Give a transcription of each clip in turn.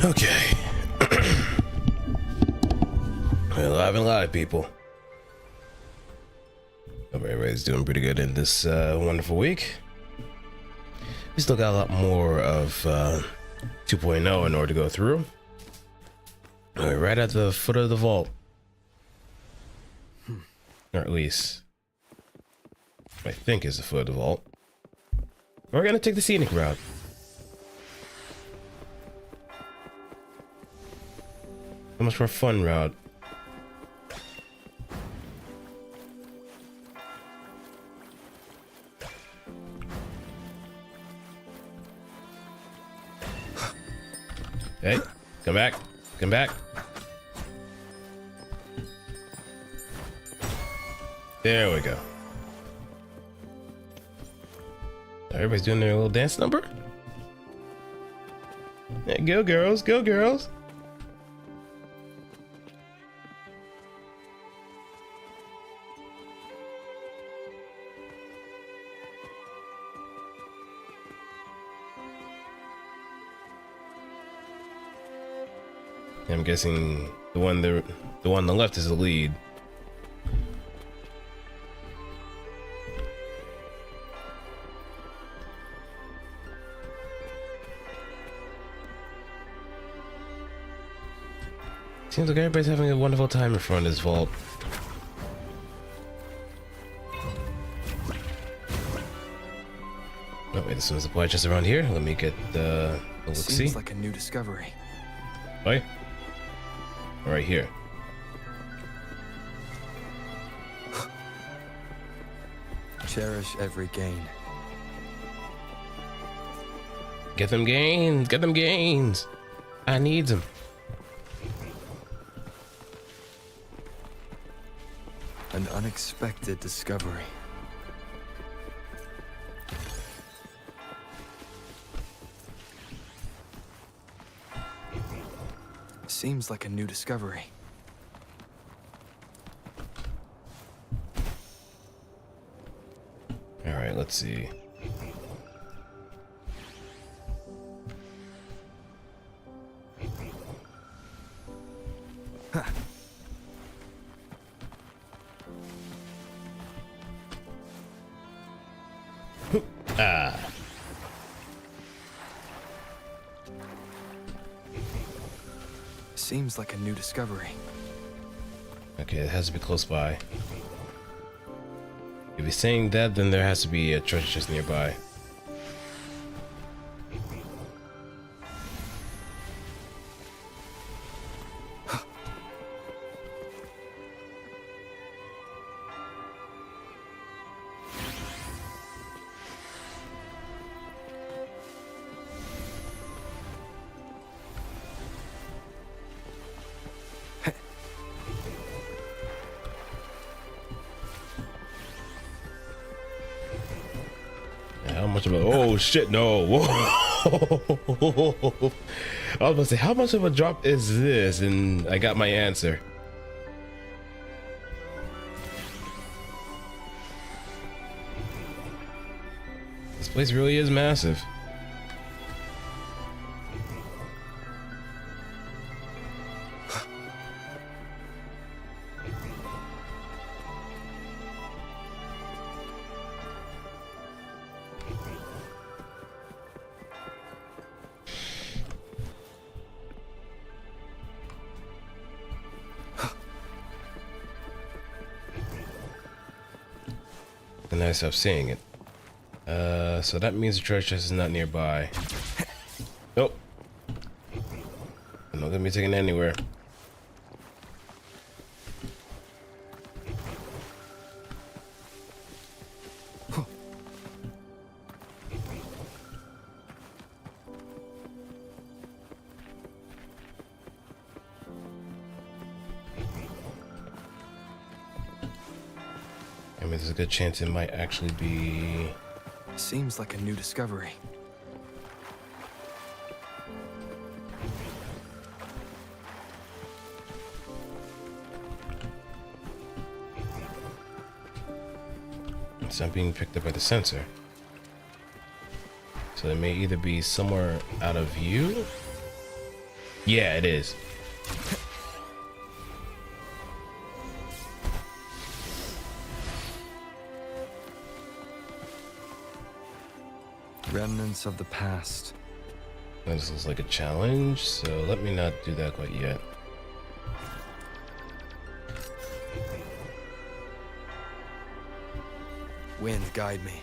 Okay. Alive and live, people. Hope everybody's doing pretty good in this wonderful week. We still got a lot more of 2.0 in order to go through. We're right at the foot of the vault. Or at least, I think is the foot of the vault. We're gonna take the scenic route. A much more fun route. Hey, come back. Come back. There we go. Everybody's doing their little dance number. Hey, go girls, go girls. I'm guessing the one on the left is the lead. Seems like everybody's having a wonderful time in front of this vault. Oh wait, this one's the supply chest around here. Let me get the look-see. Seems like a new discovery. Right? Right here. Cherish every gain. Get them gains. Get them gains. I need them. An unexpected discovery. Seems like a new discovery. All right, let's see. Huh. Ah. Seems like a new discovery. Okay, it has to be close by. If he's saying that, then there has to be a treasure chest nearby. How much of a oh shit no whoa. I was about to say how much of a drop is this, and I got my answer. This place really is massive. And I stopped seeing it. So that means the treasure chest is not nearby. Nope. I'm not gonna be taken anywhere. I mean, there's a good chance it might actually be... Seems like a new discovery. It's not being picked up by the sensor. So it may either be somewhere out of view Yeah, it is. Remnants of the past. This looks like a challenge, so let me not do that quite yet. Wind, guide me.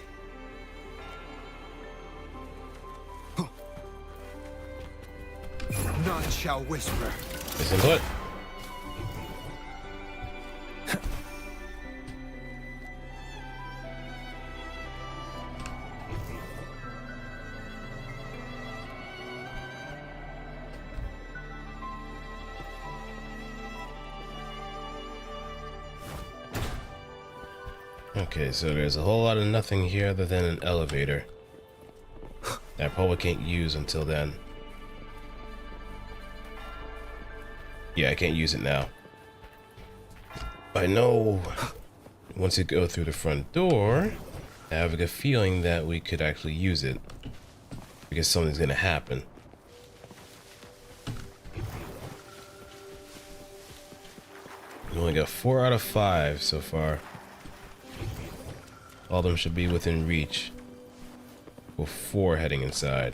None shall whisper. Listen to it. Okay, so there's a whole lot of nothing here other than an elevator that I probably can't use until then. Yeah, I can't use it now. I know once you go through the front door, I have a good feeling that we could actually use it because something's gonna happen. We only got 4 out of 5 so far. All of them should be within reach before heading inside.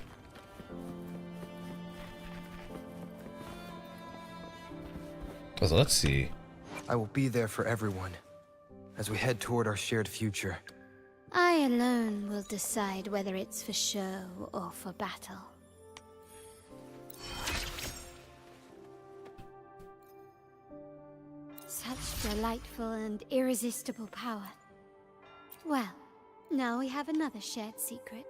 So let's see. I will be there for everyone as we head toward our shared future. I alone will decide whether it's for show or for battle. Such delightful and irresistible power. Well, now we have another shared secret.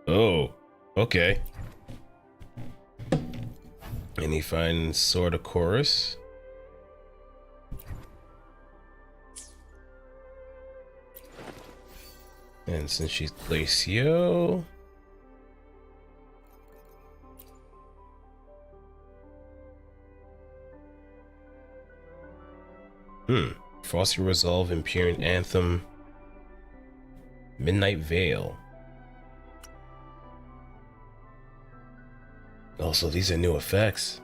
Oh, okay. And he finds Sword of Chorus. And since she's Glacio, Frosty Resolve, Imperial Anthem, Midnight Veil. Also, these are new effects.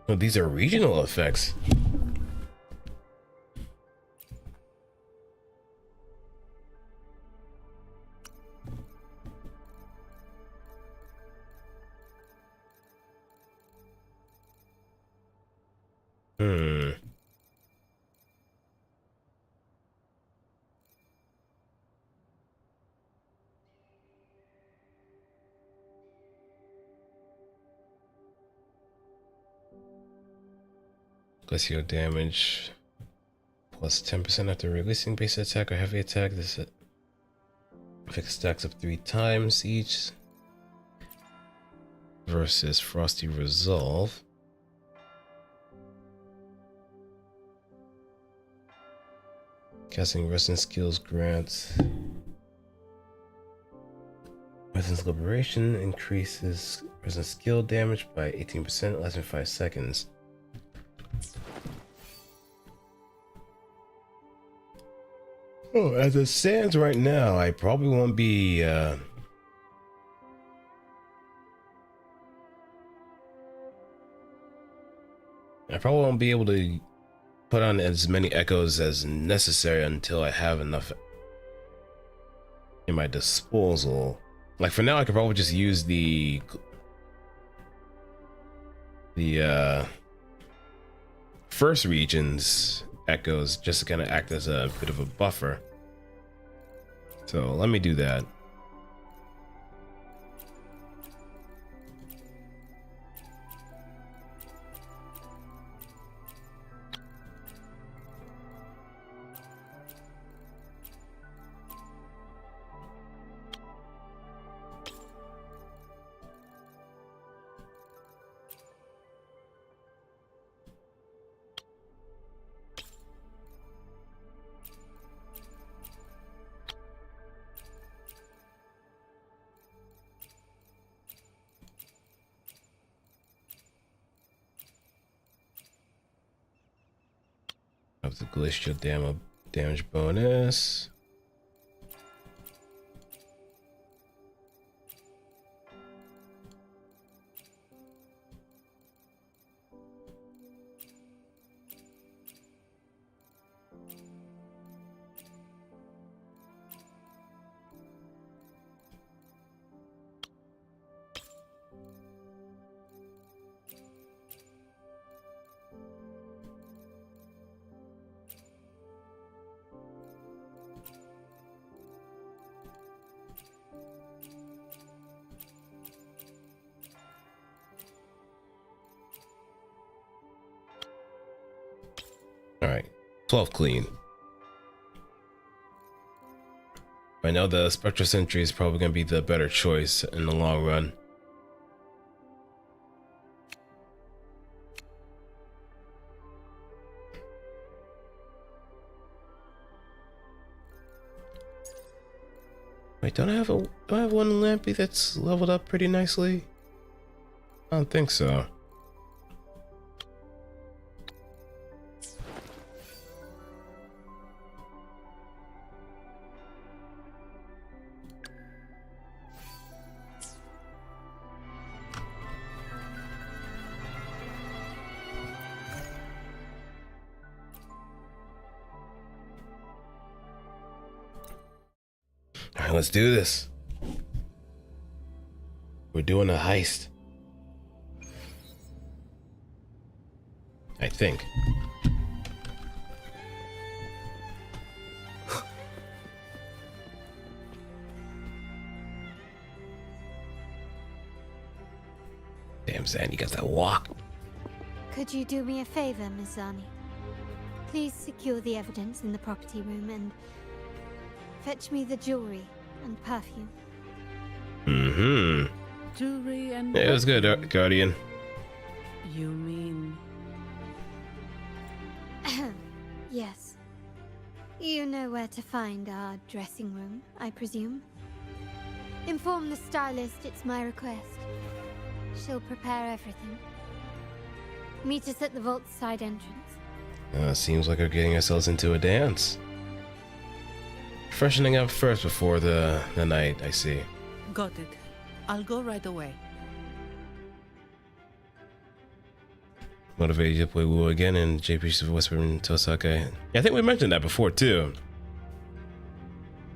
Oh, these are regional effects. Glacio damage plus 10% after releasing base attack or heavy attack. This effect stacks up 3 times each. Versus Frosty Resolve. Casting resistance skills grants Resistance Liberation increases resistance skill damage by 18%, less than 5 seconds. Oh, as it stands right now, I probably won't be I probably won't be able to put on as many echoes as necessary until I have enough in my disposal. Like for now, I could probably just use the first region's echoes just to kind of act as a bit of a buffer. So let me do that. have the glacial damage bonus. All right, 12 clean. I know the Spectral Sentry is probably going to be the better choice in the long run. Wait, don't I have one Lampy that's leveled up pretty nicely? I don't think so. All right, let's do this. We're doing a heist. I think. Damn, Zani, you got that walk. Could you do me a favor, Miss Zani? Please secure the evidence in the property room and fetch me the jewelry and perfume. Mm-hmm. Jewelry and... Yeah, it was good, Guardian. You mean... Yes. You know where to find our dressing room, I presume? Inform the stylist it's my request. She'll prepare everything. Meet us at the vault's side entrance. Seems like we're getting ourselves into a dance. Freshening up first before the night, I see. Got it. I'll go right away. Motivated you to play WuWa again and JP's whispering to Osaka. Yeah, I think we mentioned that before too.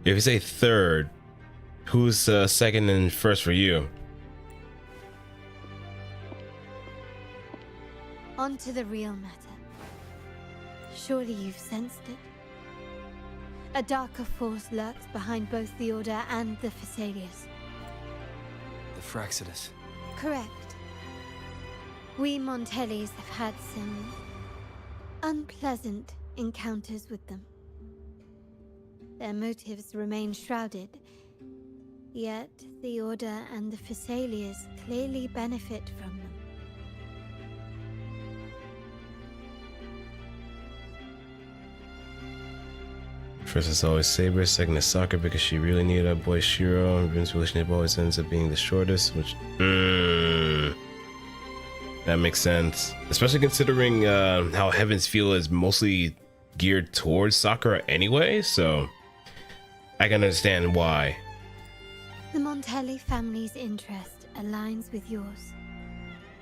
If you say third, who's second and first for you? On to the real matter. Surely you've sensed it. A darker force lurks behind both the Order and the Phasaelius. The Fraxidus. Correct. We Montellis have had some unpleasant encounters with them. Their motives remain shrouded, yet the Order and the Phasaelius clearly benefit from them. First it's always Saber, second is Soccer because she really needed our boy Shiro, and Vin's relationship always ends up being the shortest, which that makes sense. Especially considering how Heaven's Feel is mostly geared towards Sakura anyway, so I can understand why. The Montelli family's interest aligns with yours.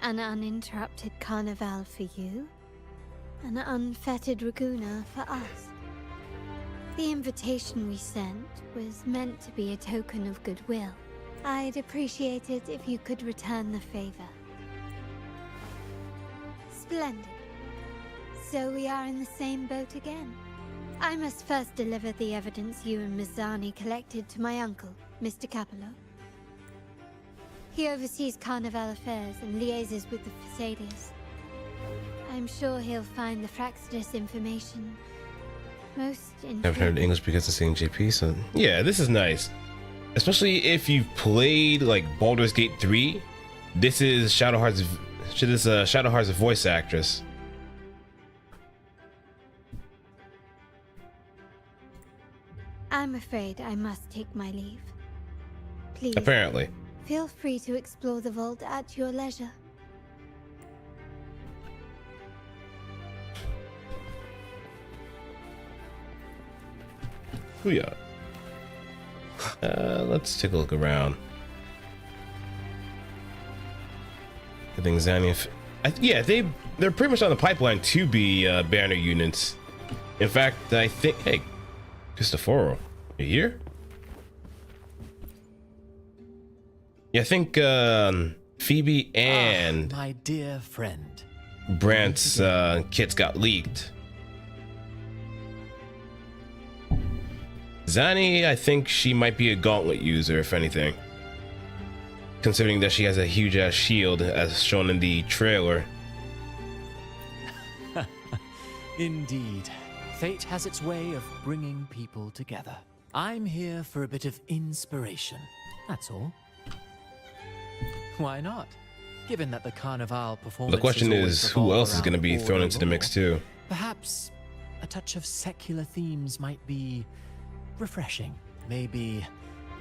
An uninterrupted carnival for you, an unfettered Raguna for us. The invitation we sent was meant to be a token of goodwill. I'd appreciate it if you could return the favor. Splendid. So we are in the same boat again. I must first deliver the evidence you and Miss Zani collected to my uncle, Mr. Capello. He oversees Carnival affairs and liaises with the Phasaelius. I'm sure he'll find the Fraxidus information most interesting. Haven't heard English because of seeing JP, so yeah, this is nice. Especially if you've played like Baldur's Gate 3. This is Shadowheart's voice actress. I'm afraid I must take my leave. Please. Apparently. Feel free to explore the vault at your leisure. WuWa. Let's take a look around. I think Zani, yeah, they're pretty much on the pipeline to be banner units. In fact, I think, hey, Cristoforo, you here? Yeah, I think Phoebe and my dear friend, Brant's kits got leaked. Zani, I think she might be a gauntlet user, if anything. Considering that she has a huge ass shield as shown in the trailer. Indeed. Fate has its way of bringing people together. I'm here for a bit of inspiration, that's all. Why not? Given that the Carnival performance. The question is, who else is going to be thrown into the mix too? Perhaps a touch of secular themes might be refreshing. Maybe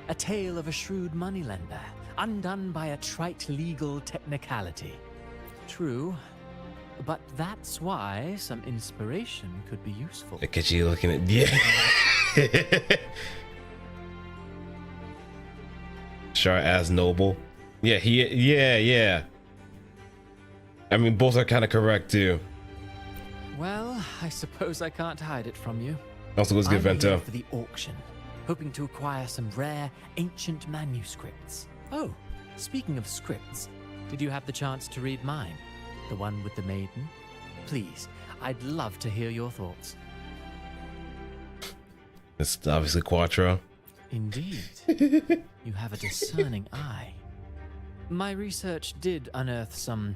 a tale of a shrewd moneylender, undone by a trite legal technicality. True, but that's why some inspiration could be useful. Look at you looking at, yeah. Char as noble. Yeah, yeah. I mean, both are kind of correct too. Well, I suppose I can't hide it from you. Also goes good, I'm Vento. here for the auction, hoping to acquire some rare ancient manuscripts. Oh, speaking of scripts, did you have the chance to read mine? The one with the maiden? Please, I'd love to hear your thoughts. It's obviously Quattro. Indeed. You have a discerning eye. My research did unearth some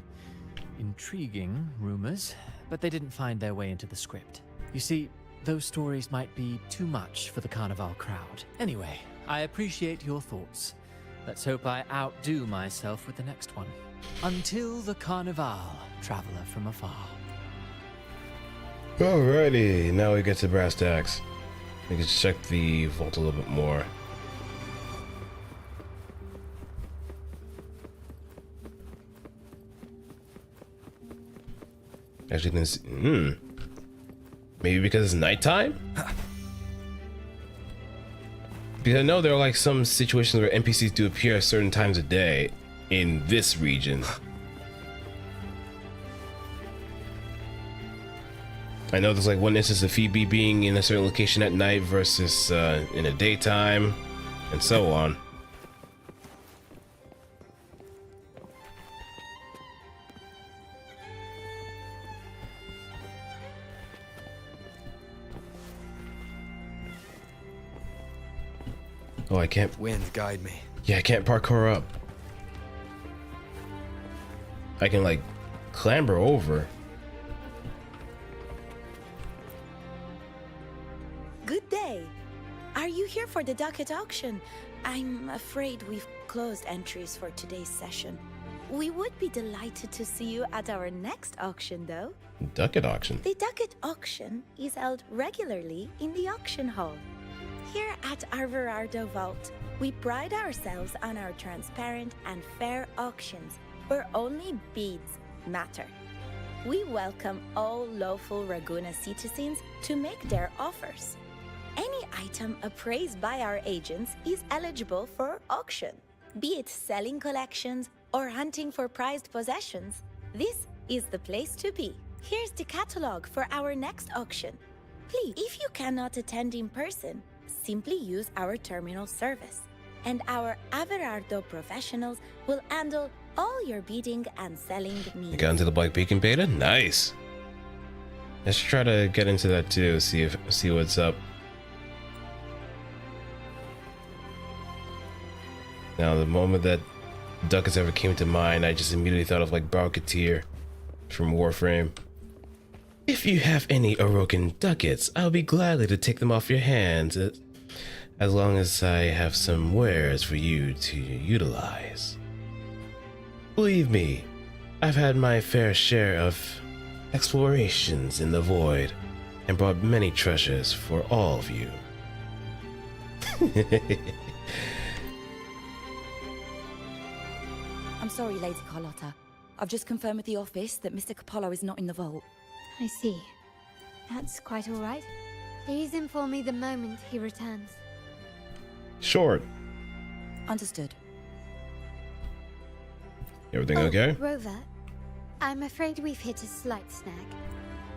intriguing rumors, but they didn't find their way into the script. You see, those stories might be too much for the Carnival crowd. Anyway, I appreciate your thoughts. Let's hope I outdo myself with the next one. Until the Carnival, traveler from afar. Alrighty, now we get to brass tacks. We can check the vault a little bit more. Actually, can see, maybe because it's nighttime? Because I know there are like some situations where NPCs do appear at certain times of day in this region. I know there's like one instance of Phoebe being in a certain location at night versus in the daytime, and so on. Oh, I can't. Wind, guide me. Yeah, I can't parkour up. I can like clamber over. Good day. Are you here for the docket auction? I'm afraid we've closed entries for today's session. We would be delighted to see you at our next auction, though. Ducket auction. The docket auction is held regularly in the auction hall. Here at our Verardo Vault, we pride ourselves on our transparent and fair auctions where only bids matter. We welcome all lawful Raguna citizens to make their offers. Any item appraised by our agents is eligible for auction. Be it selling collections or hunting for prized possessions, this is the place to be. Here's the catalog for our next auction. Please, if you cannot attend in person, simply use our terminal service, and our Averardo professionals will handle all your bidding and selling needs. I got into the Black Beacon beta. Nice. Let's try to get into that too. See what's up. Now, the moment that ducats ever came to mind, I just immediately thought of like Barketeer from Warframe. If you have any Orokin ducats, I'll be gladly to take them off your hands, as long as I have some wares for you to utilize. Believe me, I've had my fair share of explorations in the void and brought many treasures for all of you. I'm sorry, Lady Carlotta. I've just confirmed with the office that Mr. Capello is not in the vault. I see. That's quite all right. Please inform me the moment he returns. Short. Understood. Everything okay? Rover, I'm afraid we've hit a slight snag.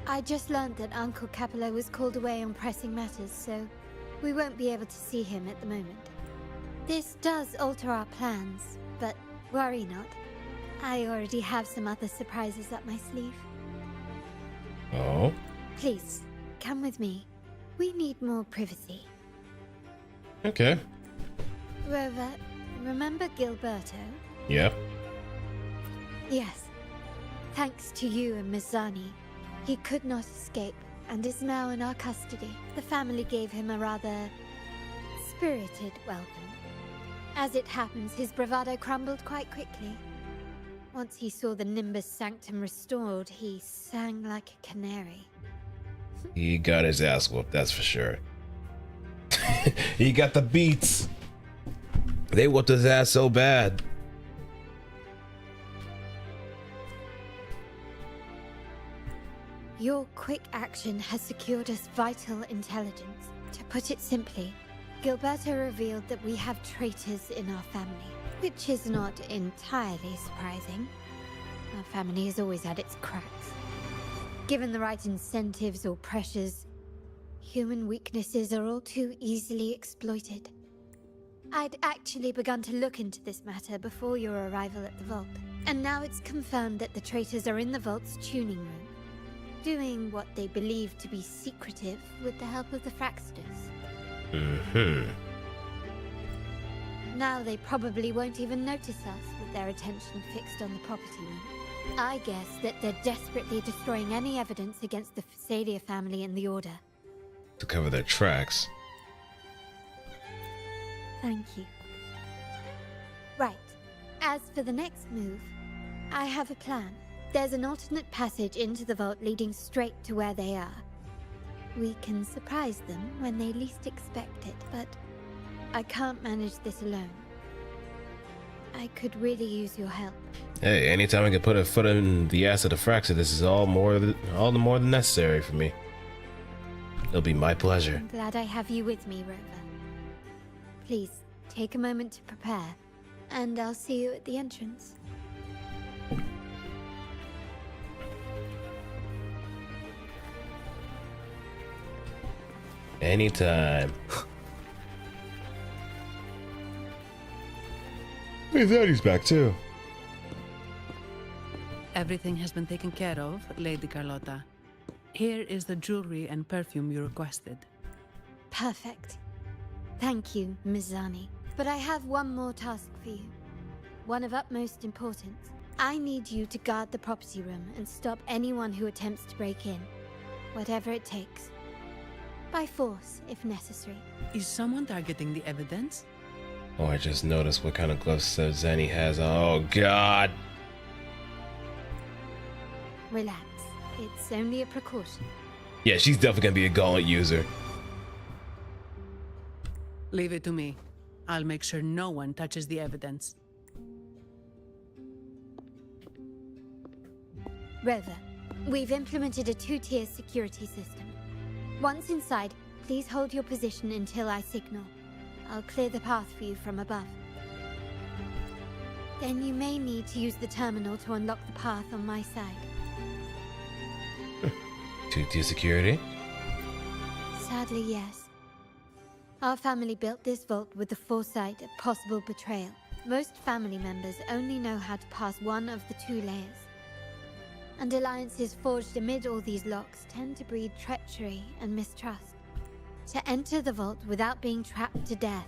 I just learned that Uncle Capello was called away on pressing matters, so we won't be able to see him at the moment. This does alter our plans, but worry not. I already have some other surprises up my sleeve. Oh? Please, come with me. We need more privacy. Okay. Rover, remember Gilberto? Yep. Yes. Thanks to you and Miss Zani, he could not escape and is now in our custody. The family gave him a rather spirited welcome. As it happens, his bravado crumbled quite quickly. Once he saw the Nimbus Sanctum restored, he sang like a canary. He got his ass whooped, that's for sure. He got the beats. They whooped his ass so bad. Your quick action has secured us vital intelligence. To put it simply, Gilberto revealed that we have traitors in our family, which is not entirely surprising. Our family has always had its cracks. Given the right incentives or pressures, human weaknesses are all too easily exploited. I'd actually begun to look into this matter before your arrival at the vault, and now it's confirmed that the traitors are in the vault's tuning room, doing what they believe to be secretive with the help of the Fraxters. Now they probably won't even notice us with their attention fixed on the property room. I guess that they're desperately destroying any evidence against the Phasalia family and the Order. To cover their tracks. Thank you. Right. As for the next move, I have a plan. There's an alternate passage into the vault leading straight to where they are. We can surprise them when they least expect it, but I can't manage this alone. I could really use your help. Hey, anytime I can put a foot in the ass of the Fraxer, this is all the more than necessary for me. It'll be my pleasure. I'm glad I have you with me, Rover. Please, take a moment to prepare, and I'll see you at the entrance. Anytime. Hey, Zani's back too. Everything has been taken care of, Lady Carlotta. Here is the jewelry and perfume you requested. Perfect. Thank you, Ms. Zani. But I have one more task for you. One of utmost importance. I need you to guard the property room and stop anyone who attempts to break in. Whatever it takes. By force, if necessary. Is someone targeting the evidence? Oh, I just noticed what kind of gloves Zani has on. Oh, God. Relax. It's only a precaution. Yeah, she's definitely gonna be a gauntlet user. Leave it to me. I'll make sure no one touches the evidence. Rover, we've implemented a two-tier security system. Once inside, please hold your position until I signal. I'll clear the path for you from above. Then you may need to use the terminal to unlock the path on my side. Two-tier security? Sadly, yes. Our family built this vault with the foresight of possible betrayal. Most family members only know how to pass one of the two layers. And alliances forged amid all these locks tend to breed treachery and mistrust. To enter the vault without being trapped to death,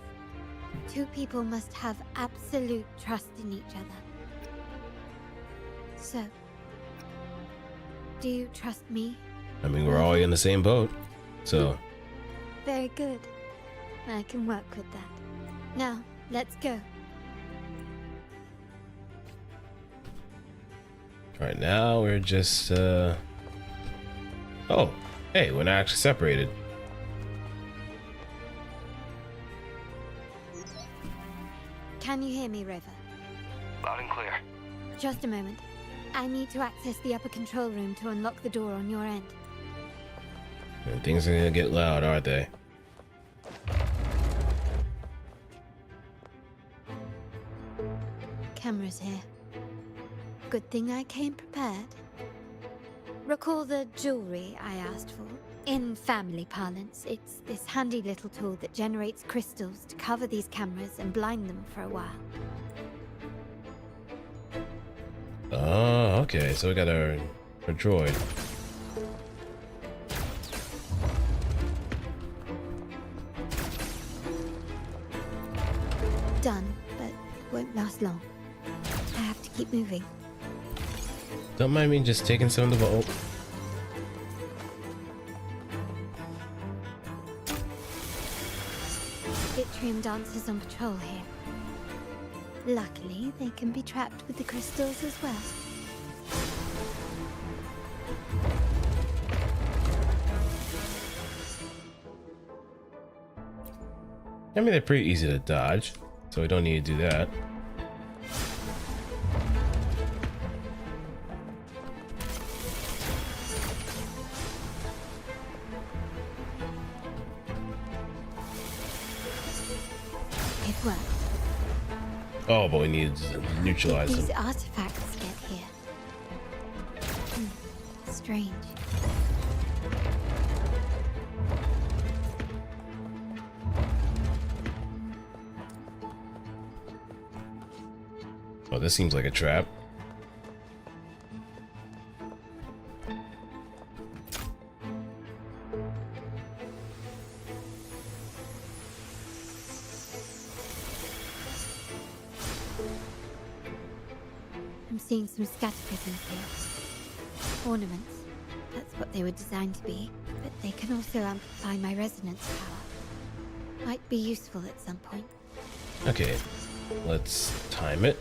two people must have absolute trust in each other. So, do you trust me? I mean, we're all in the same boat, so... Very good. I can work with that. Now, let's go. Alright, now we're just, Oh, hey, we're not actually separated. Can you hear me, Rover? Loud and clear. Just a moment. I need to access the upper control room to unlock the door on your end. And things are gonna get loud, aren't they? Cameras here. Good thing I came prepared. Recall the jewelry I asked for? In family parlance, it's this handy little tool that generates crystals to cover these cameras and blind them for a while. Oh, okay. So we got our droid. Done, but won't last long. I have to keep moving. Don't mind me just taking some of the vault. Yttrium dancers on patrol here. Luckily, they can be trapped with the crystals as well. I mean, they're pretty easy to dodge, so we don't need to do that. It worked. Oh, but we need to neutralize These them. artifacts get here. Strange. Oh, this seems like a trap. I'm seeing some scatter prisms here. Ornaments. That's what they were designed to be. But they can also amplify my resonance power. Might be useful at some point. Okay, let's time it.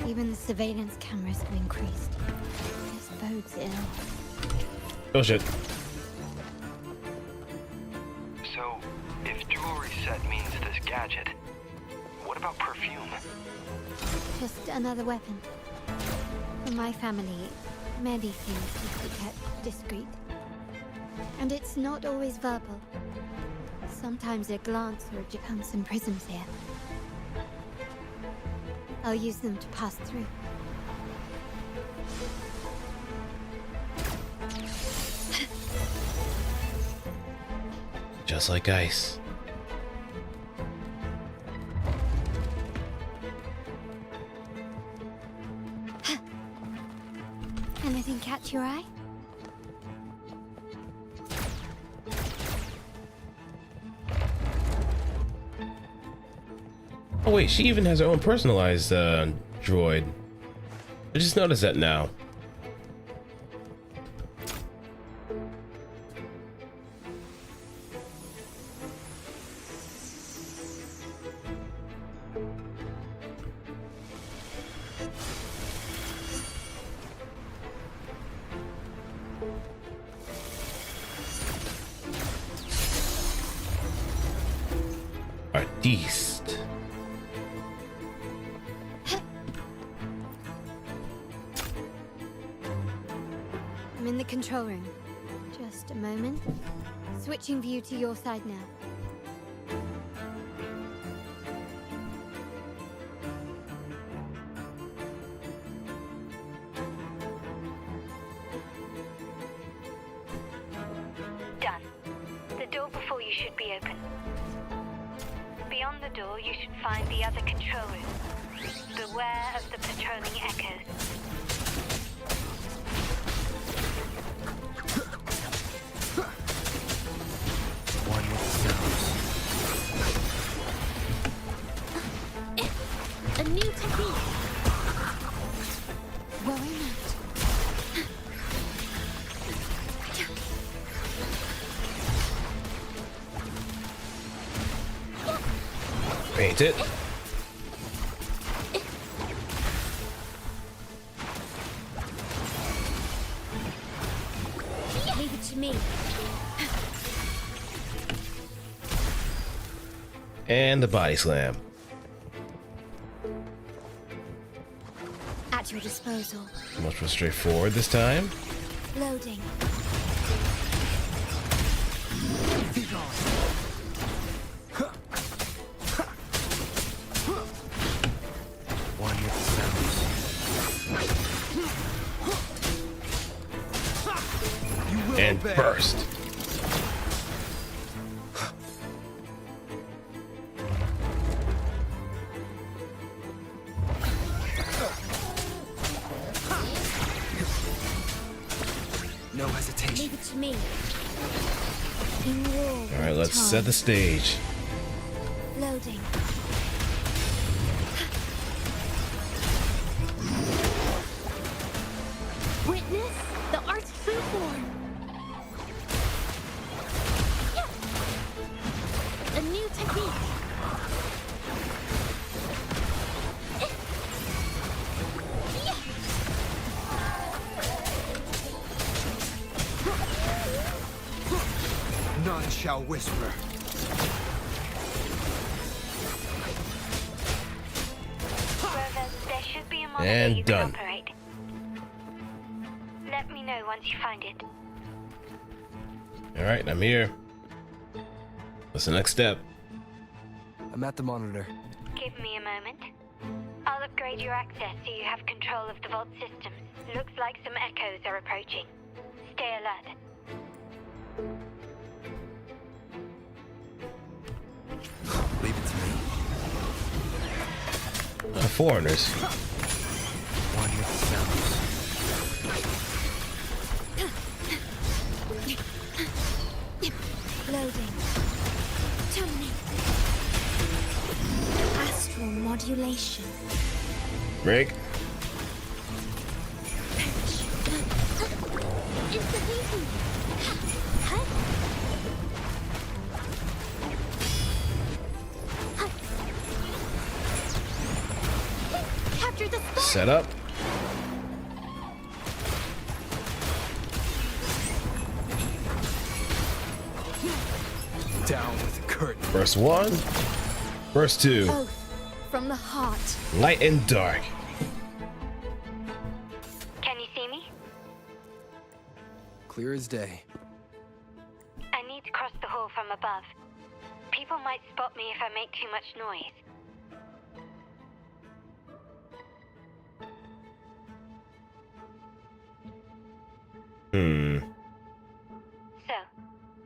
Even the surveillance cameras have increased. This bodes ill. Oh shit. So, if jewelry set means this gadget, what about perfume? Just another weapon. For my family, many things must be kept discreet. And it's not always verbal. Sometimes a glance or some prisms here. I'll use them to pass through. Just like ice. Anything catch your eye? Oh wait, she even has her own personalized droid. I just noticed that now. Artiste. I'm in the control room. Just a moment. Switching view to your side now. Done. The door before you should be open. Beyond the door, you should find the other control room. Beware of the patrolling echoes. One with sounds. A new technique. Worry not. Paint it. Leave it me. And the body slam. At your disposal. Much more straightforward this time. Loading. One with the sounds. And burst. No hesitation. Leave it to me. All right, let's set the stage. Loading. Witness the art's true form. A new technique. None shall whisper. Rover, there should be a monitor And you done. can operate. Let me know once you find it. All right, I'm here. What's the next step? I'm at the monitor. Give me a moment. I'll upgrade your access so you have control of the vault systems. Looks like some echoes are approaching. Stay alert. Leave it to me. Foreigners. One with the sounds. Loading. Terminate. Astral modulation. Break. Instantly. Capture the spot. Set up. Down with the curtain. Verse 1. Verse 2. Oath from the heart. Light and dark. Can you see me? Clear as day. I need to cross the hall from above. People might spot me if I make too much noise. So,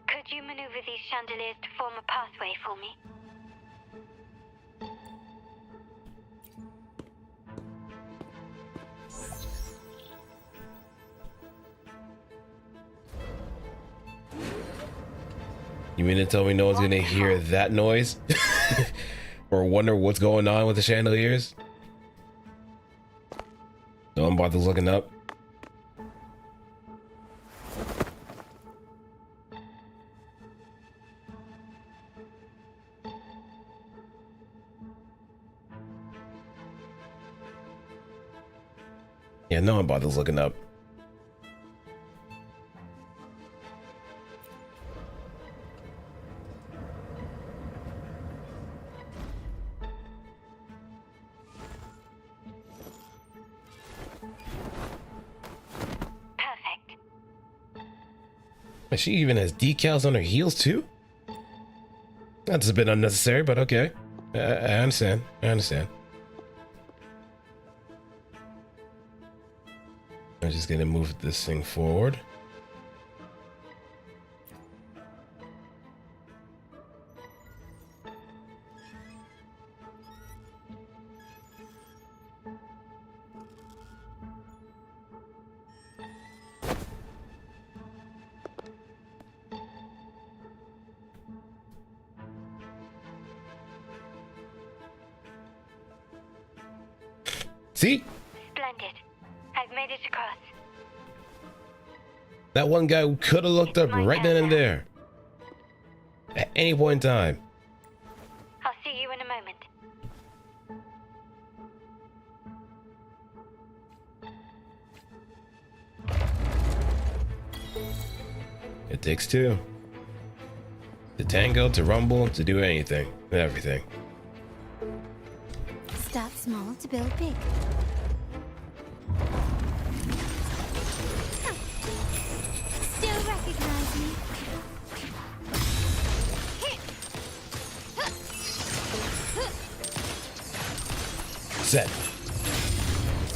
could you maneuver these chandeliers to form a pathway for me? You mean to tell me no one's gonna hear that noise? Or wonder what's going on with the chandeliers? No one bothers looking up. Yeah, no one bothers looking up. Perfect. And she even has decals on her heels too? That's a bit unnecessary, but okay. I understand. I understand. I'm just gonna move this thing forward. See? Splendid. I've made it across. That one guy could have looked up right then and there. At any point in time. I'll see you in a moment. It takes two. To tango, to rumble, to do anything. Everything. Start small to build big. Still recognize me? Set.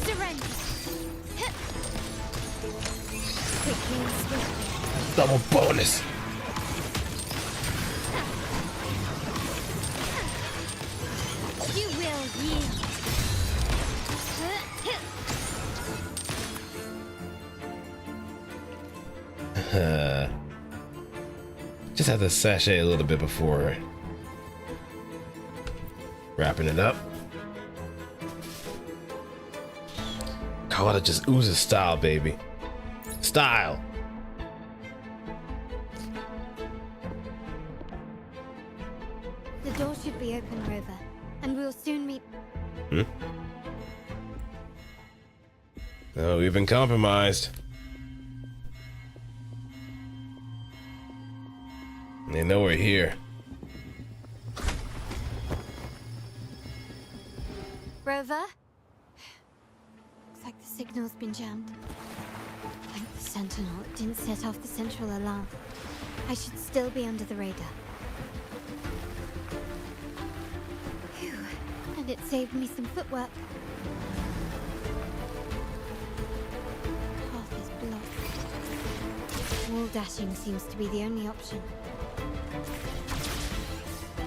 Surrender. Quickly and swiftly. Double bonus. You will yield. Just have to sashay a little bit before wrapping it up. Carlotta just oozes style, baby. Style. The door should be open, Rover, and we'll soon meet. Oh, we've been compromised. They know we're here. Rover? Looks like the signal's been jammed. Thank the Sentinel, it didn't set off the central alarm. I should still be under the radar. Phew, and it saved me some footwork. Path is blocked. Wall dashing seems to be the only option.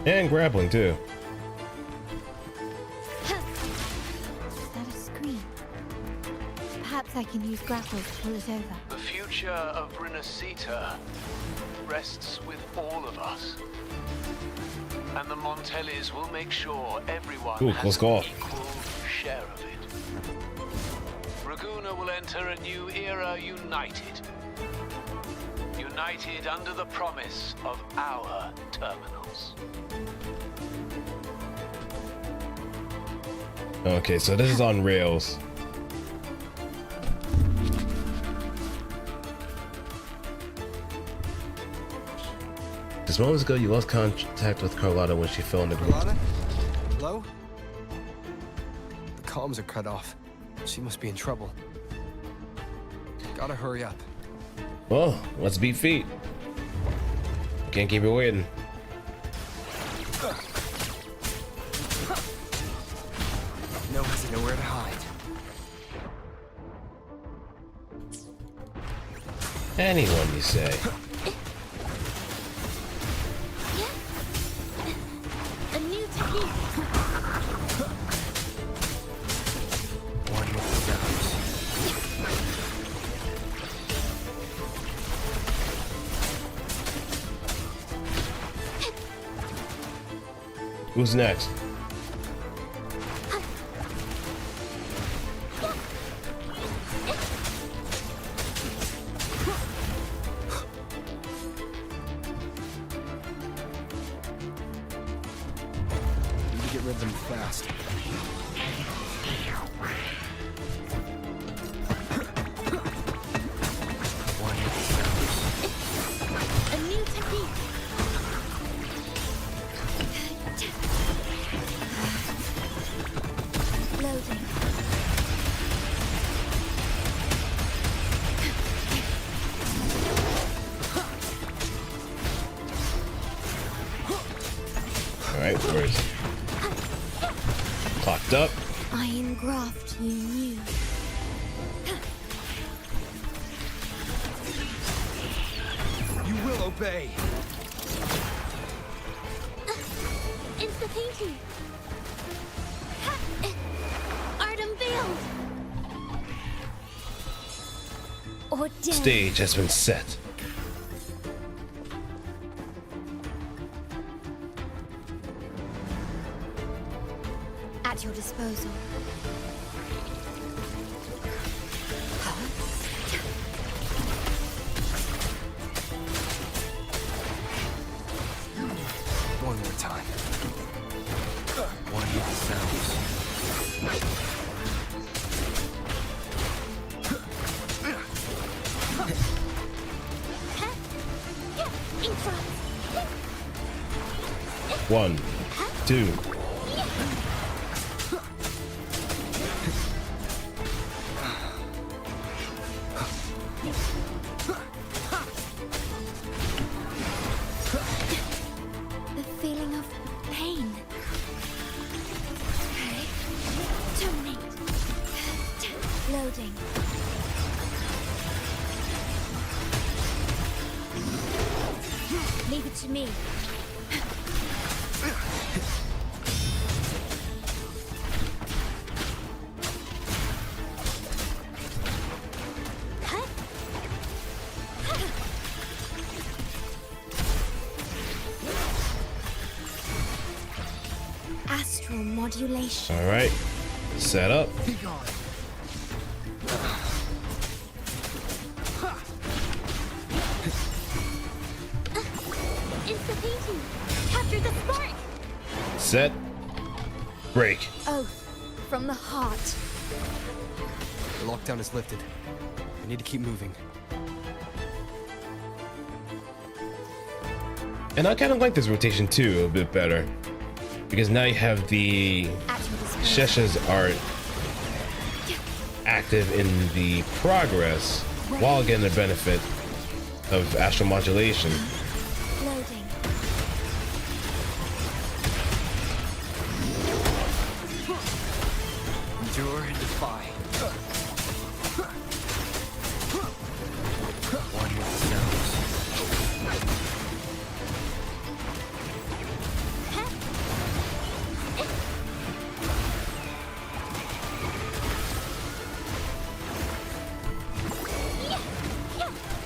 And grappling too. Is that a screen? Perhaps I can use grapple to pull it over. The future of Rinascita rests with all of us. And the Montellis will make sure everyone has an equal share of it. Raguna will enter a new era united. United under the promise of our terminals. Okay, so this is on rails. Just moments ago, you lost contact with Carlotta when she fell into the Carlotta? Hello? The comms are cut off. She must be in trouble. Gotta hurry up. Well, let's beat feet. Can't keep her waiting. No has nowhere to hide. Anyone, you say? A new technique. One with the sounds. Who's next? Need to get rid of them fast. One with the sounds. A new technique. Loading. Alright, where's clocked up? Iron graft you knew. You will obey. Insta painting. Art unveiled. Or dead. Stage has been set. At your disposal. One more time. One with the sounds. 1, 2. The feeling of pain. Okay. Terminate. Loading. Leave it to me. Astral modulation. All right, set up. Be gone. Insta-painting. Capture the spark. Set. Break. Oath from the heart. The lockdown is lifted. I need to keep moving. And I kind of like this rotation too a bit better, because now you have the Shesha's art active in the progress while getting the benefit of astral modulation. Loading. Endure and defy. One with the sounds.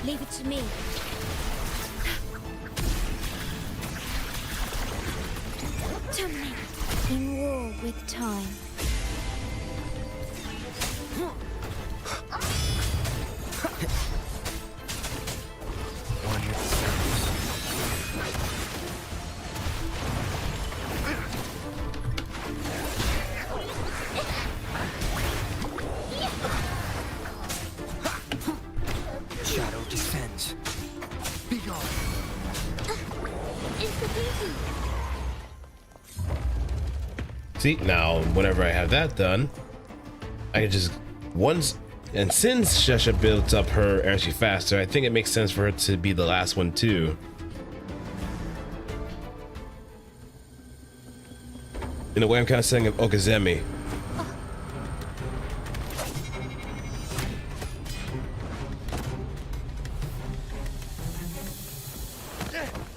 Leave it to me. Terminate. In war with time. One with the sounds. Shadow descends. Be gone. Insta-painting. See, now whenever I have that done, I can just once, and since Shesha builds up her energy faster, I think it makes sense for her to be the last one too. In a way, I'm kind of saying of Okazemi.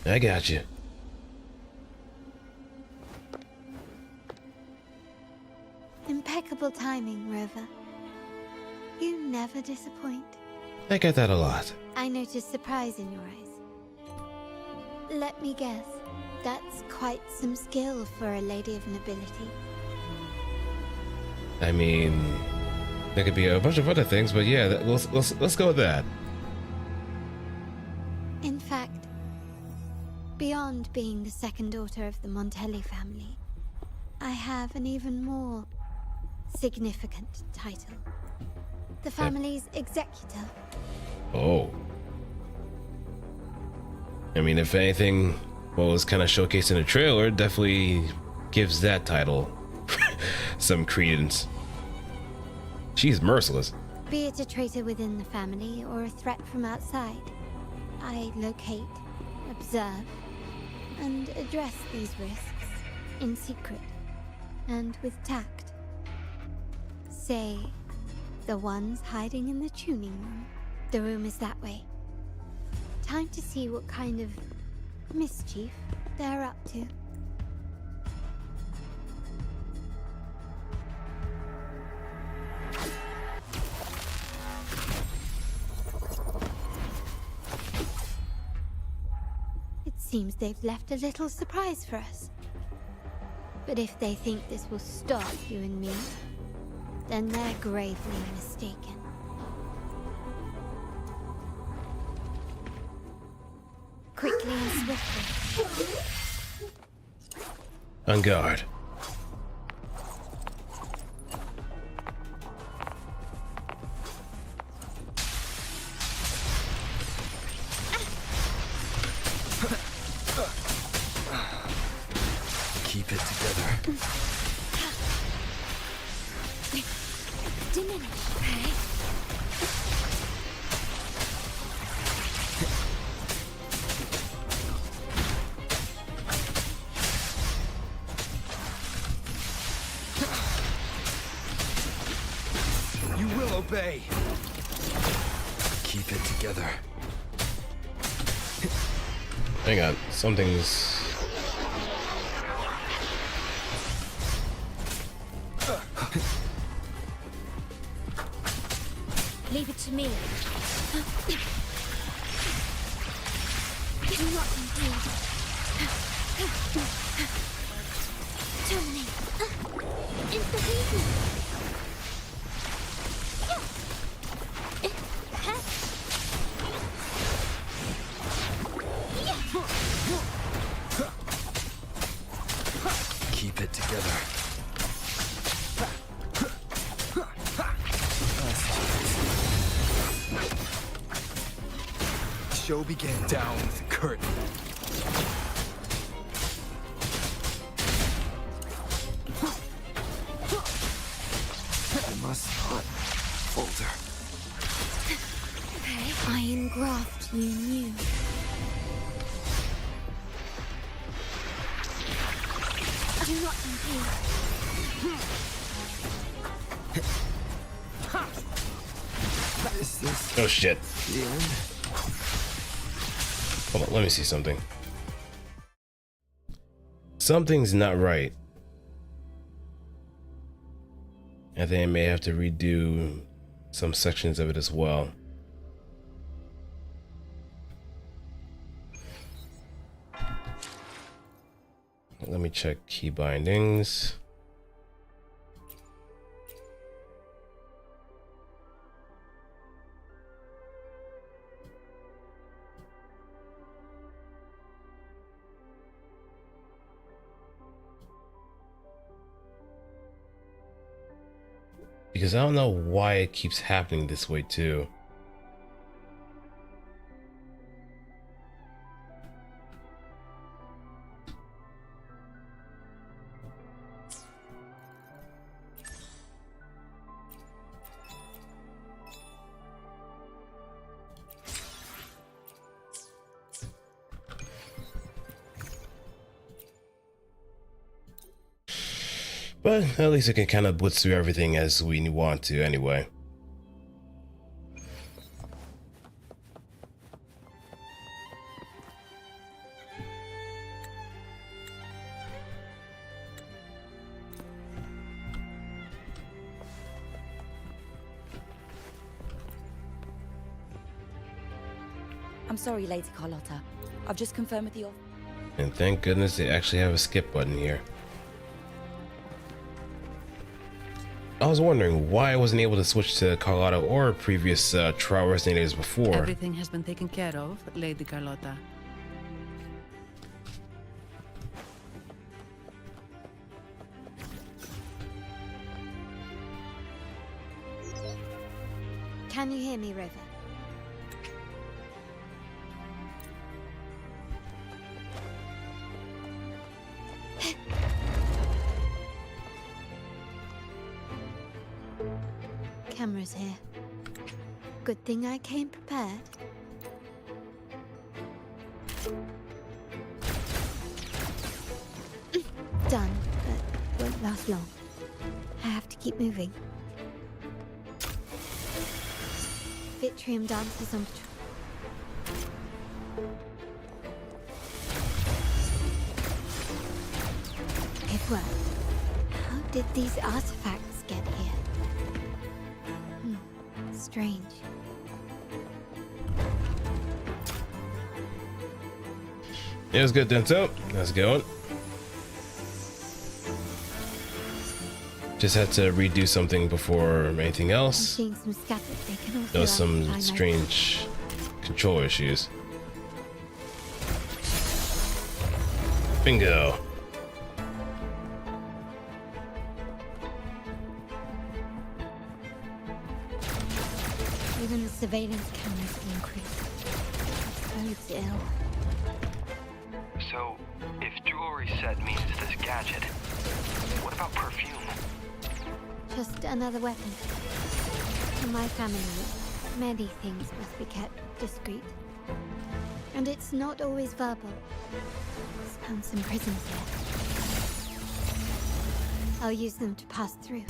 I got you. Impeccable timing, Rover. You never disappoint. I get that a lot. I notice surprise in your eyes. Let me guess. That's quite some skill for a lady of nobility. I mean, there could be a bunch of other things, but yeah, let's go with that. In fact, beyond being the second daughter of the Montelli family, I have an even more significant title. The family's executor. Oh. I mean, if anything, what was kind of showcased in the trailer definitely gives that title some credence. She's merciless. Be it a traitor within the family or a threat from outside, I locate, observe, and address these risks in secret and with tact. Say, the ones hiding in the tuning room. The room is that way. Time to see what kind of mischief they're up to. It seems they've left a little surprise for us. But if they think this will stop you and me, then they're gravely mistaken. Quickly and swiftly. On guard. Keep it together. Diminish, okay? You will obey. Keep it together. Hang on, something's... Leave it to me. Do not impede. Terminate. Intervene. Keep it together. Show began down the curtain. I must not falter. I engraft you new. Do not impede. Is this Oh shit. the end? Hold on, let me see something. Something's not right. I think I may have to redo some sections of it as well. Let me check key bindings. Because I don't know why it keeps happening this way too. But at least it can kind of blitz through everything as we want to anyway. I'm sorry, Lady Carlotta. I've just confirmed with you. And thank goodness they actually have a skip button here. I was wondering why I wasn't able to switch to Carlotta or previous trial resonators before. Everything has been taken care of, Lady Carlotta. Can you hear me, Rover? Cameras here. Good thing I came prepared. Done, but won't last long. I have to keep moving. Vitrium dancers on patrol. It worked. How did these artifacts get here? Strange. It was good, Dento. How's it going? Just had to redo something before anything I'm else. seeing some scattered. They can also There was some occupy my- strange control issues. Bingo. Even the surveillance cameras have increased. Bodes ill. So, if jewelry set means this gadget, what about perfume? Just another weapon. In my family, many things must be kept discreet. And it's not always verbal. Found some prisms here. I'll use them to pass through.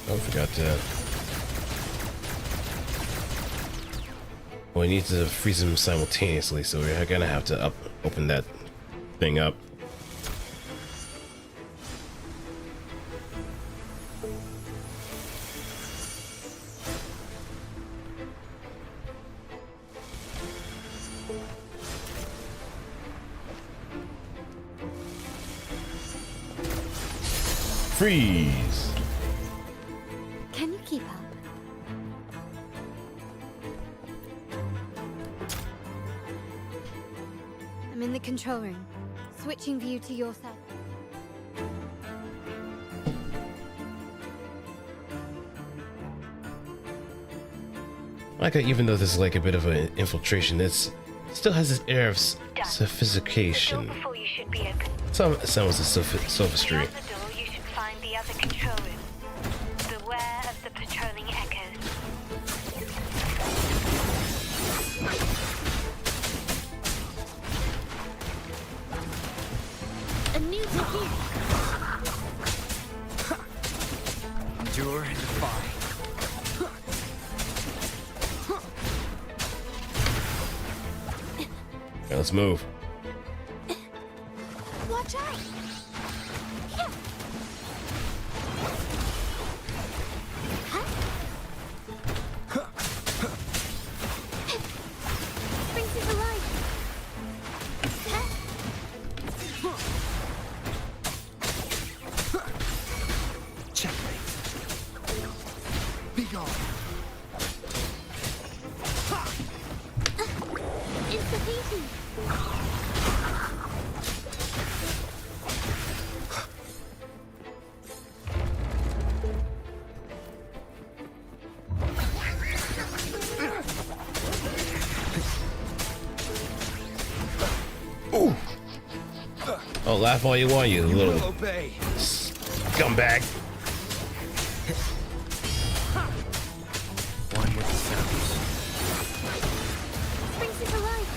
Oh, I forgot to... Well, we need to freeze them simultaneously, so we're gonna have to open that thing up. Freeze! Can you keep up? I'm in the control room. Switching view to your side. Like, even though this is like a bit of an infiltration, it still has this air of sophistication. Before you should be open. Some semblance of sophistry. Beyond the door, you should find the other control room. Beware of the patrolling echoes. A new technique. Endure and defy. Okay, let's move. Watch out! Brings you to life. Checkmate. Be gone. Insta-beating. Ooh! Oh, laugh all you want, you little Obey. scumbag. One with the sounds. Brings you to life.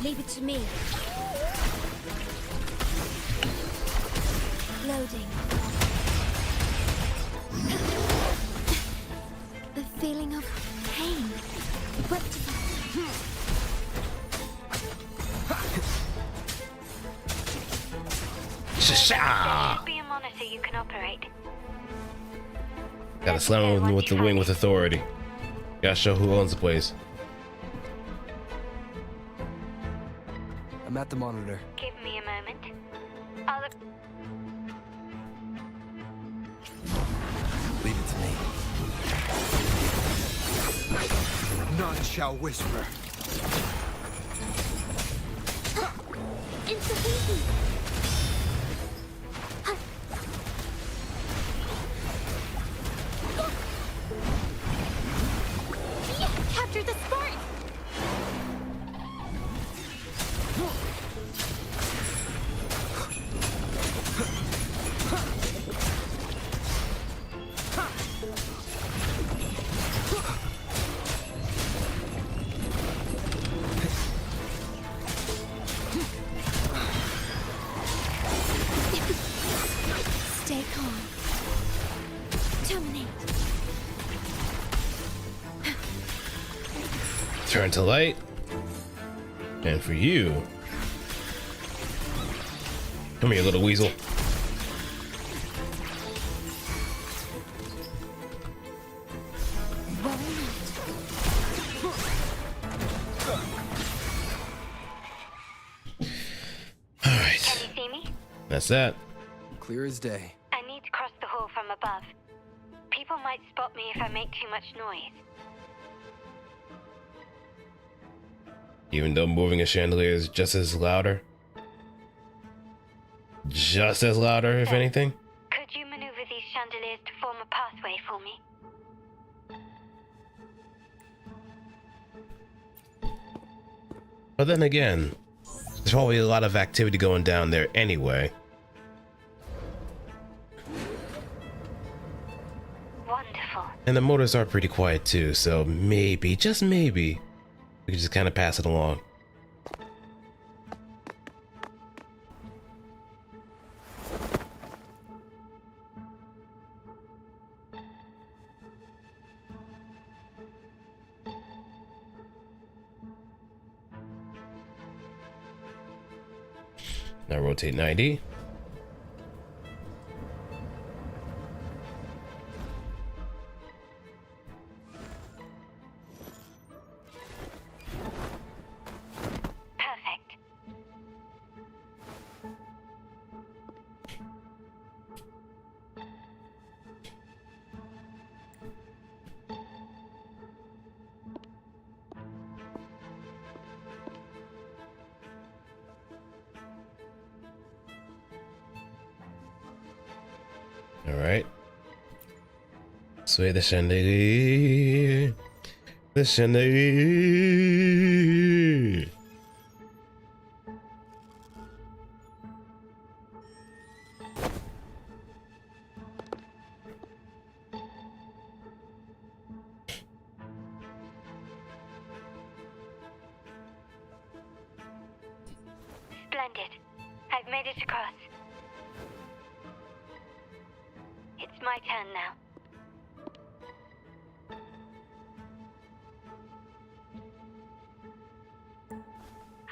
Leave it to me. Loading. The feeling of pain. Rectify. Sha-sha! Be a monitor you can operate. Gotta slam him with the wing with authority. Gotta show who owns the place. I'm at the monitor. Give me a moment. I'll look. Leave it to me. None shall whisper. Insta-beating. Capture the spark! Stay calm. Terminate. Turn to light. And for you. Come here, little weasel. Alright. Can you see me? That's that. Clear as day. I need to cross the hall from above. People might spot me if I make too much noise. Even though moving a chandelier is just as louder. just as louder, if anything. Could you maneuver these chandeliers to form a pathway for me? But then again, there's probably a lot of activity going down there anyway. Wonderful. And the motors are pretty quiet too, so maybe, just maybe, we could just kind of pass it along. Now rotate 90. Perfect. All right. Sway the chandelier. The chandelier. Splendid. I've made it across. It's my turn now.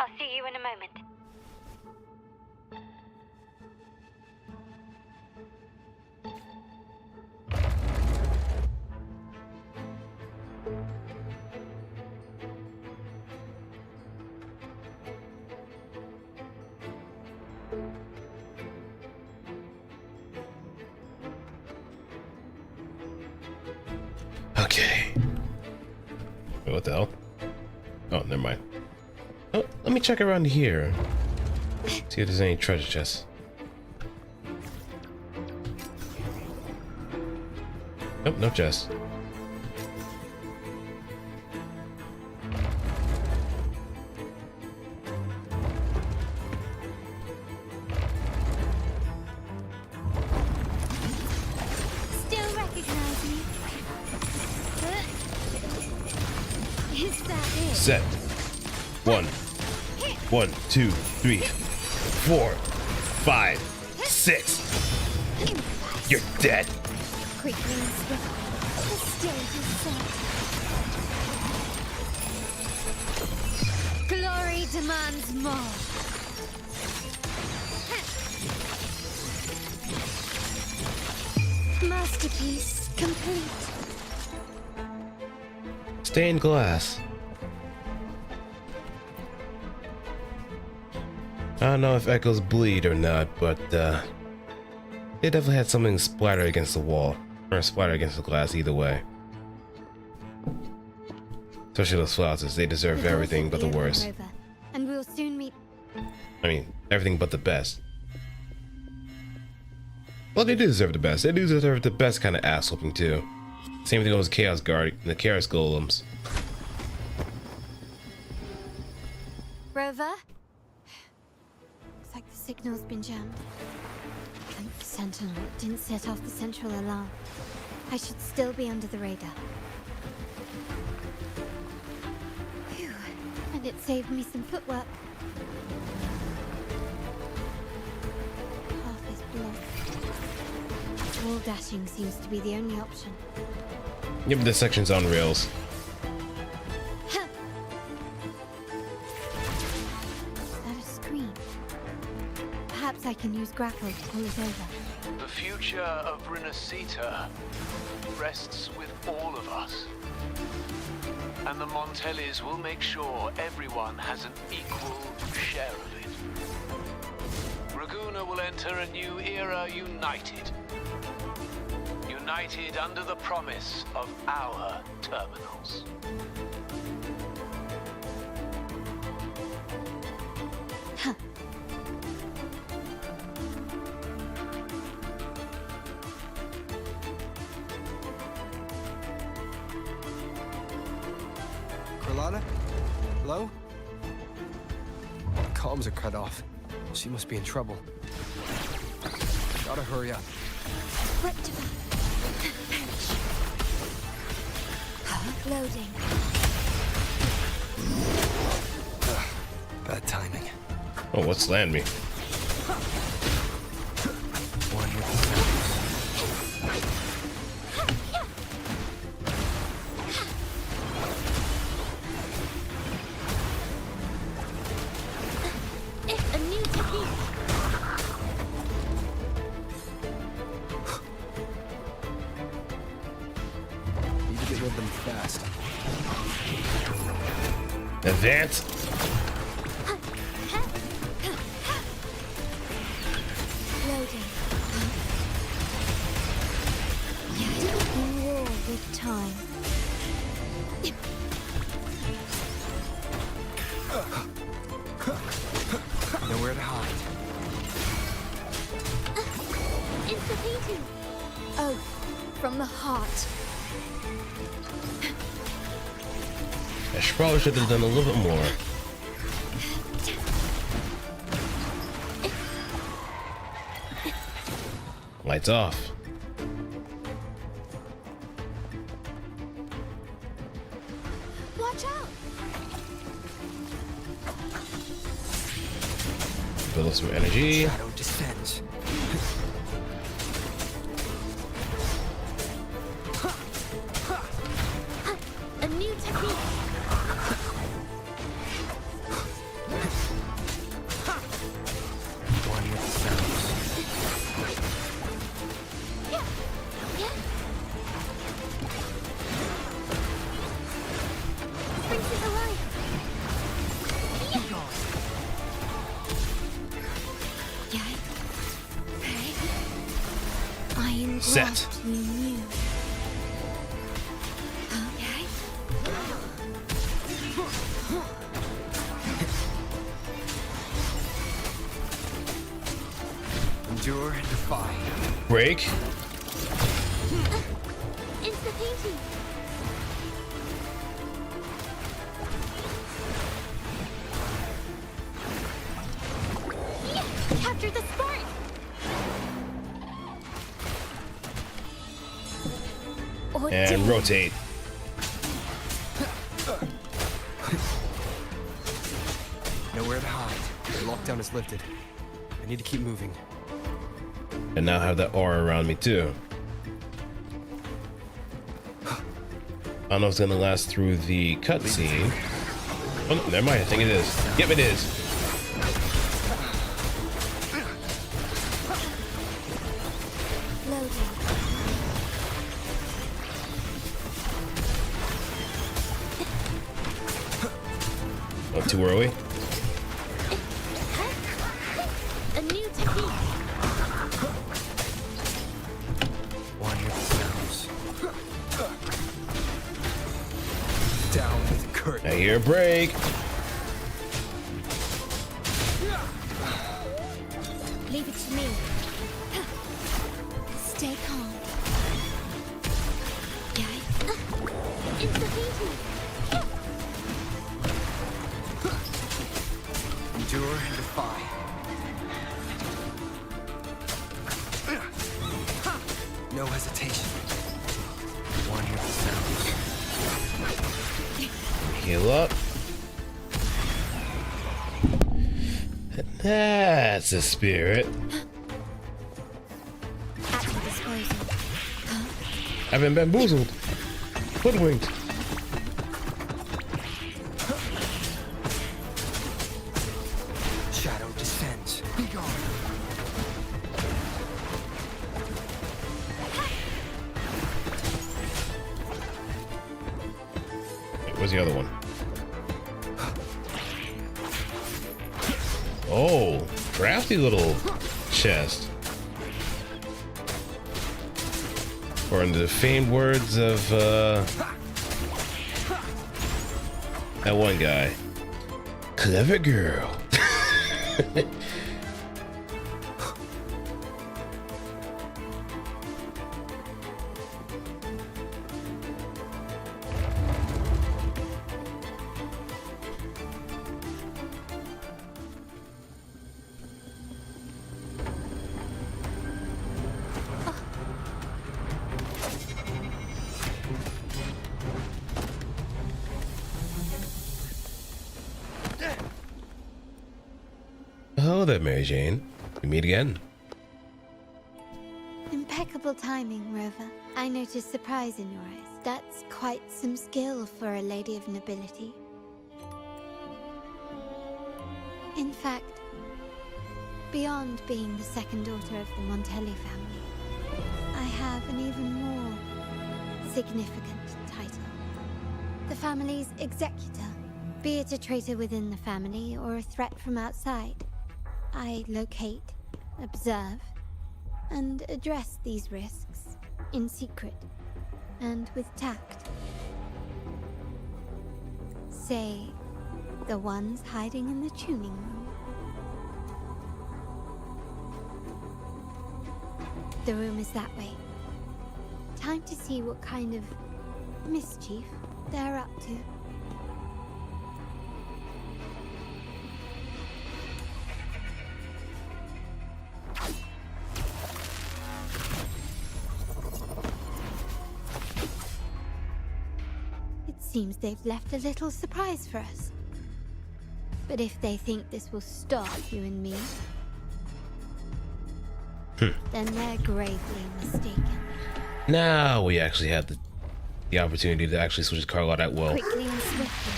I'll see you in a moment. Okay. Wait, what the hell? Oh, never mind. Oh, let me check around here. See if there's any treasure chests. Nope, no chest. Still recognize me? Is that it? Set. 1, 2, 3, 4, 5, 6. You're dead. Quickly and swiftly. The stage is set. Glory demands more. Masterpiece complete. Stained glass. I don't know if echoes bleed or not, but they definitely had something splatter against the wall. Or splatter against the glass, either way. Especially those flounces, they deserve everything but the worst. Over, and we'll soon meet. I mean, everything but the best. Well, they do deserve the best. They do deserve the best kind of ass whooping too. Same thing with Chaos Guard and the Chaos Golems. Rover? Looks like the signal's been jammed. Thank the Sentinel it didn't set off the central alarm. I should still be under the radar. Phew. And it saved me some footwork. Path is blocked. Wall dashing seems to be the only option. Yep, this section's on rails. Huh. Is that a screen? Perhaps I can use grapple to pull it over. The future of Rinascita rests with all of us. And the Montellis will make sure everyone has an equal share of it. Raguna will enter a new era united. United under the promise of our terminals. Huh. Hello? The comms are cut off. She must be in trouble. Gotta hurry up. Rectify. Loading. Bad timing. Oh, what slammed me? One with A new technique. Need to get rid of them fast. Advance. Loading. In war with time. Nowhere to hide. Insta-beating. Oh, from the heart. I probably should have done a little bit more. Lights off. Watch out. Build up some energy. Shadow descends. A new technique. One with the sounds. Brings it alive. I am Set. you new. Okay. Endure and defy. Break. Insta-painting. Capture the spark. And rotate. Nowhere to hide. The lockdown is lifted. I need to keep moving. And now have that aura around me too. I don't know if it's gonna last through the cutscene. Oh, no, never mind. I think it is. Yep, it is. Loading. Oh, too early. A new technique. One with the sounds. Down with the curtain. I hear a break. Leave it to me. Stay calm. Insta-painting. Endure and defy. No hesitation. One with the sounds. Heal up. That's the spirit. At your disposal. I've been bamboozled. Hoodwinked. Shadow descends. Be gone. Where's the other one? Oh, crafty little chest. Or in the famed words of that one guy, clever girl. Hello there, Mary Jane. We meet again. Impeccable timing, Rover. I noticed surprise in your eyes. That's quite some skill for a lady of nobility. In fact, beyond being the second daughter of the Montelli family, I have an even more significant title. The family's executor. Be it a traitor within the family or a threat from outside, I locate, observe, and address these risks in secret and with tact. Say, the ones hiding in the tuning room. The room is that way. Time to see what kind of mischief they're up to. Seems they've left a little surprise for us. But if they think this will stop you and me, then they're gravely mistaken. Now we actually have the opportunity to actually switch Carlotta at will. Quickly and swiftly.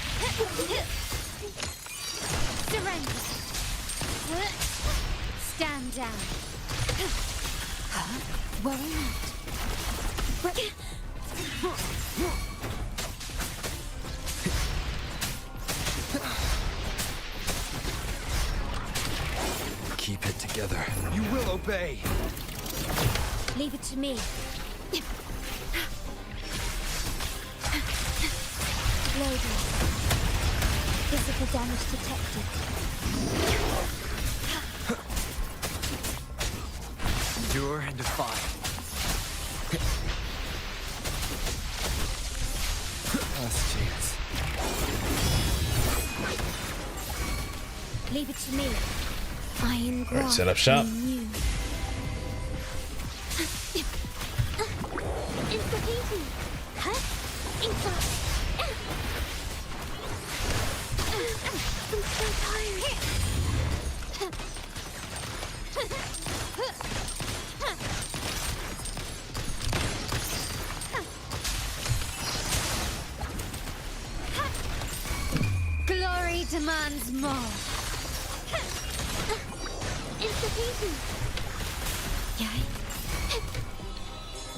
Surrender. Stand down. Worry not. Keep it together. You will obey. Leave it to me. Loading. Physical damage detected. Endure and defy. Last chance. Leave it to me. Iron All right, set up shop. I'm so tired. Glory demands more.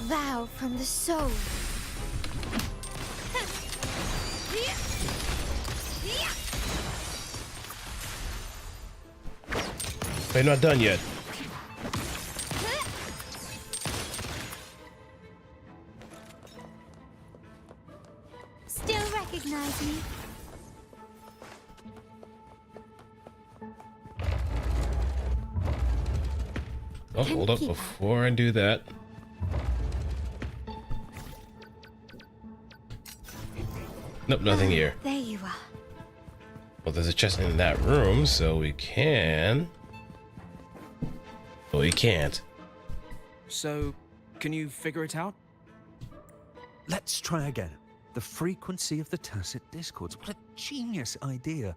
Vow from the soul. We're not done yet. Still recognize me? Oh, hold up before I do that. Nope, nothing here. There you are. Well, there's a chest in that room, so we can. Well, we can't. So, can you figure it out? Let's try again. The frequency of the tacit discords. What a genius idea.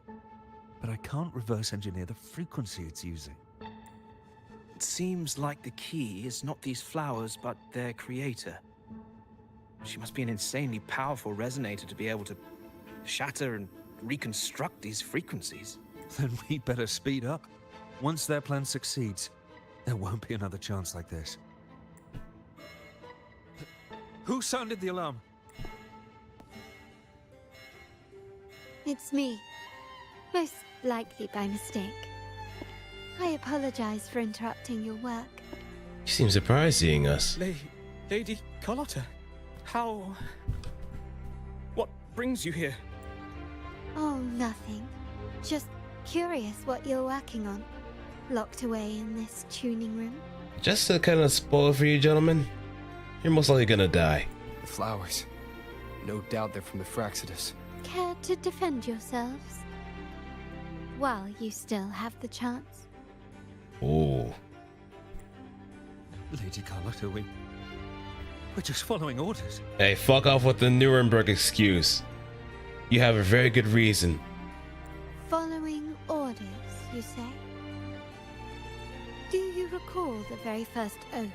But I can't reverse engineer the frequency it's using. It seems like the key is not these flowers, but their creator. She must be an insanely powerful resonator to be able to shatter and reconstruct these frequencies. Then we better speed up. Once their plan succeeds, there won't be another chance like this. Who sounded the alarm? It's me. Most likely by mistake. I apologize for interrupting your work. You seem surprised seeing us. Lady Carlotta, how... What brings you here? Oh, nothing. Just curious what you're working on. Locked away in this tuning room. Just to kind of spoil it for you, gentlemen, you're most likely gonna die. The flowers. No doubt they're from the Fraxidus. Care to defend yourselves? While you still have the chance. Ooh. Lady Carlotta, we're just following orders. Hey, fuck off with the Nuremberg excuse. You have a very good reason. Following orders, you say? Do you recall the very first oath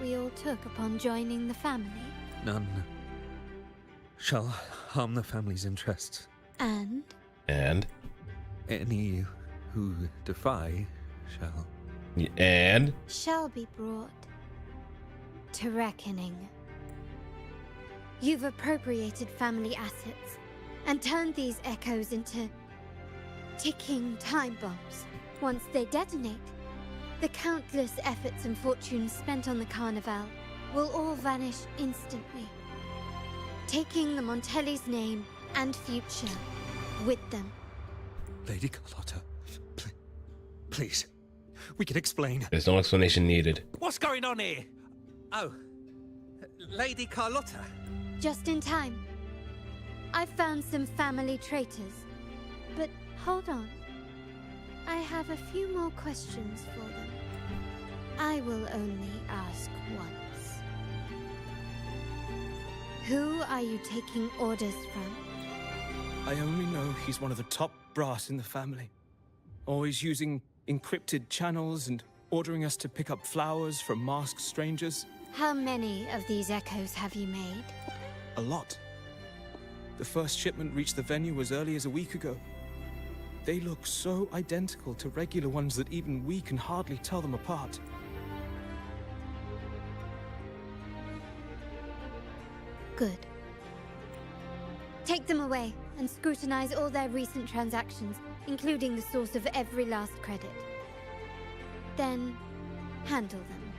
we all took upon joining the family? None shall harm the family's interests. And? And? Any who defy shall. And? Shall be brought to reckoning. You've appropriated family assets and turned these echoes into ticking time bombs. Once they detonate, the countless efforts and fortunes spent on the Carnival will all vanish instantly, taking the Montelli's name and future with them. Lady Carlotta, please, we can explain. There's no explanation needed. What's going on here? Oh, Lady Carlotta. Just in time. I found some family traitors. But hold on. I have a few more questions for them. I will only ask once. Who are you taking orders from? I only know he's one of the top brass in the family. Always using encrypted channels and ordering us to pick up flowers from masked strangers. How many of these echoes have you made? A lot. The first shipment reached the venue as early as a week ago. They look so identical to regular ones that even we can hardly tell them apart. Good. Take them away and scrutinize all their recent transactions, including the source of every last credit. Then, handle them,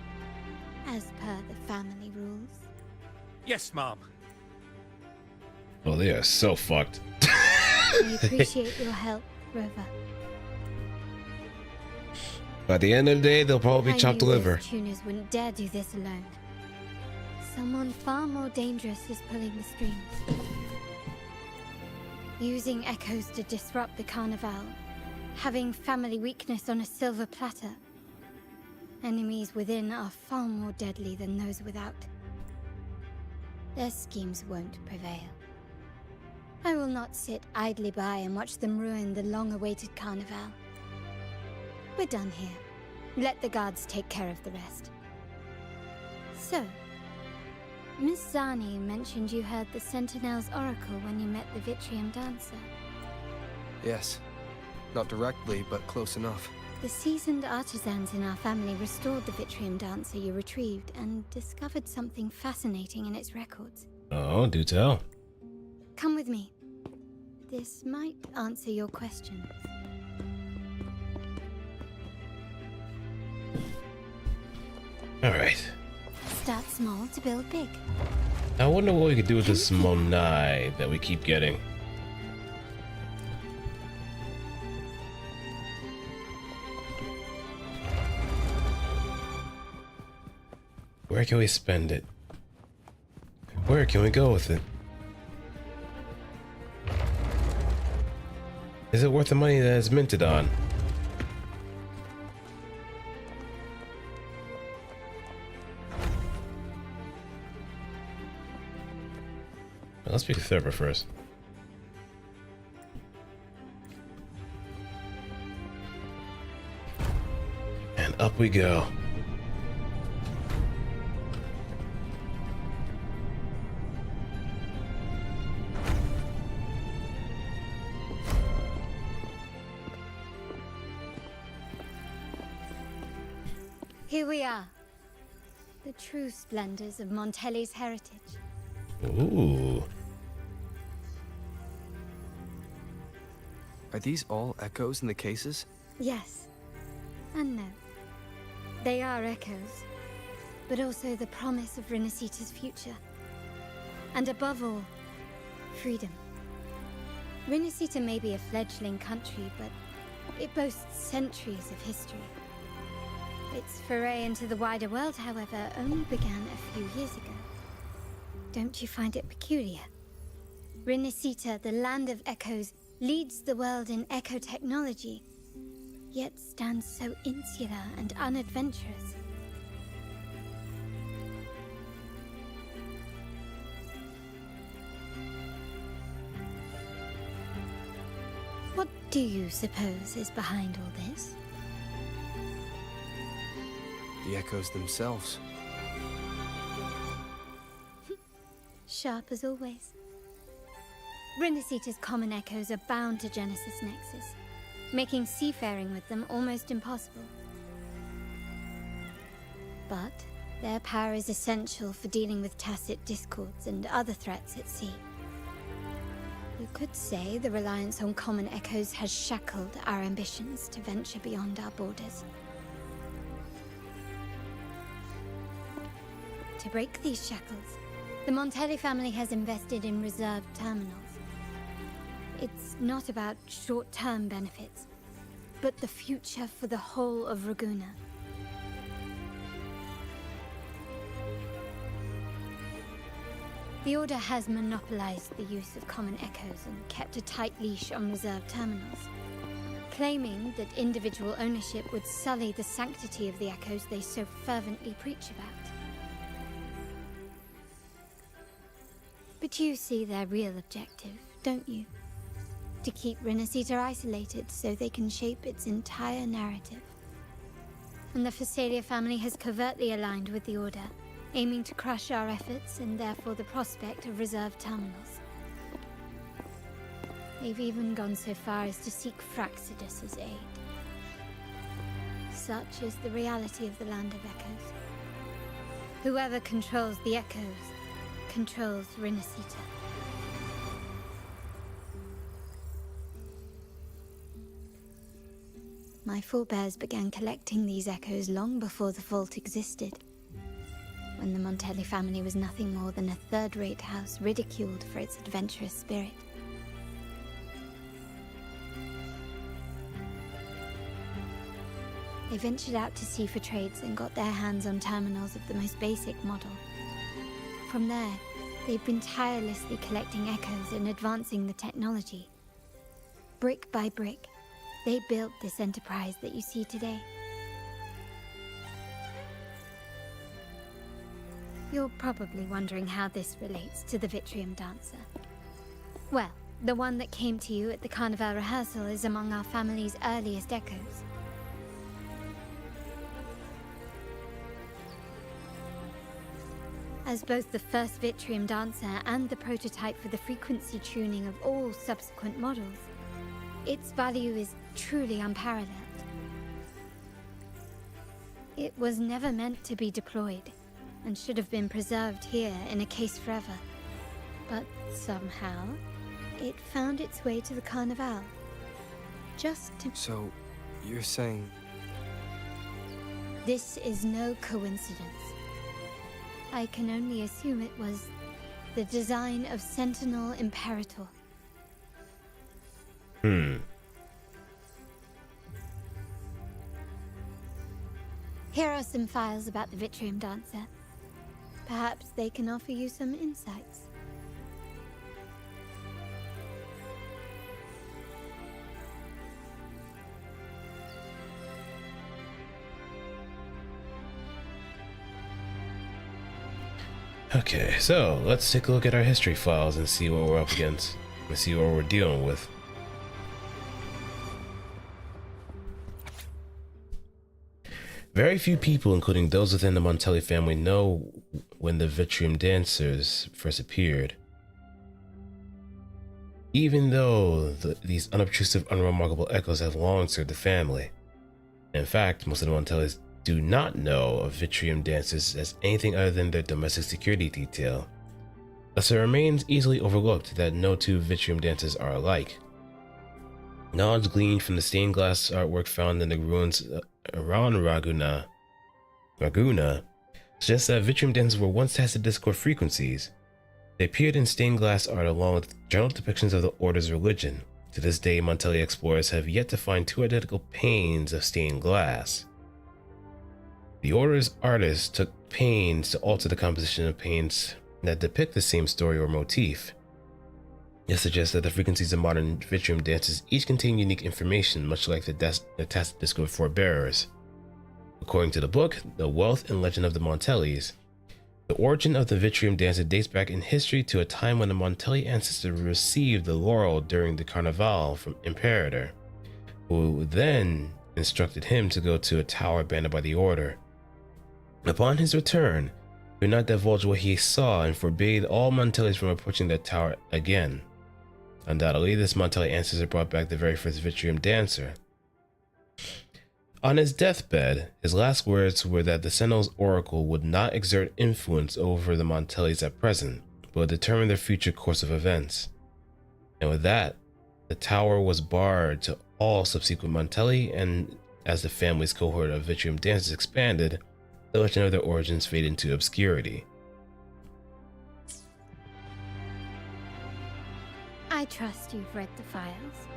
as per the family rules. Yes, Mom. Oh, they are so fucked. I appreciate your help, Rover. By the end of the day, they'll probably be chopped liver. Those tuners wouldn't dare do this alone. Someone far more dangerous is pulling the strings. Using echoes to disrupt the Carnival. Having family weakness on a silver platter. Enemies within are far more deadly than those without. Their schemes won't prevail. I will not sit idly by and watch them ruin the long-awaited Carnival. We're done here. Let the guards take care of the rest. So, Miss Zani mentioned you heard the Sentinel's oracle when you met the Vitrium Dancer. Yes. Not directly, but close enough. The seasoned artisans in our family restored the Vitrium Dancer you retrieved and discovered something fascinating in its records. Oh, do tell. Come with me. This might answer your questions. Alright. Start small to build big. I wonder what we could do with this Monai that we keep getting. Where can we spend it? Where can we go with it? Is it worth the money that it's minted on? Let's pick the server first. And up we go. Here we are. The true splendors of Montelli's heritage. Ooh. Are these all echoes in the cases? Yes. And no. They are echoes. But also the promise of Rinascita's future. And above all, freedom. Rinascita may be a fledgling country, but it boasts centuries of history. Its foray into the wider world, however, only began a few years ago. Don't you find it peculiar? Rinascita, the land of echoes, leads the world in echo technology, yet stands so insular and unadventurous. What do you suppose is behind all this? the echoes themselves. Sharp as always. Rinascita's common echoes are bound to Genesis Nexus, making seafaring with them almost impossible. But their power is essential for dealing with tacit discords and other threats at sea. You could say the reliance on common echoes has shackled our ambitions to venture beyond our borders. To break these shackles, the Montelli family has invested in reserved terminals. It's not about short-term benefits, but the future for the whole of Ragusa. The Order has monopolized the use of common echoes and kept a tight leash on reserved terminals, claiming that individual ownership would sully the sanctity of the echoes they so fervently preach about. But you see their real objective, don't you? To keep Rinascita isolated so they can shape its entire narrative. And the Phasalia family has covertly aligned with the Order, aiming to crush our efforts and therefore the prospect of reserved terminals. They've even gone so far as to seek Fraxidus's aid. Such is the reality of the Land of Echoes. Whoever controls the Echoes controls Rinascita. My forebears began collecting these echoes long before the vault existed, when the Montelli family was nothing more than a third-rate house ridiculed for its adventurous spirit. They ventured out to sea for trades and got their hands on terminals of the most basic model. From there, they've been tirelessly collecting echoes and advancing the technology. Brick by brick, they built this enterprise that you see today. You're probably wondering how this relates to the Vitrium Dancer. Well, the one that came to you at the Carnival rehearsal is among our family's earliest echoes. As both the first Vitrium Dancer and the prototype for the frequency tuning of all subsequent models, its value is truly unparalleled. It was never meant to be deployed, and should have been preserved here in a case forever. But somehow, it found its way to the Carnival. Just to... So, you're saying... This is no coincidence. I can only assume it was the design of Sentinel Imperator. Here are some files about the Vitrium Dancer. Perhaps they can offer you some insights. Okay, so let's take a look at our history files and see what we're up against. Let's see what we're dealing with. Very few people, including those within the Montelli family, know when the Vitrium Dancers first appeared. Even though these unobtrusive, unremarkable echoes have long served the family. In fact, most of the Montellis do not know of Vitrium Dancers as anything other than their domestic security detail. Thus it remains easily overlooked that no two Vitrium Dancers are alike. Knowledge gleaned from the stained glass artwork found in the ruins around Ragusa suggests that Vitrium Dancers were once tacit discord frequencies. They appeared in stained glass art along with general depictions of the Order's religion. To this day, Montelli explorers have yet to find two identical panes of stained glass. The Order's artists took pains to alter the composition of panes that depict the same story or motif. This suggests that the frequencies of modern Vitrium Dancers each contain unique information, much like the tacit discord forebearers. According to the book, The Wealth and Legend of the Montellis, the origin of the Vitrium Dancer dates back in history to a time when the Montelli ancestor received the laurel during the Carnival from Imperator, who then instructed him to go to a tower abandoned by the Order. Upon his return, he would not divulge what he saw and forbade all Montellis from approaching that tower again. Undoubtedly, this Montelli ancestor brought back the very first Vitrium dancer. On his deathbed, his last words were that the Sentinel's oracle would not exert influence over the Montellis at present, but would determine their future course of events. And with that, the tower was barred to all subsequent Montelli, and as the family's cohort of Vitrium dancers expanded, the legend of their origins faded into obscurity. I trust you've read the files.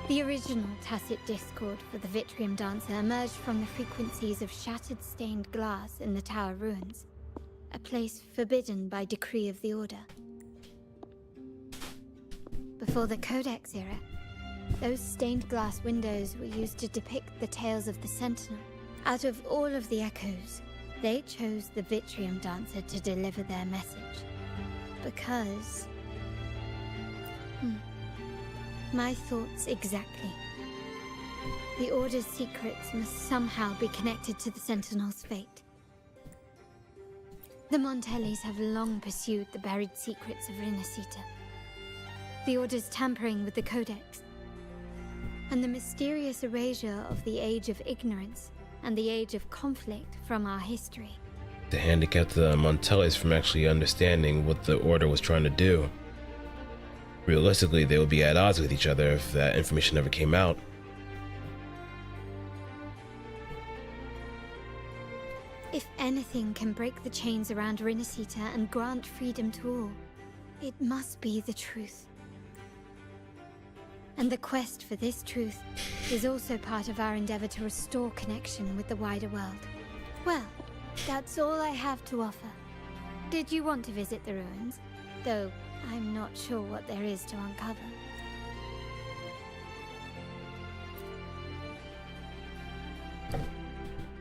The original tacit discord for the Vitrium Dancer emerged from the frequencies of shattered stained glass in the tower ruins, a place forbidden by decree of the Order. Before the Codex era, those stained glass windows were used to depict the tales of the Sentinel. Out of all of the echoes, they chose the Vitrium Dancer to deliver their message. Because... my thoughts exactly. The Order's secrets must somehow be connected to the Sentinel's fate. The Montellis have long pursued the buried secrets of Rinascita. The Order's tampering with the Codex, and the mysterious erasure of the Age of Ignorance and the Age of Conflict from our history. To handicap the Montellis from actually understanding what the Order was trying to do. Realistically, they would be at odds with each other if that information never came out. If anything can break the chains around Rinascita and grant freedom to all, it must be the truth. And the quest for this truth is also part of our endeavor to restore connection with the wider world. Well, that's all I have to offer. Did you want to visit the ruins? Though I'm not sure what there is to uncover.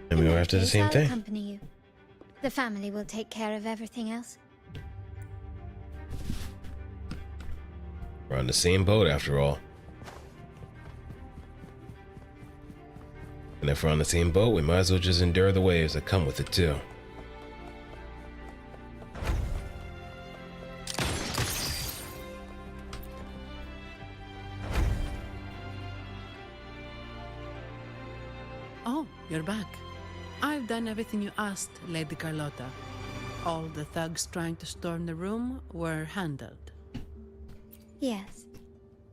And we were after the same I'll thing. accompany you. The family will take care of everything else. We're on the same boat after all. And if we're on the same boat, we might as well just endure the waves that come with it too. Oh, you're back. I've done everything you asked, Lady Carlotta. All the thugs trying to storm the room were handled. Yes.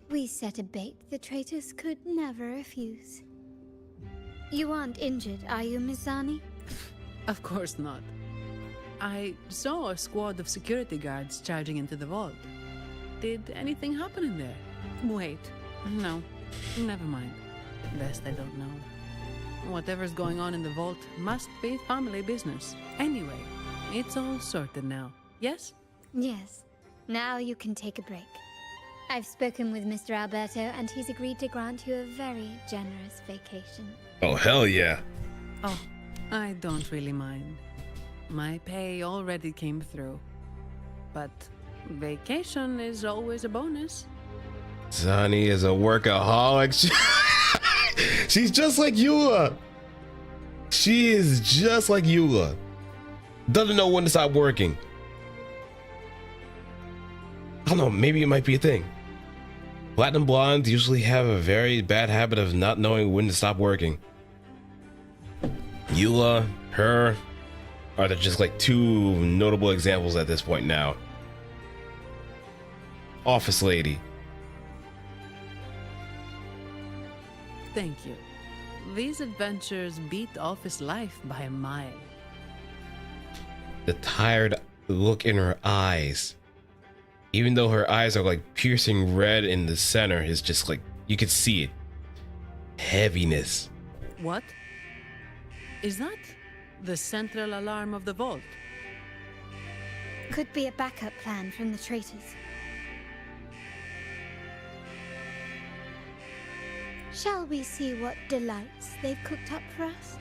We set a bait the traitors could never refuse. You aren't injured, are you, Miss Zani? Of course not. I saw a squad of security guards charging into the vault. Did anything happen in there? Wait, no, never mind. Best I don't know. Whatever's going on in the vault must be family business. Anyway, it's all sorted now, yes? Yes. Now you can take a break. I've spoken with Mr. Alberto, and he's agreed to grant you a very generous vacation. Oh, hell yeah. Oh, I don't really mind. My pay already came through. But vacation is always a bonus. Zani is a workaholic. She's just like WuWa. She is just like WuWa. Doesn't know when to stop working. I don't know, maybe it might be a thing. Platinum blondes usually have a very bad habit of not knowing when to stop working. WuWa, her, are just like two notable examples at this point now. Office lady. Thank you. These adventures beat office life by a mile. The tired look in her eyes. Even though her eyes are like piercing red in the center, is just like, you could see it. Heaviness. What? Is that the central alarm of the vault? Could be a backup plan from the traitors. Shall we see what delights they've cooked up for us?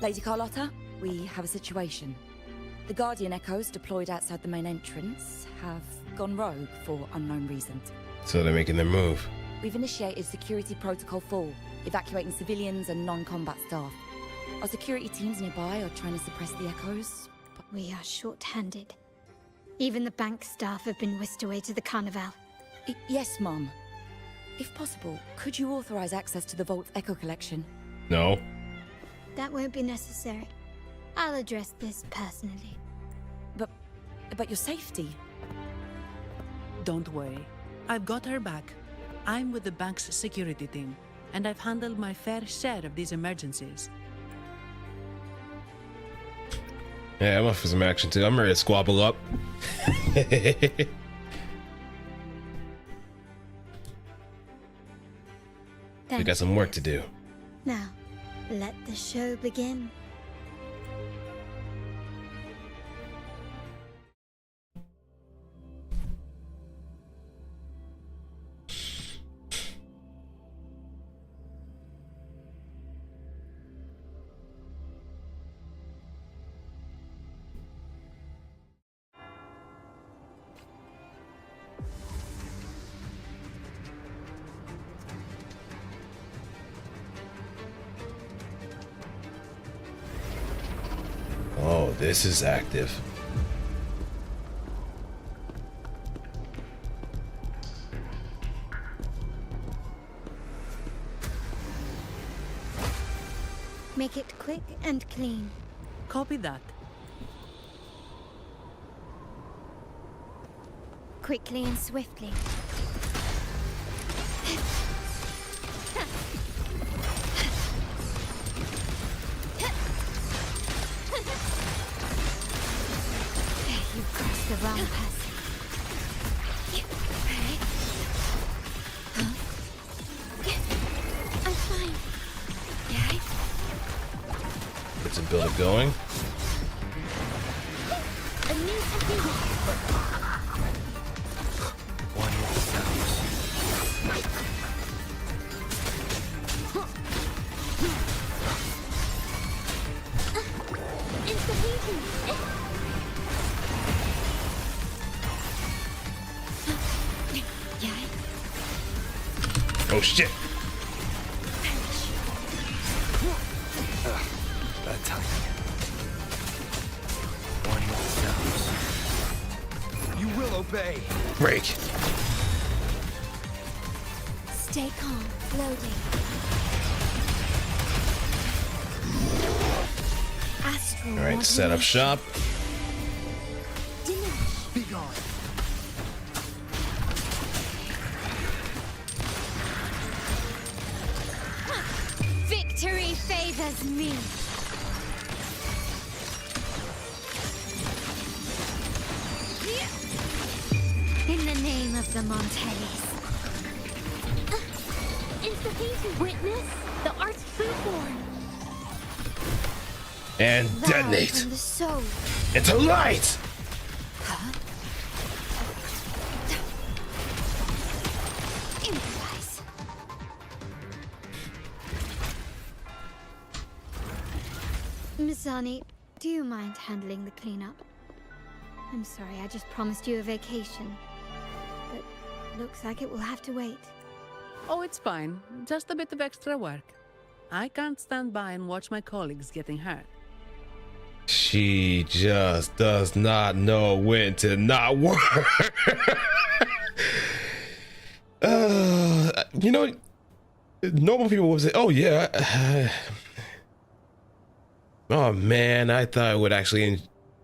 Lady Carlotta, we have a situation. The Guardian Echoes deployed outside the main entrance have gone rogue for unknown reasons. So they're making their move. We've initiated Security Protocol 4, evacuating civilians and non-combat staff. Our security teams nearby are trying to suppress the echoes, but We are short-handed. Even the bank staff have been whisked away to the Carnival. Yes, Mom. If possible, could you authorize access to the Vault's Echo Collection? No. That won't be necessary. I'll address this personally. But your safety? Don't worry. I've got her back. I'm with the bank's security team, and I've handled my fair share of these emergencies. Yeah, I'm up for some action too. I'm ready to squabble up. We got some work to do. Now, let the show begin. Oh, this is active. Make it quick and clean. Copy that. Quickly and swiftly. You've crossed the wrong person. I'm fine. Get some build going. A new technique. One with sounds. Oh shit! Bad timing. One with sounds. You will obey. Break. Stay calm. Loading. Astral. All right, set up shop. Be gone. Victory favors me. In the name of the Montellis. Insufficient witness the art's foodborn. And Thou detonate from the soul. into light. Improvise. Miss Zani, do you mind handling the cleanup? I'm sorry, I just promised you a vacation. But looks like it will have to wait. Oh, it's fine. Just a bit of extra work. I can't stand by and watch my colleagues getting hurt. She just does not know when to not work. You know, normal people would say, "Oh yeah." Oh man, I thought I would actually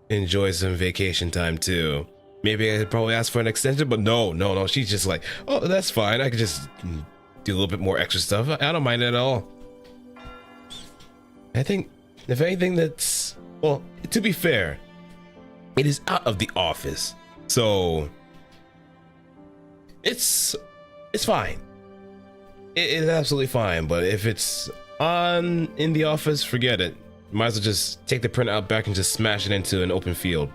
enjoy some vacation time too. Maybe I could probably ask for an extension, but no. She's just like, "Oh, that's fine. I could just do a little bit more extra stuff. I don't mind it at all." I think, if anything, that's, well, to be fair, it is out of the office, so it's fine. It is absolutely fine. But if it's in the office, forget it. Might as well just take the printout back and just smash it into an open field.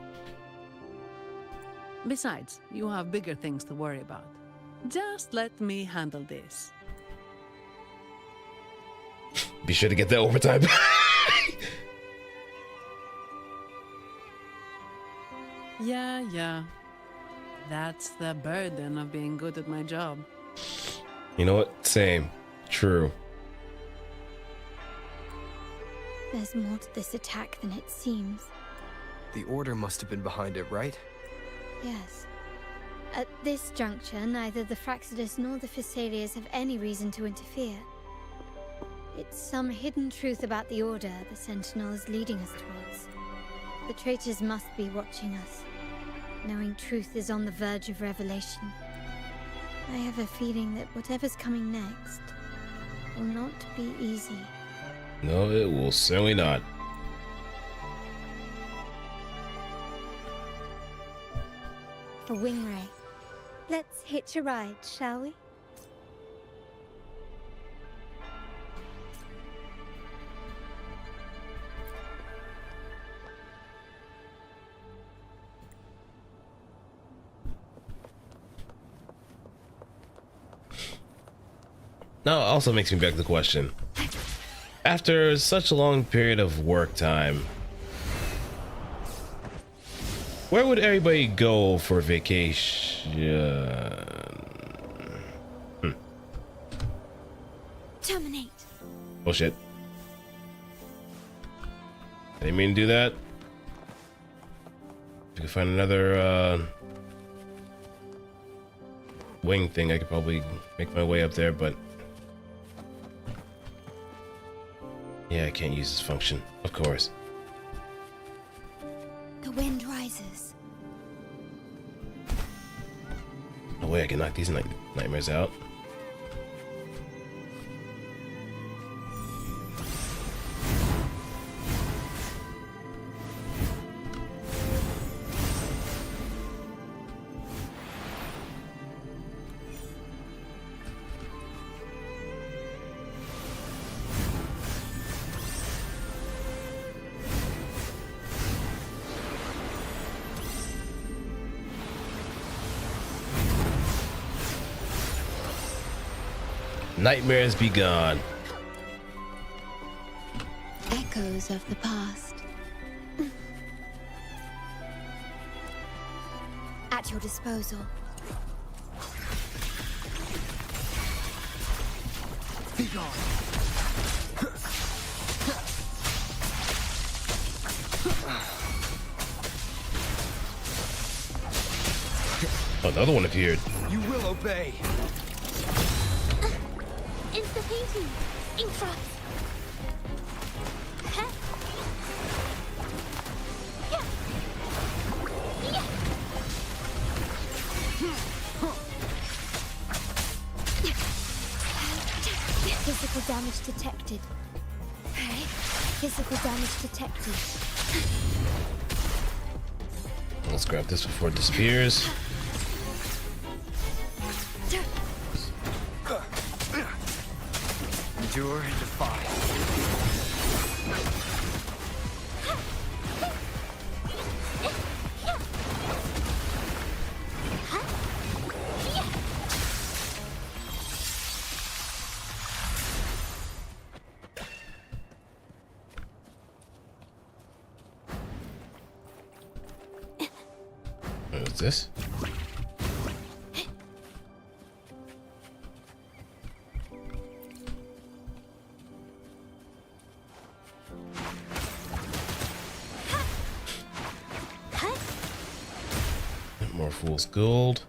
Besides, you have bigger things to worry about. Just let me handle this. Be sure to get that overtime. Yeah. That's the burden of being good at my job. You know what? Same. True. There's more to this attack than it seems. The Order must have been behind it, right? Yes. At this juncture, neither the Fraxidus nor the Physaelius have any reason to interfere. It's some hidden truth about the Order the Sentinel is leading us towards. The traitors must be watching us, knowing truth is on the verge of revelation. I have a feeling that whatever's coming next will not be easy. No, it will certainly not. A wing ray. Let's hitch a ride, shall we? Now, it also makes me beg the question. After such a long period of work time, where would everybody go for vacation? Terminate. Oh shit. I didn't mean to do that. If I could find another wing thing, I could probably make my way up there, but yeah, I can't use this function, of course. The wind rises. No way I can knock these nightmares out. Nightmares be gone. Echoes of the past. At your disposal. Be gone. Oh, the other one appeared. You will obey. Insta-painting! Infra! Physical damage detected. Physical damage detected. Let's grab this before it disappears. Endure and defy. What's this? More fool's gold.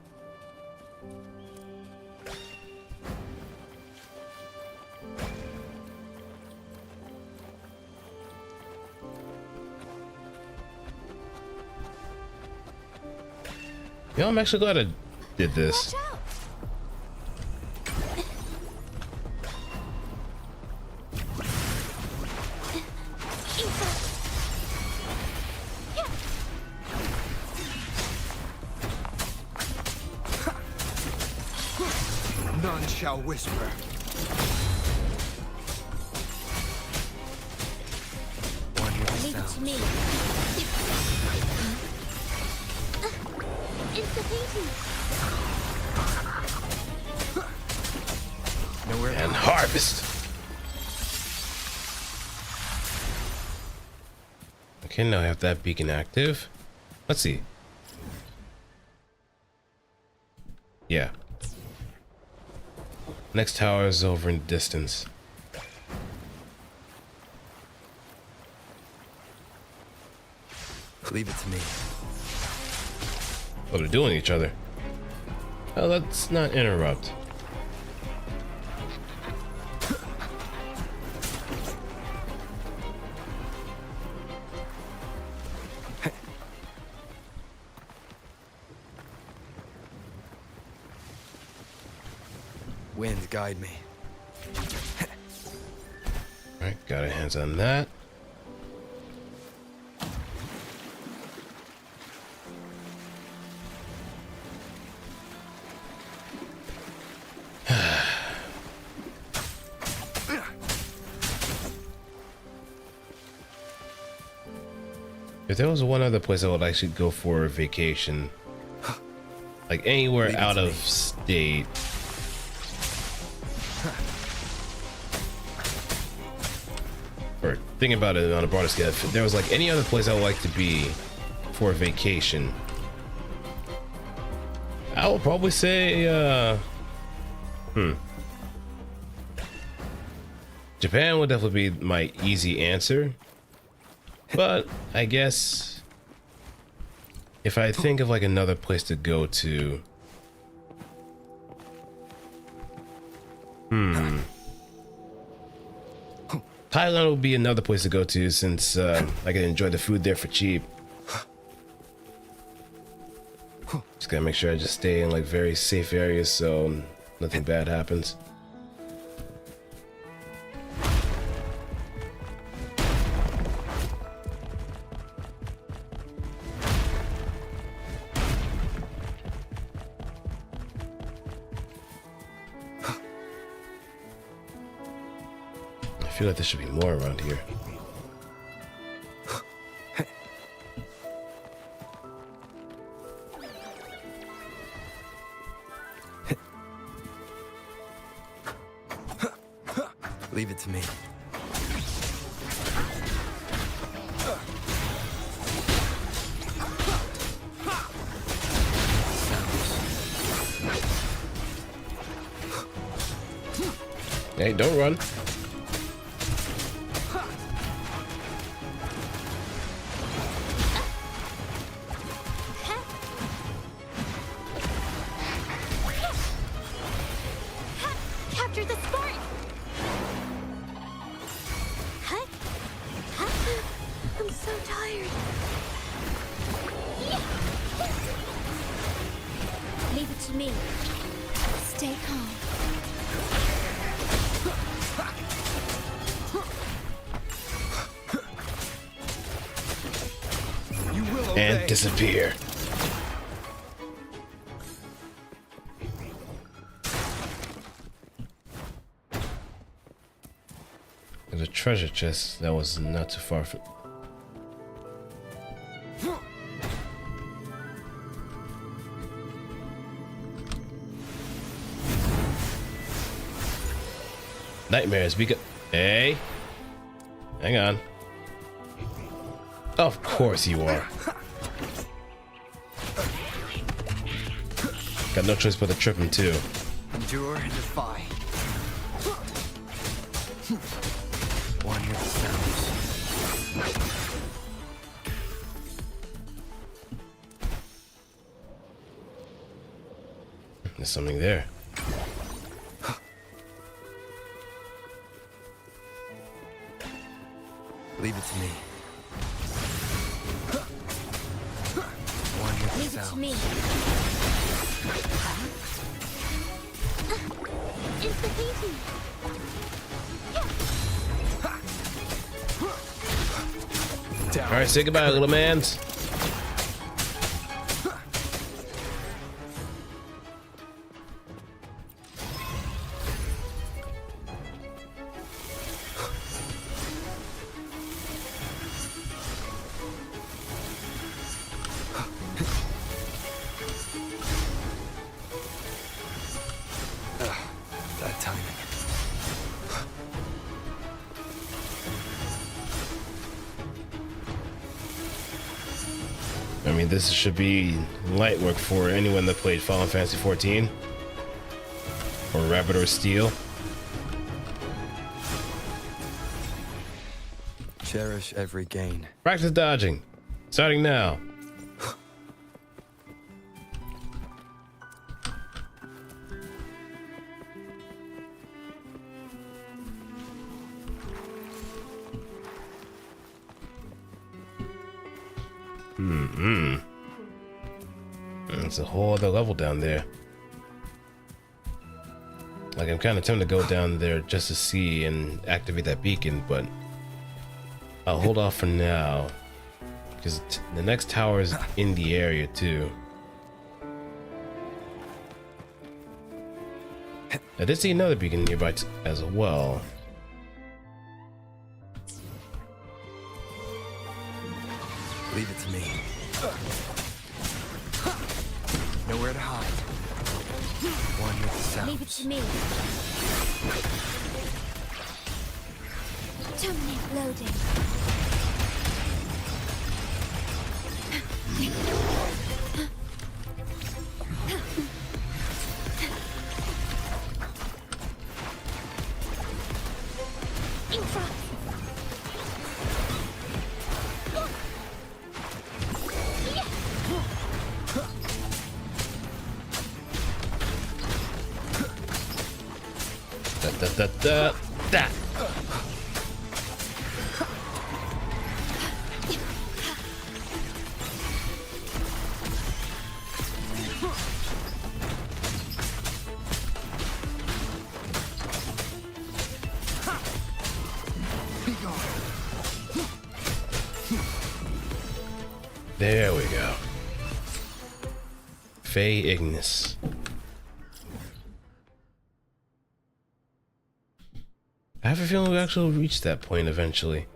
Yeah, I'm actually glad I did this. None shall whisper. One with Leave it to me. Insta-painting! Nowhere And harvest. Okay, now I have that beacon active. Let's see. Yeah. Next tower is over in the distance. Leave it to me. Oh, they're doing each other. Oh, let's not interrupt. Wind, guide me. Alright, got our hands on that. If there was one other place I would actually go for a vacation, like anywhere out of state, or think about it on a broader scale, if there was like any other place I would like to be for a vacation, I would probably say, Japan would definitely be my easy answer. But I guess if I think of like another place to go to, Thailand would be another place to go to since I can enjoy the food there for cheap. Just gotta make sure I just stay in like very safe areas so nothing bad happens. I feel like there should be more around here. Leave it to me. Hey, don't run. Capture the sport! I'm so tired. Leave it to me. Stay calm. And disappear. There's a treasure chest that was not too far from. Nightmares, Hey, hang on. Of course you are. Got no choice but to trip him too. Endure and defy. One with the sounds. There's something there. Leave it to me. One with the Leave it sounds. to me. It's the painting. All right, say goodbye, little mans. That timing. mean, this should be light work for anyone that played Final Fantasy XIV or Rabbit or Steel. Cherish every gain. Practice dodging. Starting now. It's a whole other level down there. Like, I'm kind of tempted to go down there just to see and activate that beacon, but I'll hold off for now because the next tower is in the area too. I did see another beacon nearby as well. Leave it to me. Nowhere to hide. One with the sounds. Leave it to me. Terminate loading. In front. Da. There we go. Faye Ignis. I have a feeling we'll actually reach that point eventually.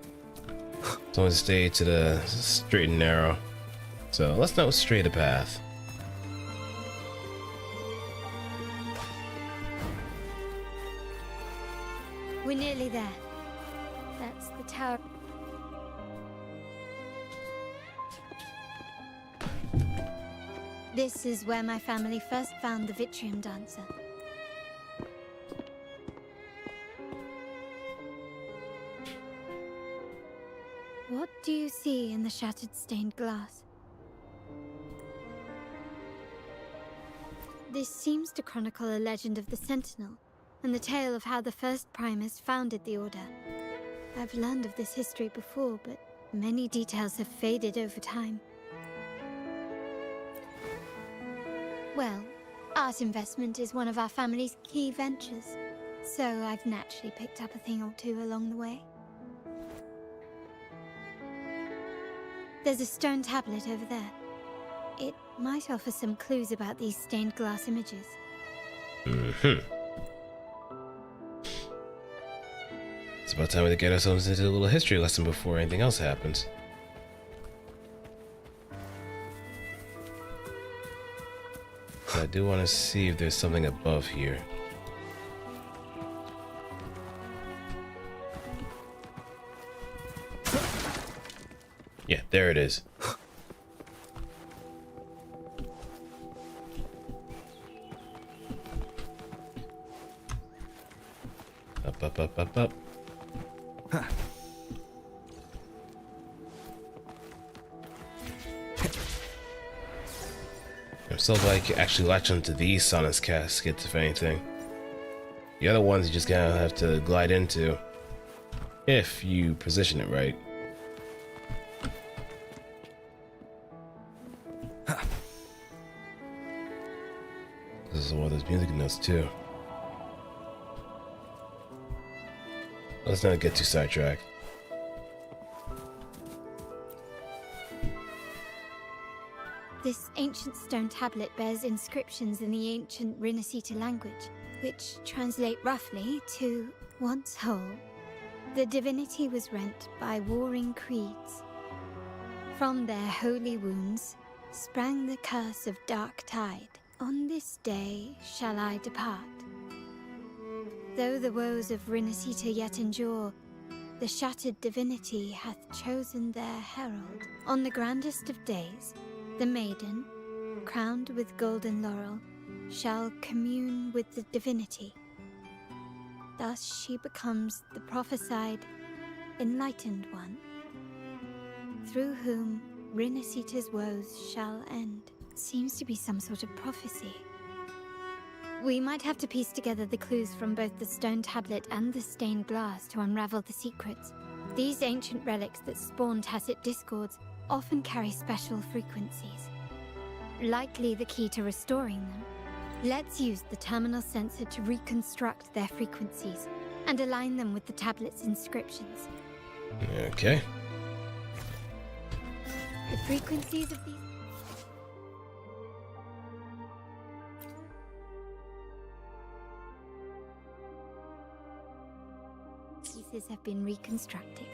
As long as we stay to the straight and narrow. So let's not stray the path. We're nearly there. That's the tower. This is where my family first found the Vitrium Dancer. What do you see in the shattered stained glass? This seems to chronicle a legend of the Sentinel, and the tale of how the first Primus founded the Order. I've learned of this history before, but many details have faded over time. Well, art investment is one of our family's key ventures, so I've naturally picked up a thing or two along the way. There's a stone tablet over there. It might offer some clues about these stained glass images. It's about time to get ourselves into a little history lesson before anything else happens. But I do want to see if there's something above here. Yeah, there it is. Up. I'm so glad you can actually latch onto these Sonus caskets, if anything. The other ones you just kind of have to glide into, if you position it right. This is one of those music notes too. Let's not get too sidetracked. This ancient stone tablet bears inscriptions in the ancient Rinascita language, which translate roughly to, once whole, the divinity was rent by warring creeds. From their holy wounds sprang the curse of dark tide. On this day shall I depart. Though the woes of Rinascita yet endure, the shattered divinity hath chosen their herald. On the grandest of days, The maiden, crowned with golden laurel, shall commune with the divinity. Thus she becomes the prophesied enlightened one, through whom Rinascita's woes shall end. Seems to be some sort of prophecy. We might have to piece together the clues from both the stone tablet and the stained glass to unravel the secrets. These ancient relics that spawn tacit discords often carry special frequencies. Likely the key to restoring them. Let's use the terminal sensor to reconstruct their frequencies and align them with the tablet's inscriptions. Okay. The frequencies of these pieces have been reconstructed.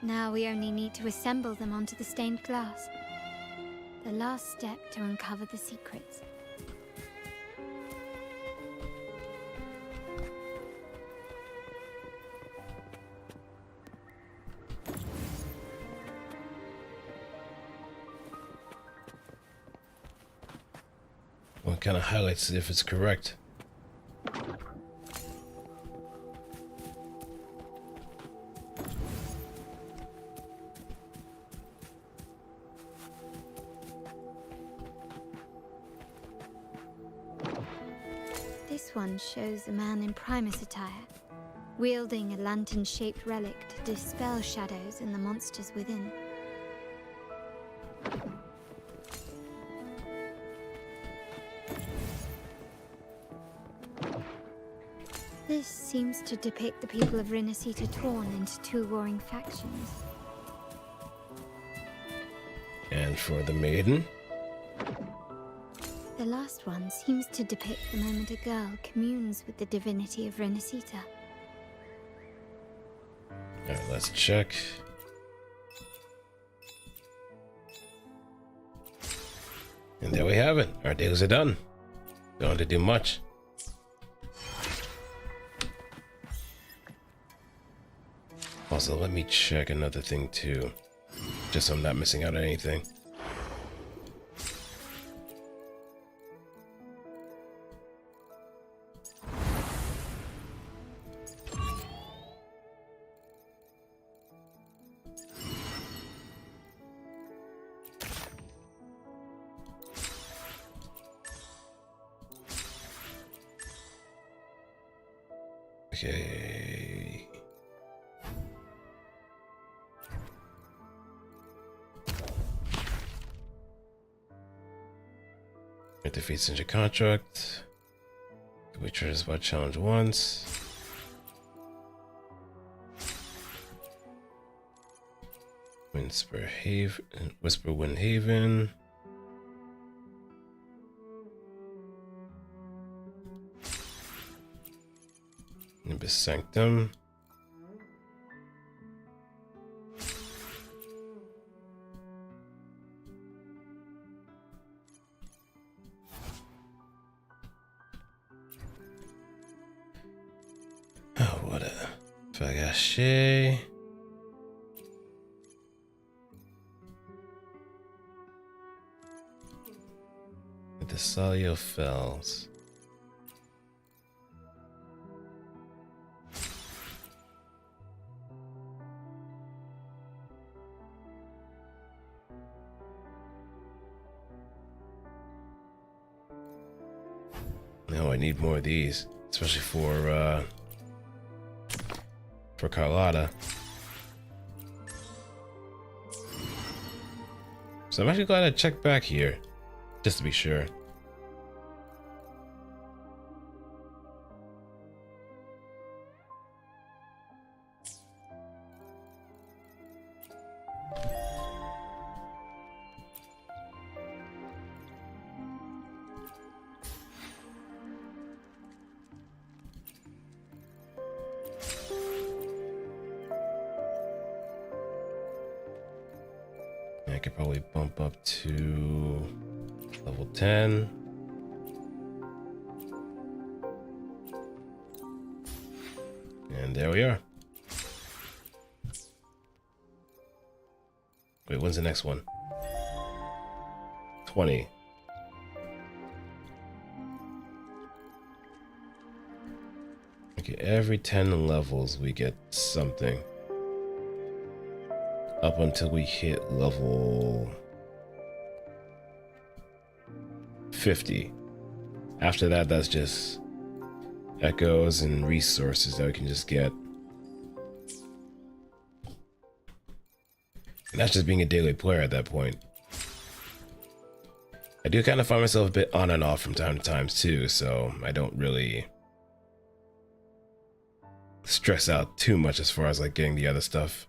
Now we only need to assemble them onto the stained glass. The last step to uncover the secrets. What kind of highlights if it's correct? This one shows a man in Primus attire, wielding a lantern-shaped relic to dispel shadows and the monsters within. This seems to depict the people of Rinascita torn into two warring factions. And for the maiden? The last one seems to depict the moment a girl communes with the divinity of Rinascita. Alright, let's check. And there we have it. Our days are done. Don't have to do much. Also, let me check another thing too, just so I'm not missing out on anything. Okay. It defeats into contract. We try this by challenge once. Whisper Wind Haven. Nimbus Sanctum. Oh, what a Fagache. The Salio Fells. No, I need more of these, especially for Carlotta. So I'm actually glad I checked back here, just to be sure. I could probably bump up to level 10. And there we are. Wait, when's the next one? 20. Okay, every 10 levels we get something. Up until we hit level 50. After that, that's just echoes and resources that we can just get. And that's just being a daily player at that point. I do kind of find myself a bit on and off from time to time too, so I don't really stress out too much as far as like getting the other stuff.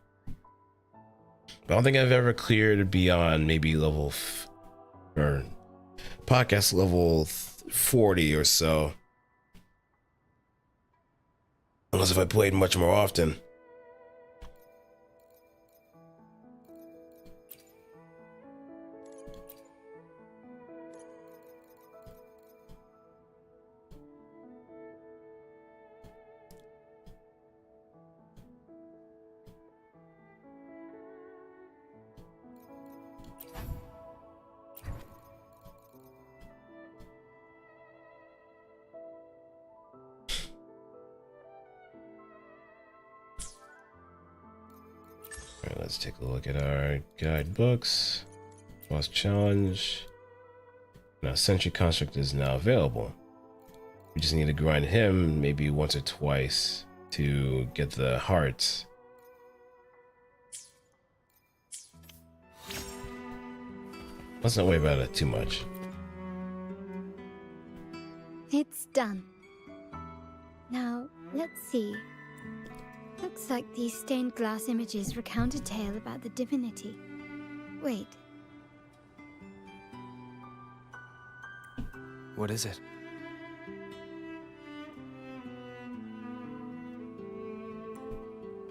But I don't think I've ever cleared beyond maybe level or podcast level 40 or so. Unless if I played much more often. Alright, let's take a look at our guidebooks. Boss challenge. Now, Sentry Construct is now available. We just need to grind him maybe once or twice to get the hearts. Let's not worry about it too much. It's done. Now, let's see. Looks like these stained glass images recount a tale about the divinity. Wait. What is it?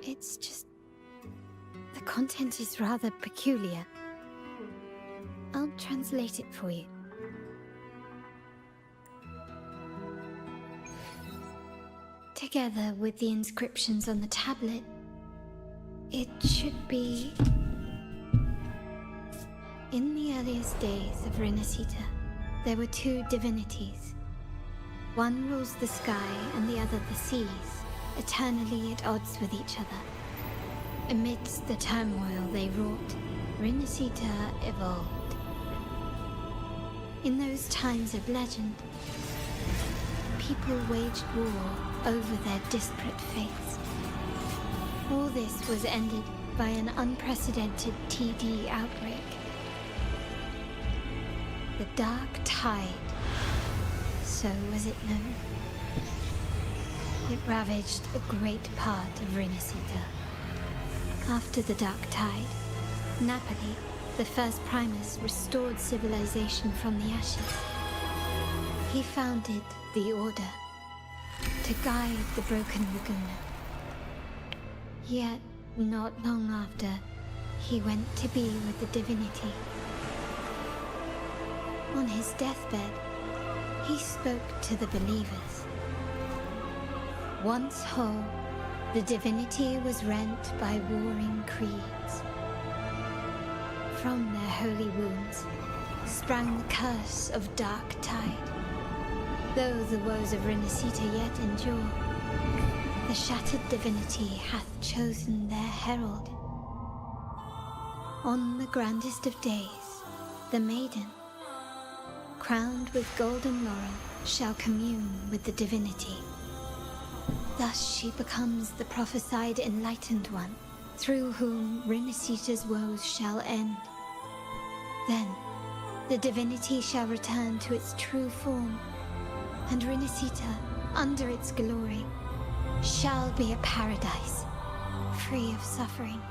It's just... the content is rather peculiar. I'll translate it for you. Together with the inscriptions on the tablet, it should be... In the earliest days of Rinascita, there were two divinities. One rules the sky and the other the seas, eternally at odds with each other. Amidst the turmoil they wrought, Rinascita evolved. In those times of legend, people waged war over their disparate fates. All this was ended by an unprecedented TD outbreak. The Dark Tide, so was it known. It ravaged a great part of Rinascita. After the Dark Tide, Napoli, the first Primus, restored civilization from the ashes. He founded the Order to guide the broken Laguna. Yet, not long after, he went to be with the divinity. On his deathbed, he spoke to the believers. Once whole, the divinity was rent by warring creeds. From their holy wounds sprang the curse of Dark Tide. Though the woes of Rinascita yet endure, the shattered divinity hath chosen their herald. On the grandest of days, the maiden, crowned with golden laurel, shall commune with the divinity. Thus she becomes the prophesied enlightened one, through whom Rinascita's woes shall end. Then, the divinity shall return to its true form, and Rinascita, under its glory, shall be a paradise, free of suffering.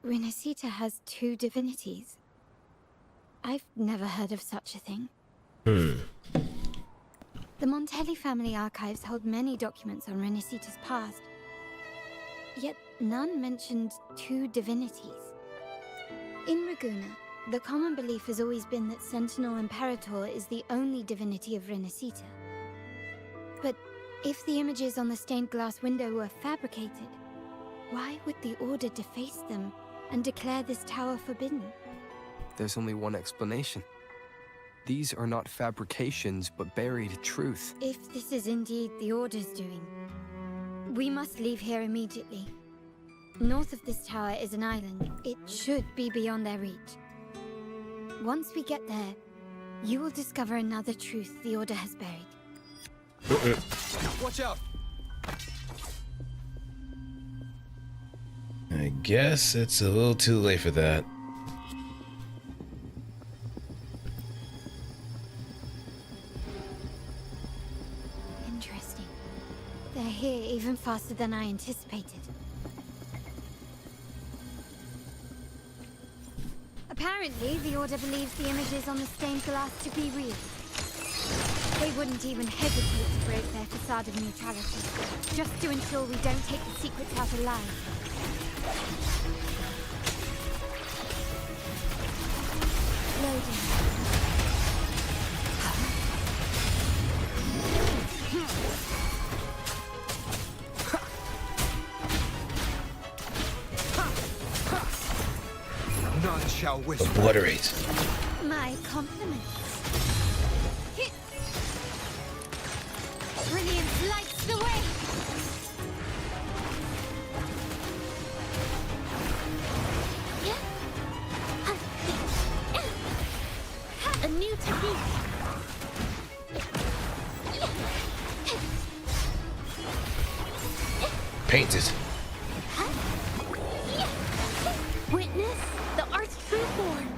Rinascita has two divinities. I've never heard of such a thing. The Montelli family archives hold many documents on Rinascita's past, yet none mentioned two divinities. In Ragusa, the common belief has always been that Sentinel Imperator is the only divinity of Rinascita. But If the images on the stained glass window were fabricated, why would the Order deface them and declare this tower forbidden? There's only one explanation. These are not fabrications, but buried truth. If this is indeed the Order's doing, we must leave here immediately. North of this tower is an island. It should be beyond their reach. Once we get there, you will discover another truth the Order has buried. Watch out! I guess it's a little too late for that. Interesting. They're here even faster than I anticipated. Apparently, the Order believes the images on the stained glass to be real. They wouldn't even hesitate to break their facade of neutrality, just to ensure we don't take the secrets out alive. Loading. None shall whisper. Obliterate. My compliments. Brilliance lights the way! A new technique. Painted. Witness the art's true form.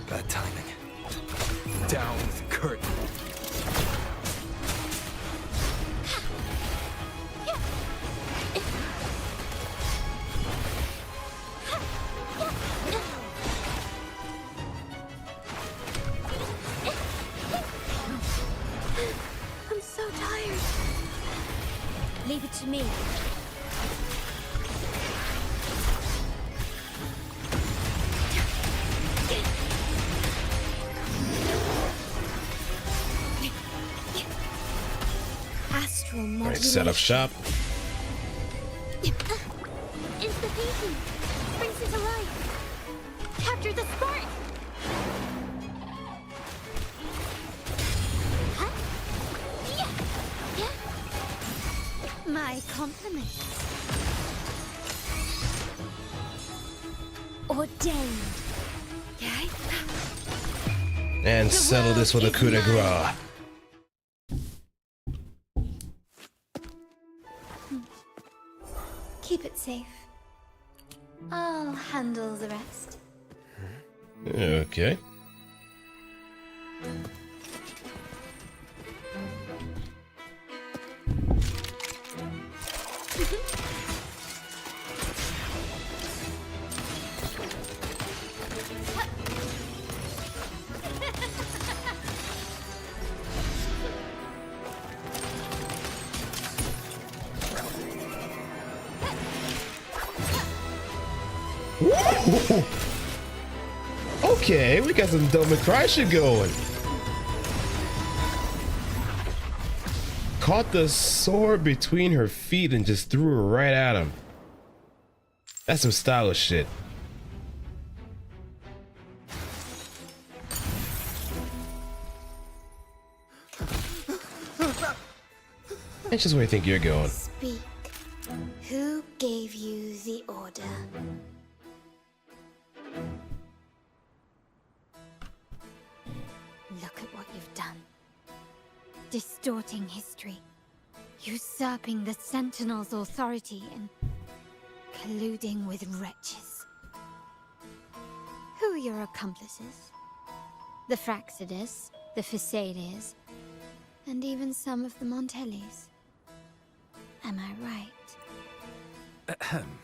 Bad timing. Down with the curtain. I'm so tired. Leave it to me. Astral modulation. Alright, set up shop. It's the painting. Brings it to life. Capture the spark. Huh? Yeah. My compliments. Ordained. Okay. And settle this with a coup de grace. Keep it safe. I'll handle the rest. Okay. Okay, we got some Devil May Cry shit going. Caught the sword between her feet and just threw her right at him. That's some stylish shit. That's just where I think you're going. Speak. Who gave you the order? Look at what you've done. Distorting history. Usurping the Sentinel's authority and colluding with wretches. Who are your accomplices? The Fraxidus, the Facades, and even some of the Montellis. Am I right? Ahem.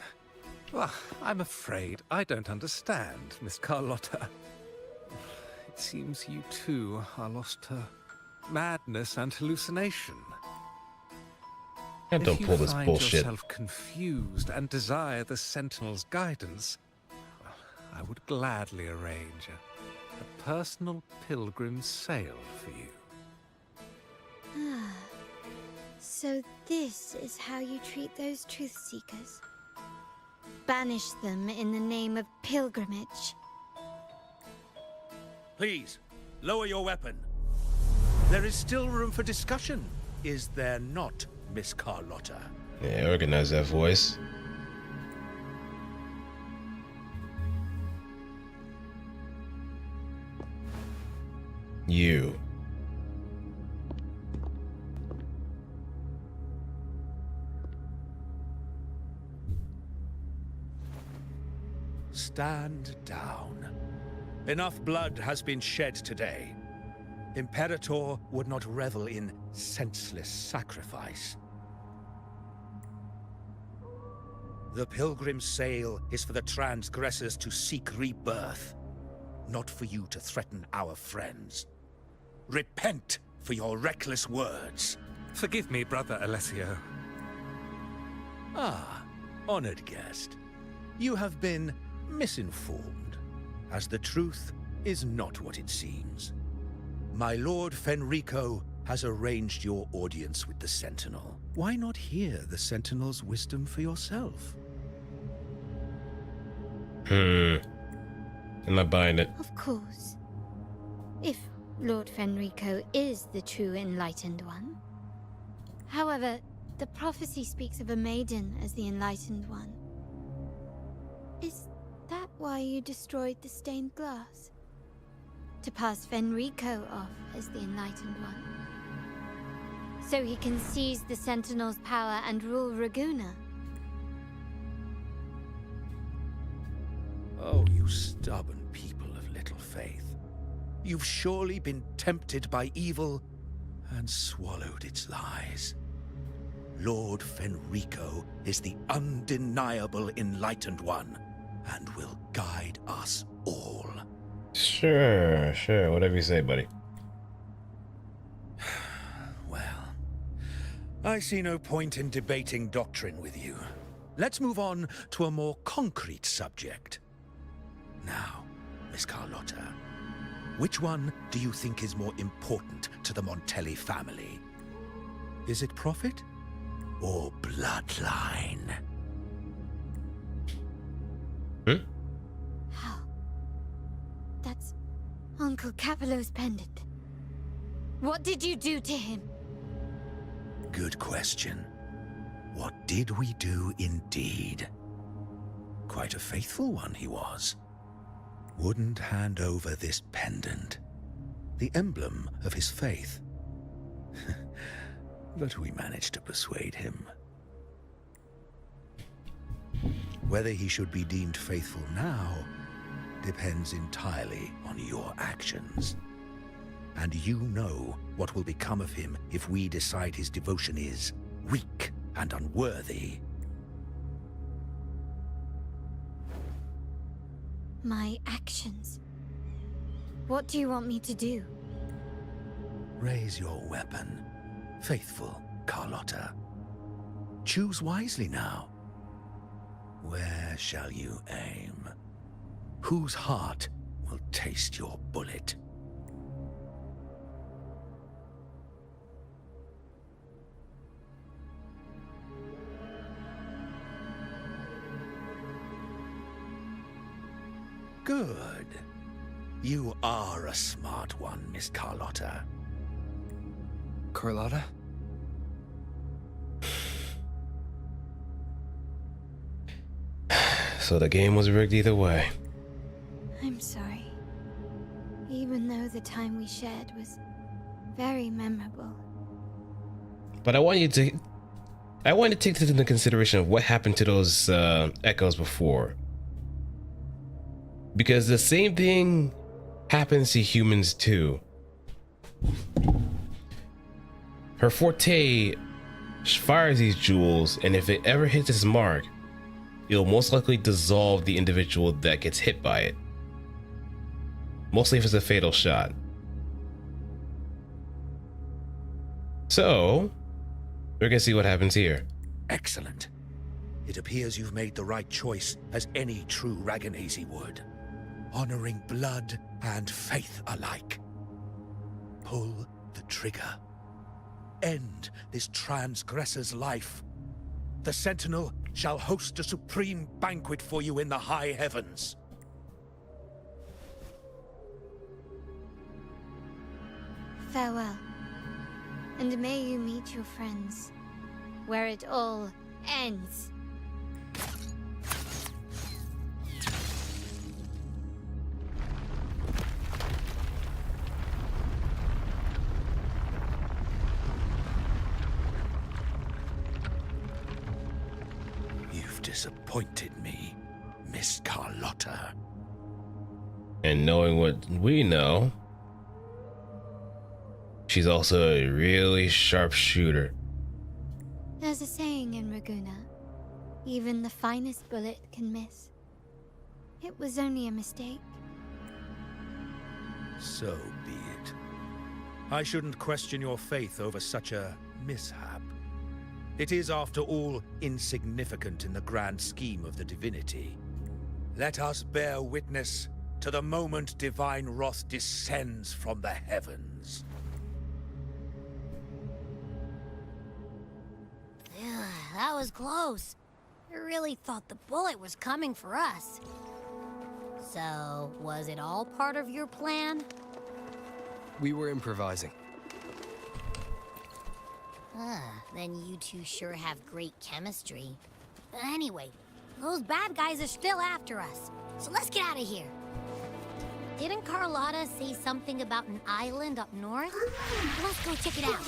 Well, I'm afraid I don't understand, Miss Carlotta. It seems you too are lost to madness and hallucination. And don't pull this If you find bullshit. yourself confused and desire the Sentinel's guidance, well, I would gladly arrange a personal pilgrim sail for you. Ah, so this is how you treat those truth seekers. Banish them in the name of pilgrimage. Please, lower your weapon. There is still room for discussion, is there not, Miss Carlotta? Yeah, I recognize that voice. You. Stand down. Enough blood has been shed today. Imperator would not revel in senseless sacrifice. The pilgrim's sail is for the transgressors to seek rebirth, not for you to threaten our friends. Repent for your reckless words. Forgive me, Brother Alessio. Ah, honored guest. You have been misinformed, as the truth is not what it seems. My Lord Fenrico has arranged your audience with the Sentinel. Why not hear the Sentinel's wisdom for yourself? I'm not buying it. Of course. If Lord Fenrico is the true enlightened one. However, the prophecy speaks of a maiden as the enlightened one. Is that why you destroyed the stained glass? To pass Fenrico off as the enlightened one? So he can seize the Sentinel's power and rule Raguna? Oh, you stubborn people of little faith. You've surely been tempted by evil and swallowed its lies. Lord Fenrico is the undeniable enlightened one and will guide us all. Sure, whatever you say, buddy. Well, I see no point in debating doctrine with you. Let's move on to a more concrete subject. Now, Miss Carlotta, which one do you think is more important to the Montelli family? Is it profit or bloodline? How? That's Uncle Capello's pendant. What did you do to him? Good question. What did we do indeed? Quite a faithful one he was. Wouldn't hand over this pendant, the emblem of his faith. But we managed to persuade him. Whether he should be deemed faithful now depends entirely on your actions. And you know what will become of him if we decide his devotion is weak and unworthy. My actions? What do you want me to do? Raise your weapon, faithful Carlotta. Choose wisely now. Where shall you aim? Whose heart will taste your bullet? Good. You are a smart one, Miss Carlotta. Carlotta? So the game was rigged either way. I'm sorry. Even though the time we shared was very memorable. But I want to take this into consideration of what happened to those echoes before. Because the same thing happens to humans too. Her forte fires these jewels, and if it ever hits its mark, it'll most likely dissolve the individual that gets hit by it. Mostly if it's a fatal shot. So, We're gonna see what happens here. Excellent. It appears you've made the right choice, as any true Raganazi would. Honoring blood and faith alike. Pull the trigger. End this transgressor's life. The Sentinel shall host a supreme banquet for you in the high heavens. Farewell. And may you meet your friends, where it all ends. You've disappointed me, Miss Carlotta. And knowing what we know, she's also a really sharp shooter. There's a saying in Raguna, even the finest bullet can miss. It was only a mistake. So be it. I shouldn't question your faith over such a mishap. It is, after all, insignificant in the grand scheme of the divinity. Let us bear witness to the moment divine wrath descends from the heavens. That was close. I really thought the bullet was coming for us. So, was it all part of your plan? We were improvising. Then you two sure have great chemistry. But anyway, those bad guys are still after us. So let's get out of here. Didn't Carlotta say something about an island up north? Let's go check it out.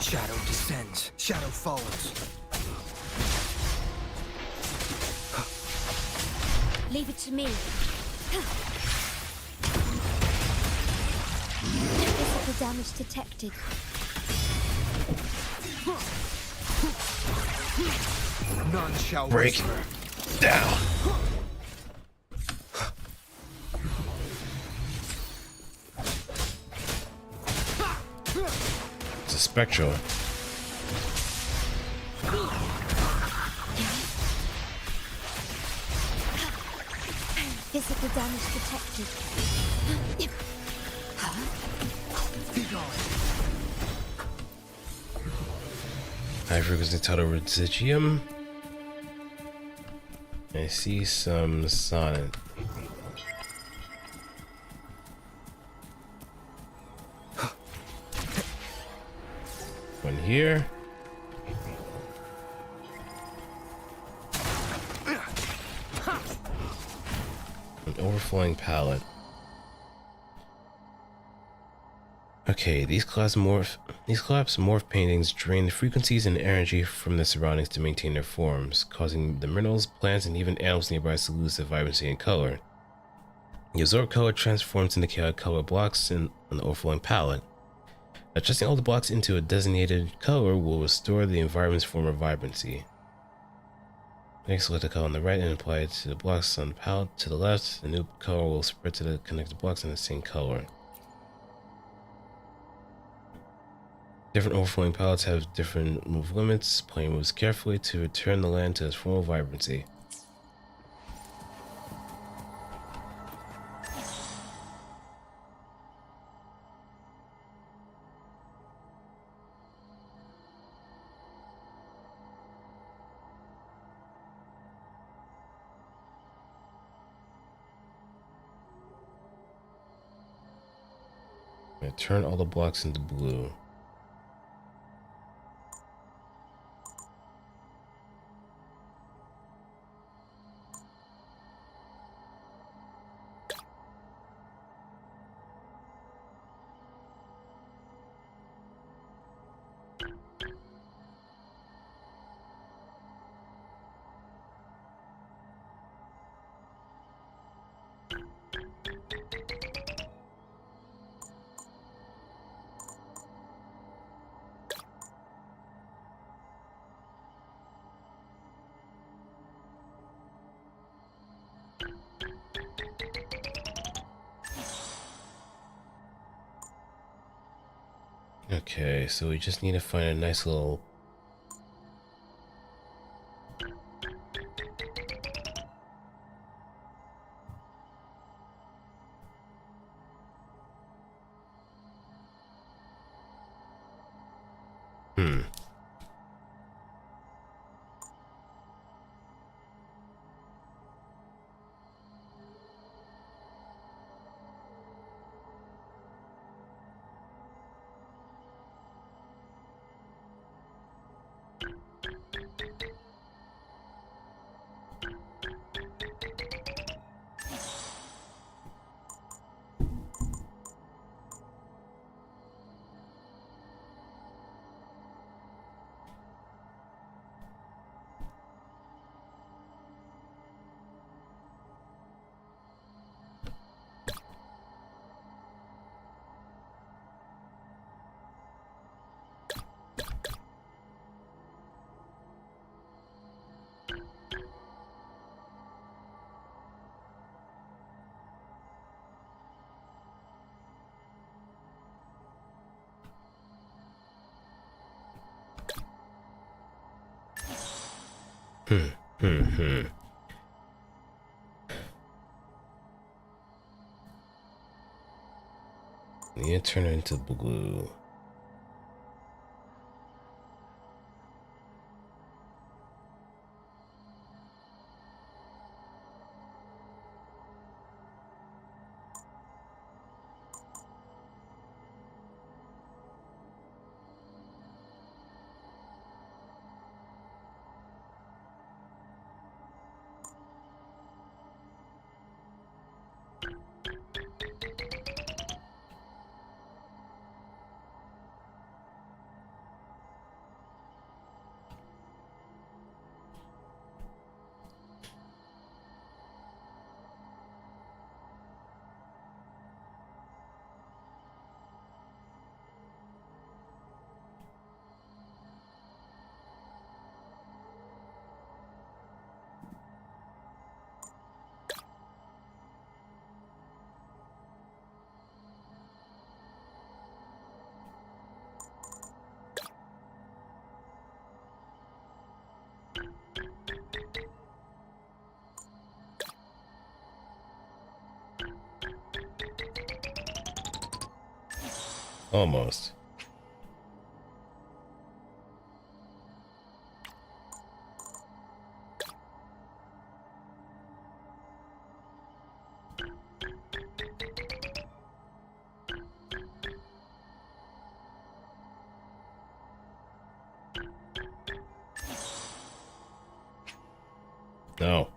Shadow descends, shadow follows. Leave it to me. Physical damage detected. None shall break whisper. Down. It's a spectral. Physical damage detected. Be gone. High frequency total residuum. I see some sonnet. One here. An overflowing palette. Okay, these collapsed morph paintings drain the frequencies and energy from the surroundings to maintain their forms, causing the minerals, plants, and even animals nearby to lose their vibrancy and color. The absorbed color transforms into chaotic color blocks on the overflowing palette. Adjusting all the blocks into a designated color will restore the environment's former vibrancy. Next, select the color on the right and apply it to the blocks on the palette to the left. The new color will spread to the connected blocks in the same color. Different overflowing palettes have different move limits. Playing moves carefully to return the land to its former vibrancy. Turn all the blocks into blue. Okay, so we just need to find a nice little... Need to turn it into blue. Almost. No.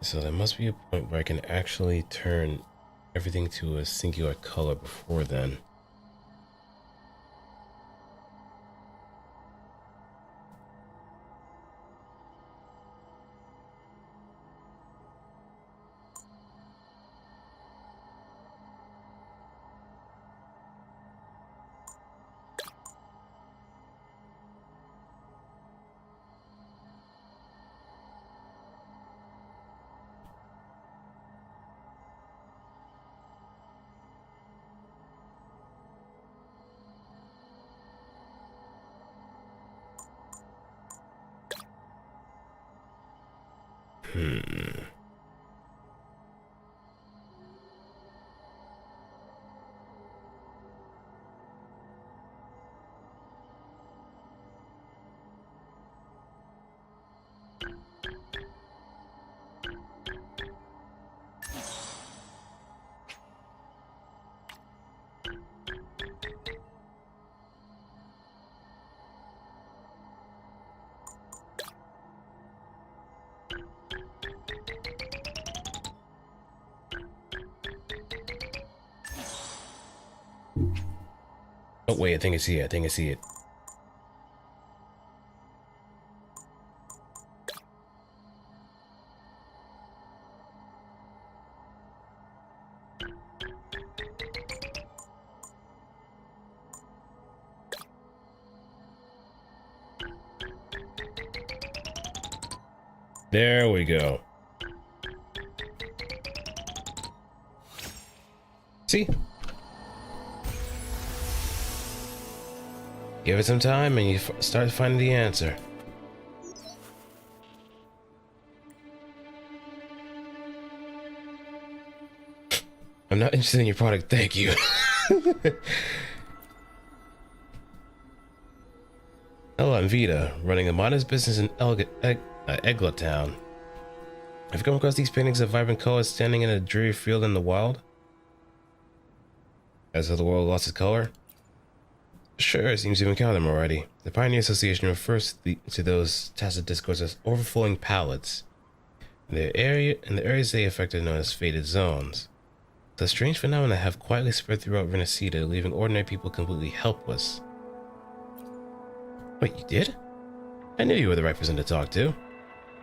So there must be a point where I can actually turn everything to a singular color before then. Oh wait, I think I see it. I think I see it. There we go. See? Give it some time and you start finding the answer. I'm not interested in your product, thank you. Hello, I'm Vita, running a modest business in Egla Town. Have you come across these paintings of vibrant colors standing in a dreary field in the wild? As though the world lost its color? Sure, it seems you've encountered them already. The Pioneer Association refers to those tacit discords as overflowing palettes. In the areas they affected known as faded zones. The strange phenomena have quietly spread throughout Rinascita, leaving ordinary people completely helpless. Wait, you did? I knew you were the right person to talk to.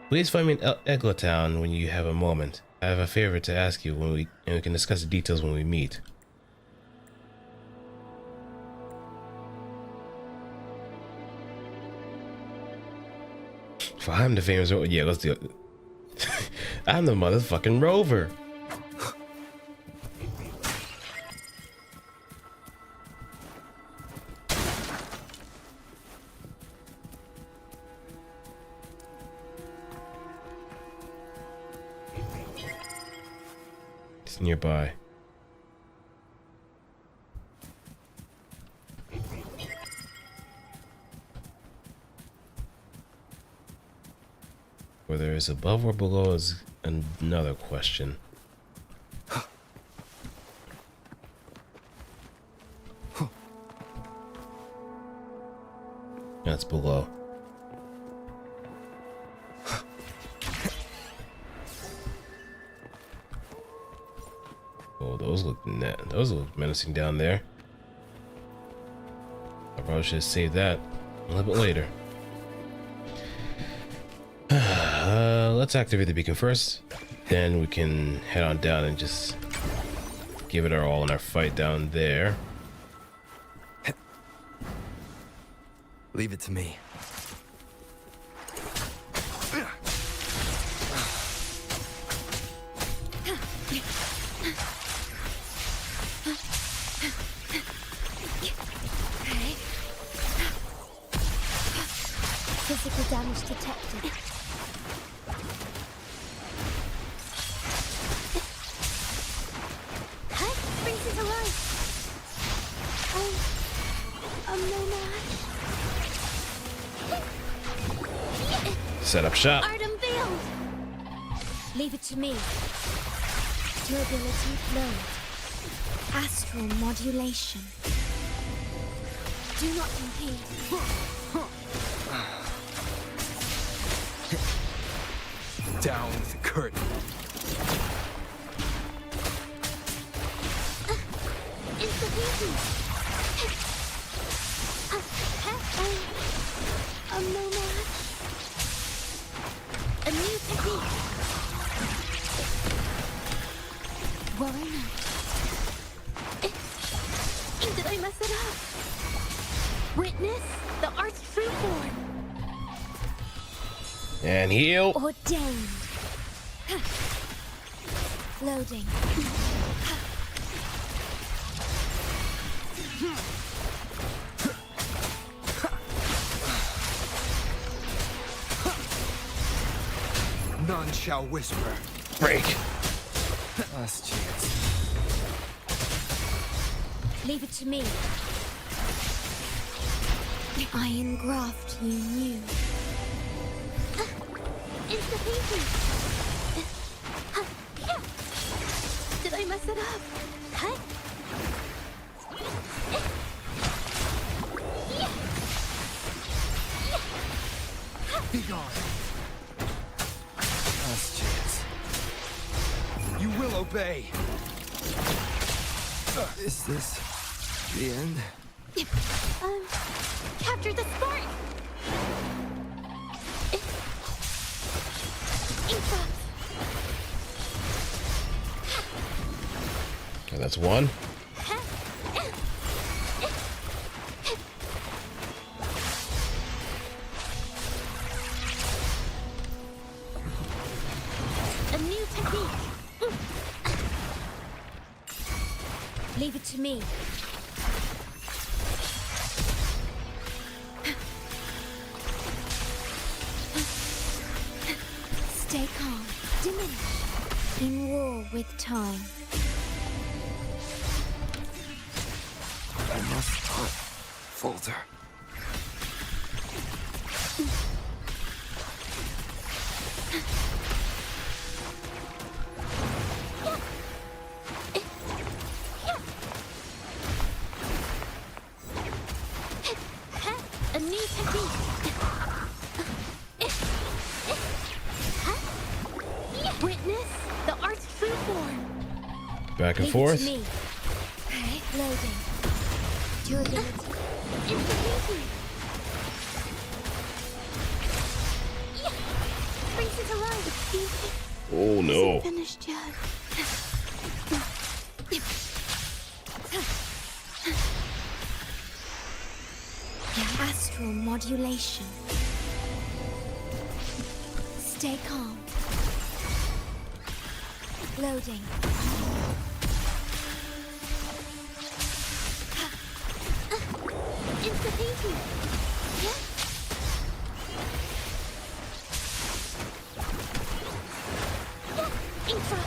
Please find me in Egla Town when you have a moment. I have a favor to ask you and we can discuss the details when we meet. If I'm the famous rover, yeah, let's do it. I'm the motherfucking rover. It's nearby. Whether it's above or below is another question. That's below. Oh, those look menacing down there. I probably should have saved that a little bit later. Let's activate the beacon first, then we can head on down and just give it our all in our fight down there. Leave it to me. Physical damage detected. Brings it alive. I'm no match. Set up shop. Art unveiled. Leave it to me. Durability low. Astral modulation. Do not compete. Down with the curtain. It's the beauty. I'm no match. A new technique. Worry not. Did I mess it up? Witness the art's true form. And heal. Ordained. Loading. None shall whisper. Break. Last chance. Leave it to me. I engraft you new. Instability. Did I mess it up? Huh? Be gone. Last chance. You will obey. Is this the end? Capture the spark! Okay, that's one. A new technique. Leave it to me. Stay calm. Diminish. In war with time. I must not falter. A new technique. Witness the art's true form. Back and Leave it forth. to me. Okay, loading. Durability. Infinity. Brings it to life. Oh no. Finished yet. Astral modulation. Stay calm. Loading. Insta-thinking. Yeah. Infra.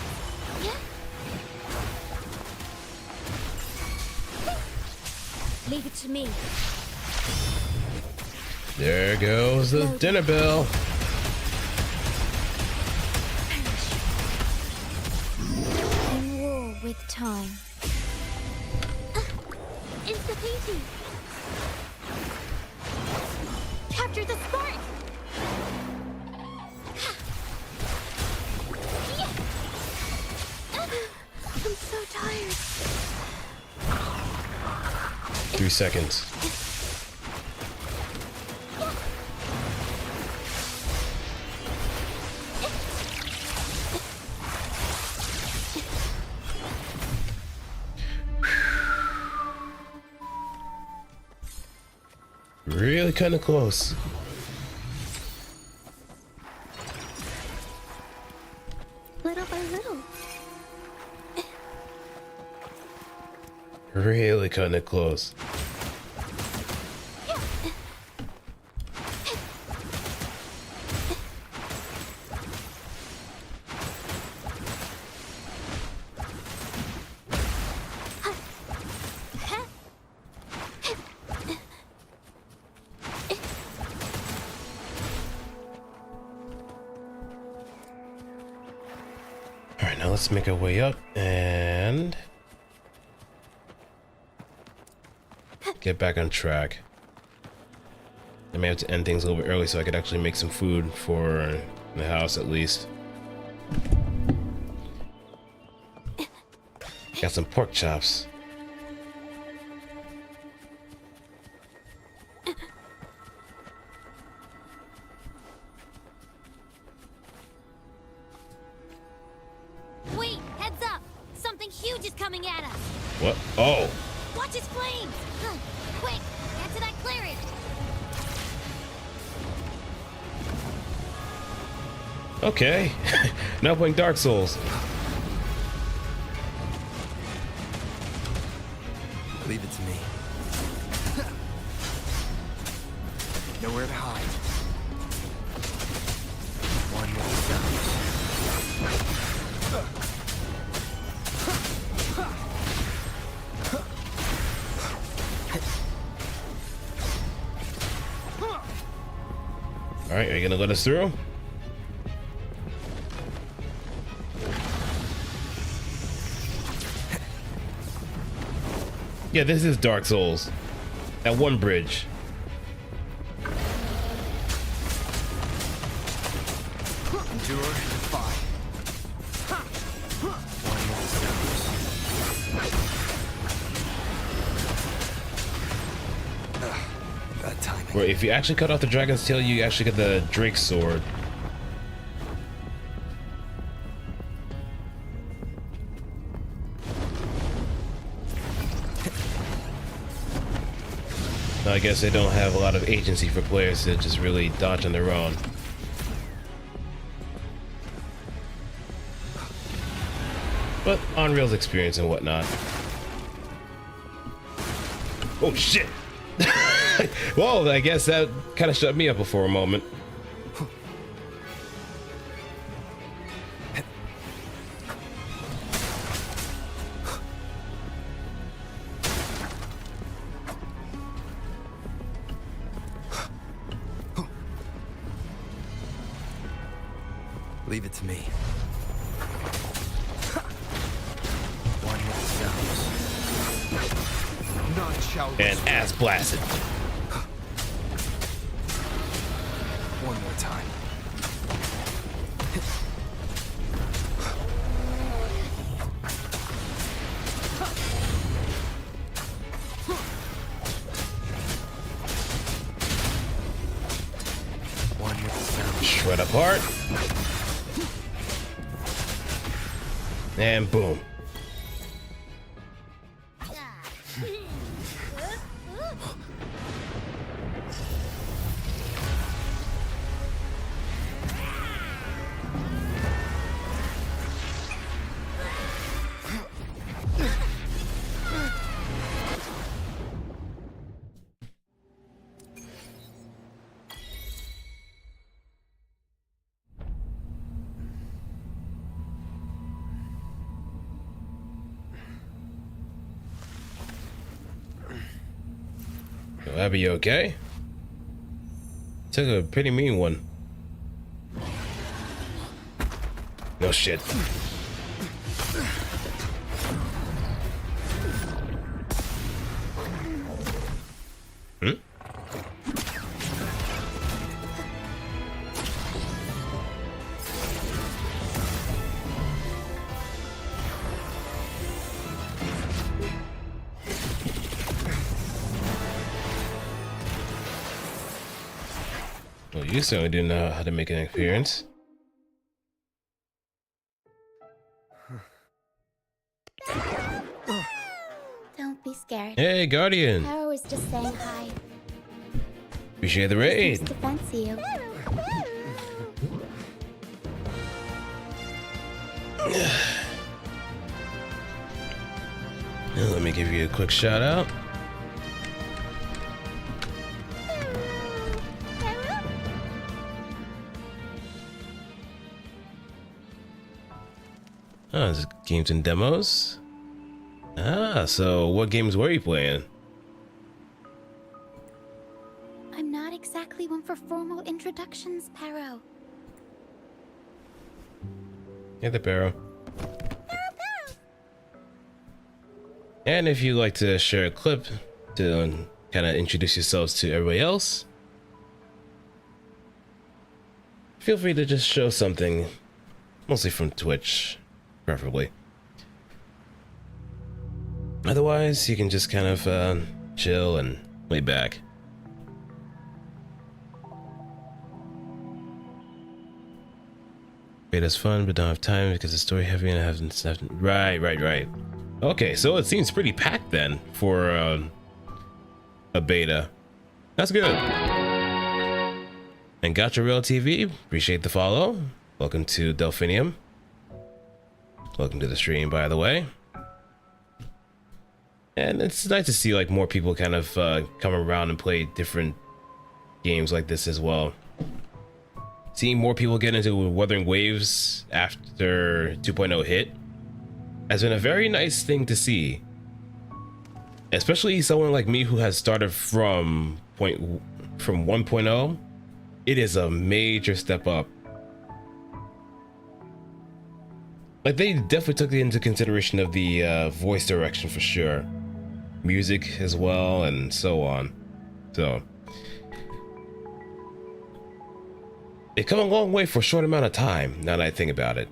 Yeah. Leave it to me. There goes the dinner bell. In war with time. Insta-painting. Capture the spark. I'm so tired. 3 seconds. Really kind of close. Little by little. Really kind of close. Alright, now let's make our way up and get back on track. I may have to end things a little bit early so I could actually make some food for the house at least. Got some pork chops. Wait, heads up! Something huge is coming at us! What? Oh! Watch its flames! Quick, get to that clearing! Okay. Now playing Dark Souls. Leave it to me. Nowhere to hide. One with the Alright, are you gonna let us through? Yeah, this is Dark Souls. That one bridge. Endure and defy. One with the Or if you actually cut off the dragon's tail, you actually get the Drake's sword. Now, I guess they don't have a lot of agency for players to just really dodge on their own. But Unreal's experience and whatnot. Oh shit! Well, I guess that kind of shut me up for a moment. Leave it to me. One hit sounds. None shall. And ass blasted. One more time. One hit sounds. Shred apart. And boom. Abby, you okay? Took a pretty mean one. No shit. Hmm? Well, you certainly didn't know how to make an appearance. Don't be scared. Hey, Guardian. I was just saying hi. Appreciate the raid. Seems to fancy you. Let me give you a quick shout out. Oh, this is games and demos. Ah, so what games were you playing? I'm not exactly one for formal introductions, Pero. Hey there, Barrow. And if you'd like to share a clip to kind of introduce yourselves to everybody else, feel free to just show something, mostly from Twitch, preferably. Otherwise, you can just kind of chill and lay back. Beta's fun, but don't have time because it's story heavy and I haven't. Right. Okay, so it seems pretty packed then for a beta. That's good. And Gotcha Real TV, appreciate the follow. Welcome to Delphinium. Welcome to the stream, by the way. And it's nice to see like more people kind of come around and play different games like this as well. Seeing more people get into Wuthering Waves after 2.0 hit has been a very nice thing to see. Especially someone like me who has started from 1.0. It is a major step up. Like they definitely took into consideration of the voice direction for sure. Music as well and so on. So they've come a long way for a short amount of time, now that I think about it.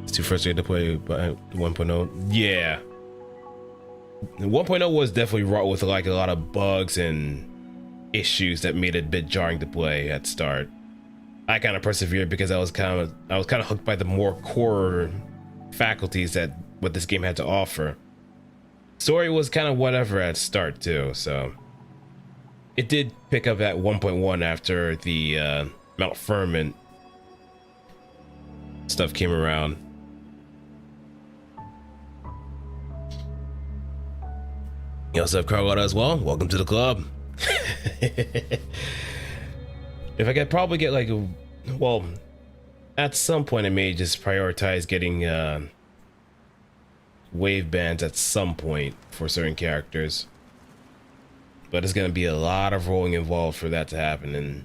It's too frustrating to play by 1.0. Yeah. 1.0 was definitely wrought with like a lot of bugs and issues that made it a bit jarring to play at start. I kind of persevered because I was kind of hooked by the more core faculties that what this game had to offer. Story was kind of whatever at start too, so it did pick up at 1.1 after the Mount Ferment stuff came around. You also have Carlotta as well. Welcome to the club. If I could probably get like a, well, at some point I may just prioritize getting wave bands at some point for certain characters, but it's gonna be a lot of rolling involved for that to happen, and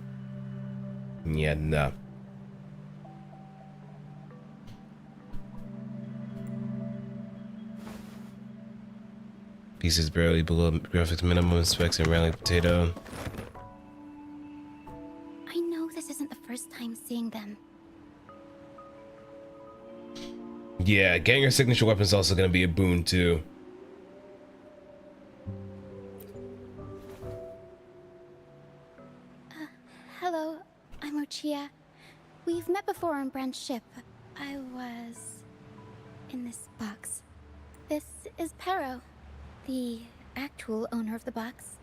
yeah, no. Pieces barely below graphics minimum specs and rally potato. I know this isn't the first time seeing them. Yeah, getting your signature weapon is also going to be a boon too. Hello, I'm Ochia. We've met before on Brand's ship. I was in this box. This is Pero, the actual owner of the box.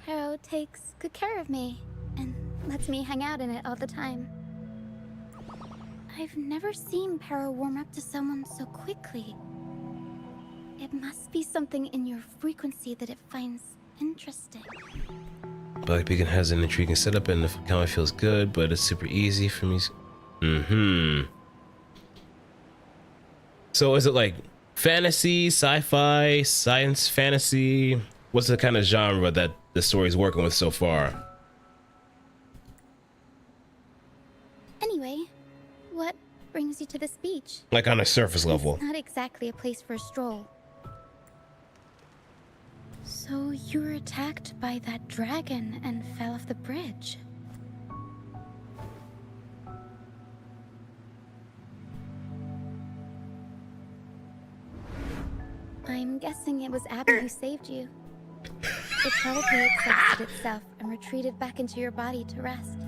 Pero takes good care of me and lets me hang out in it all the time. I've never seen Pero warm up to someone so quickly. It must be something in your frequency that it finds interesting. Black Beacon has an intriguing setup and the combat feels good, but it's super easy for me. So is it like fantasy, sci-fi, science fantasy? What's the kind of genre that the story's working with so far? Anyway, what brings you to this beach? Like on a surface level. It's not exactly a place for a stroll. So you were attacked by that dragon and fell off the bridge. I'm guessing it was Abby who saved you. It probably exhausted itself and retreated back into your body to rest.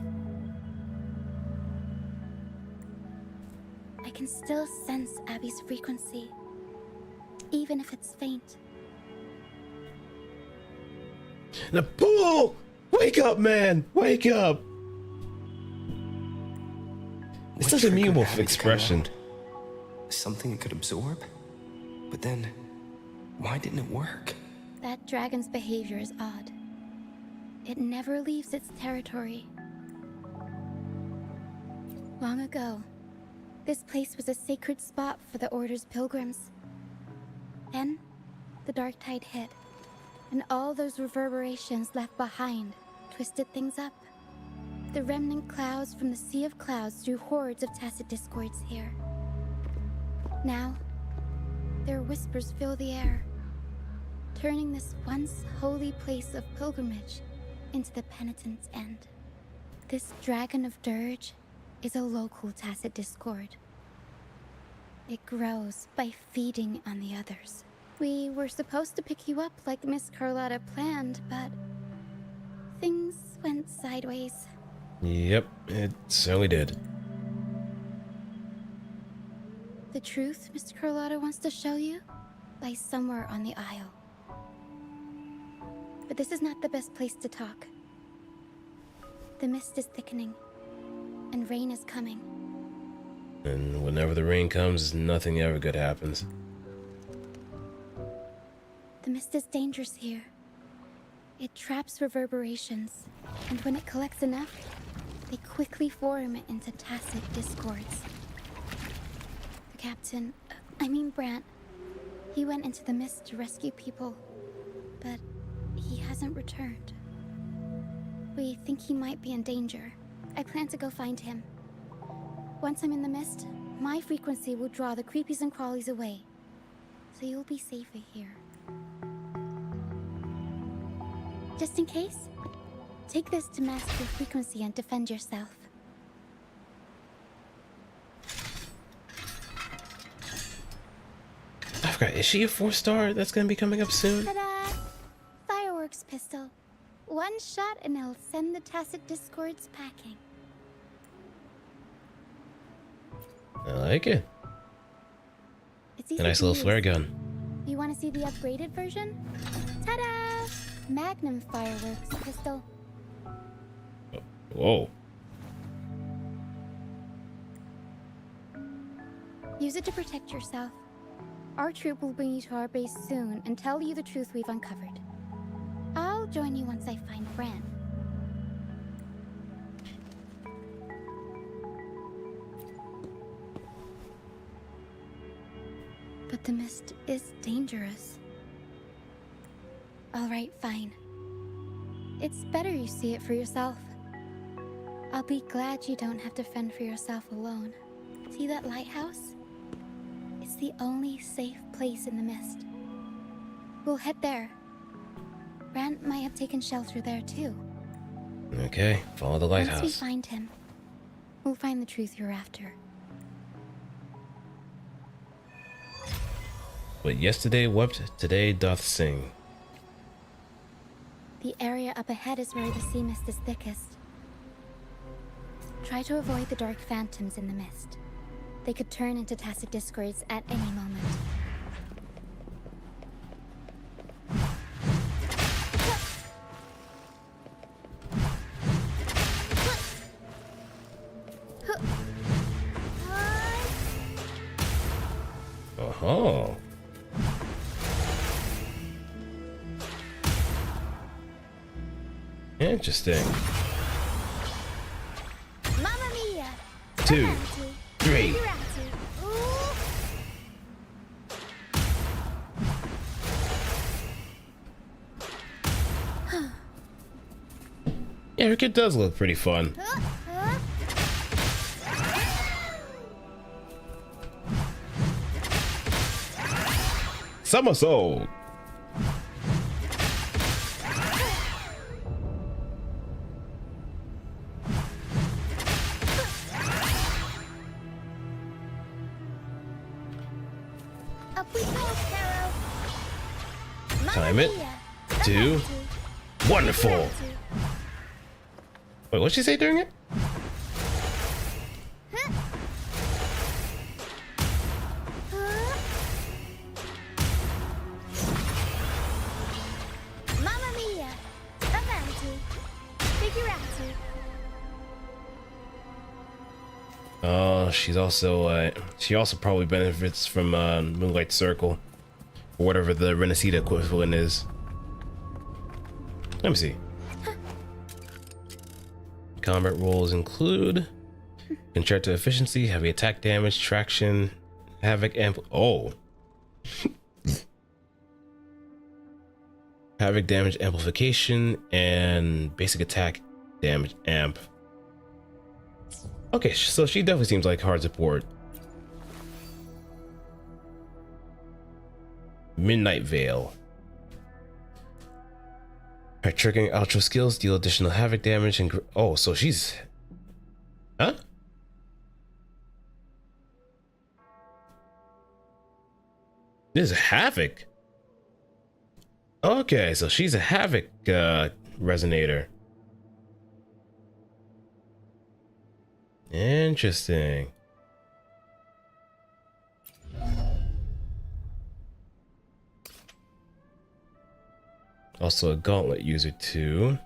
I can still sense Abby's frequency, even if it's faint. Napool! Wake up, man! Wake up! It's such a memeable expression. Something it could absorb? But then, why didn't it work? That dragon's behavior is odd. It never leaves its territory. Long ago, this place was a sacred spot for the Order's pilgrims. Then, the dark tide hit, and all those reverberations left behind twisted things up. The remnant clouds from the Sea of Clouds drew hordes of tacit discords here. Now, their whispers fill the air, turning this once holy place of pilgrimage into the penitent's end. This Dragon of Dirge is a local tacit discord. It grows by feeding on the others. We were supposed to pick you up like Miss Carlotta planned, but things went sideways. Yep, it certainly did. The truth Mr. Carlotta wants to show you lies somewhere on the aisle. But this is not the best place to talk. The mist is thickening, and rain is coming. And whenever the rain comes, nothing ever good happens. The mist is dangerous here. It traps reverberations, and when it collects enough, they quickly form into tacit discords. The captain, Brant, he went into the mist to rescue people, but he hasn't returned. We think he might be in danger. I plan to go find him. Once I'm in the mist, my frequency will draw the creepies and crawlies away, so you'll be safer here. Just in case, take this to mask your frequency and defend yourself. I forgot Is she a 4-star that's gonna be coming up soon? Ta-da! Fireworks pistol. One shot and it'll send the tacit discords packing. I like it. It's A easy nice to little use. flare gun. You want to see the upgraded version? Ta-da! Magnum fireworks pistol. Whoa. Use it to protect yourself. Our troop will bring you to our base soon and tell you the truth we've uncovered. I'll join you once I find Bran. But the mist is dangerous. All right, fine. It's better you see it for yourself. I'll be glad you don't have to fend for yourself alone. See that lighthouse? It's the only safe place in the mist. We'll head there. Bran might have taken shelter there too. Okay, follow the lighthouse. Once we find him, we'll find the truth you're after. What yesterday wept, today doth sing. The area up ahead is where the sea mist is thickest. Try to avoid the dark phantoms in the mist. They could turn into tacit discords at any moment. Oh. Interesting. Mamma mia! 2, 3. Yeah, her kid does look pretty fun. Somersault. Up we go, Carol. Time it. 2. Wonderful. Wait, what'd she say during it? Mamma mia! Avanti! Figurati! Oh, she also probably benefits from Moonlight Circle, or whatever the Rinascita equivalent is. Let me see. Combat roles include Concerto efficiency, heavy attack damage, traction, havoc havoc damage amplification, and basic attack damage amp. Okay, so she definitely seems like hard support. Midnight Veil. Her triggering ultra skills deal additional havoc damage and oh, so she's huh? This is havoc. Okay, so she's a havoc resonator. Interesting. Also a gauntlet user too.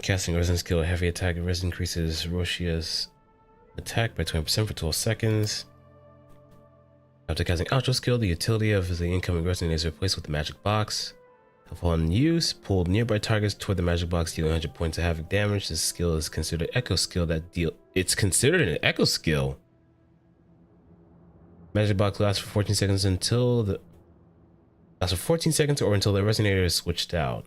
Casting resin skill, heavy attack resin increases Roshia's attack by 20% for 12 seconds. After casting Ultra skill, the utility of the incoming resin is replaced with the magic box. Upon use, pull nearby targets toward the magic box, dealing 100 points of havoc damage. This skill is considered echo skill it's considered an echo skill. Magic box lasts for 14 seconds or until the resonator is switched out.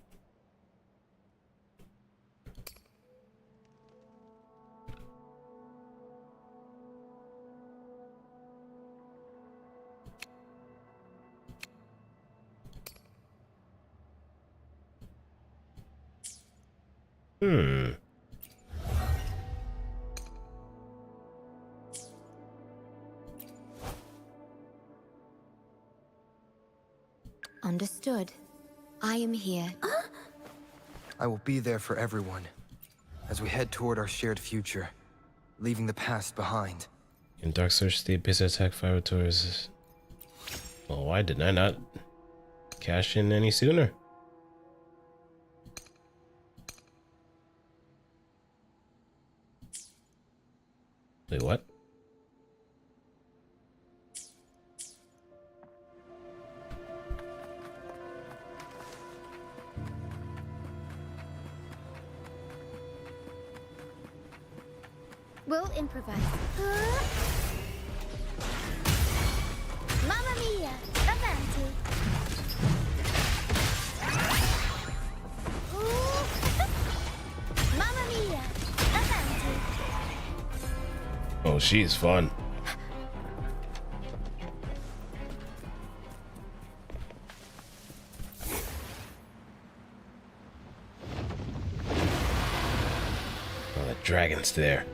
Understood. I am here. I will be there for everyone as we head toward our shared future, leaving the past behind. In Dark Search, the base attack fire towards. Well, why did I not cash in any sooner? Wait, what? We'll improvise. Mamma mia! Avanti! Mamma mia! Avanti! Oh, she's fun. Oh, the dragon's there.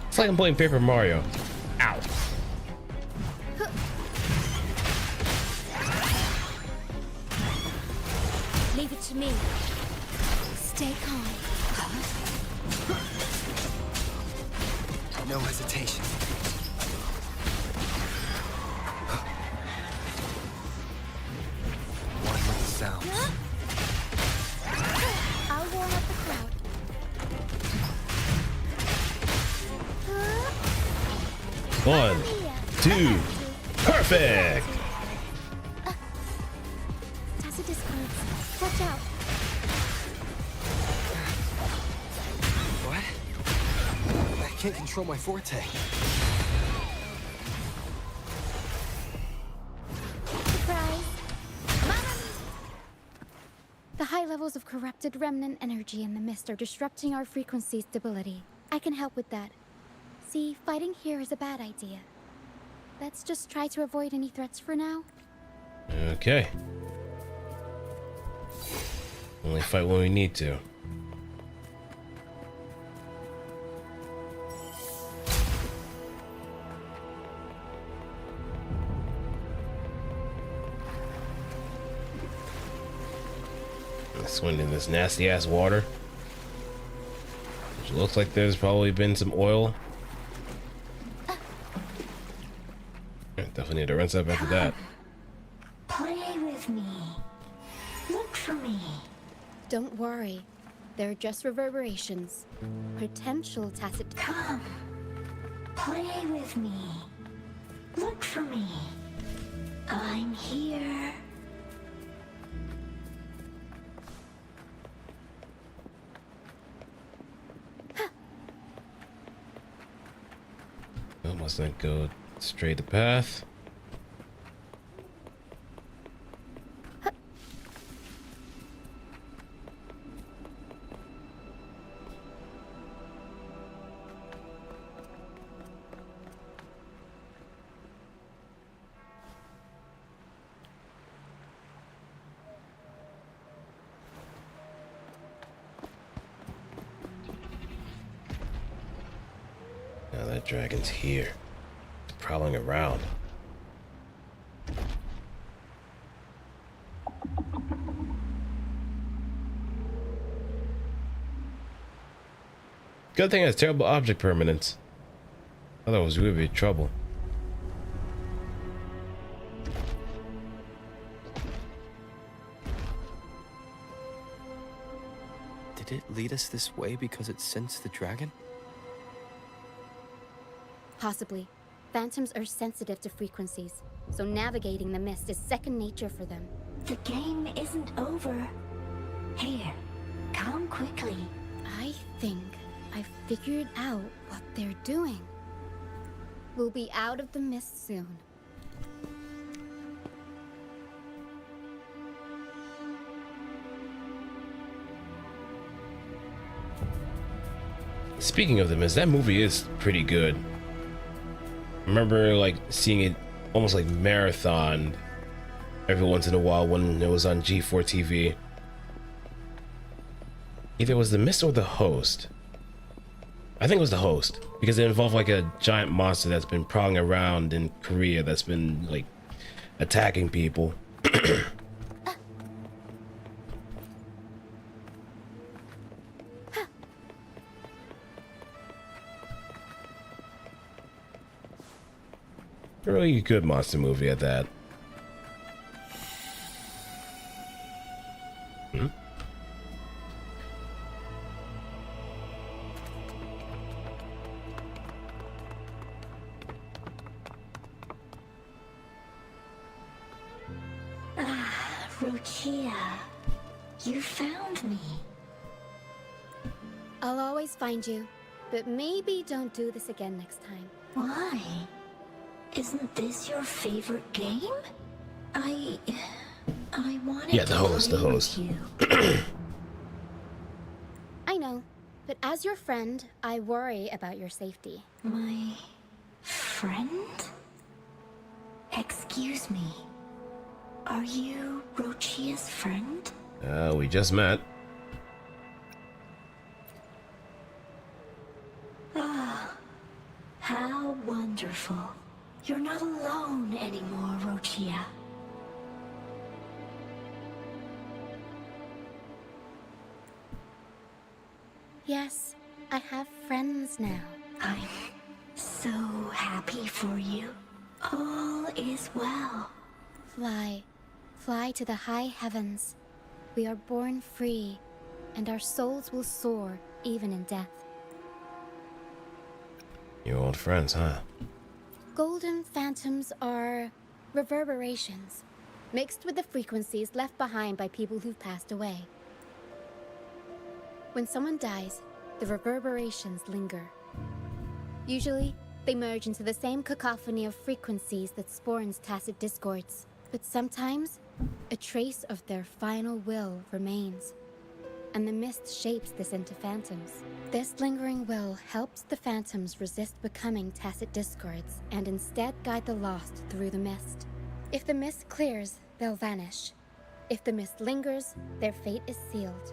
It's like I'm playing Paper Mario. Ow. Leave it to me. Stay calm. No hesitation. One with the sounds. I'll warm up the crowd. One, two, perfect. Tacit discords. Watch out. What? I can't control my forte. Surprise. The high levels of corrupted remnant energy in the mist are disrupting our frequency stability. I can help with that. See, fighting here is a bad idea. Let's just try to avoid any threats for now. Okay. Only fight when we need to. Swim in this nasty ass water. Which looks like there's probably been some oil. Definitely need to rinse up after that. Play with me. Look for me. Don't worry. They're just reverberations. Potential tacit. Come. Play with me. Look for me. I'm here. Must not go straight the path. Now that dragon's here. Prowling around. Good thing it has terrible object permanence. Otherwise we would be in trouble. Did it lead us this way because it sensed the dragon? Possibly. Phantoms are sensitive to frequencies, so navigating the mist is second nature for them. The game isn't over. Here, come quickly. I think I've figured out what they're doing. We'll be out of the mist soon. Speaking of the mist, that movie is pretty good. remember like seeing it almost like marathon every once in a while when it was on G4 TV. Either it was the Mist or the Host. I think it was the Host, because it involved like a giant monster that's been prowling around in Korea that's been like attacking people. Really good monster movie at that. Hmm? Rochia, you found me. I'll always find you, but maybe don't do this again next time. Why? Isn't this your favorite game? I wanted Yeah, the host. I know, but as your friend, I worry about your safety. My friend? Excuse me. Are you Rochia's friend? We just met. Ah, how wonderful. You're not alone anymore, Rochia. Yes, I have friends now. I'm so happy for you. All is well. Fly to the high heavens. We are born free, and our souls will soar even in death. Your old friends, huh? Golden phantoms are reverberations, mixed with the frequencies left behind by people who've passed away. When someone dies, the reverberations linger. Usually, they merge into the same cacophony of frequencies that spawns tacit discords. But sometimes, a trace of their final will remains, and the mist shapes this into phantoms. This lingering will helps the phantoms resist becoming tacit discords and instead guide the lost through the mist. If the mist clears, they'll vanish. If the mist lingers, their fate is sealed.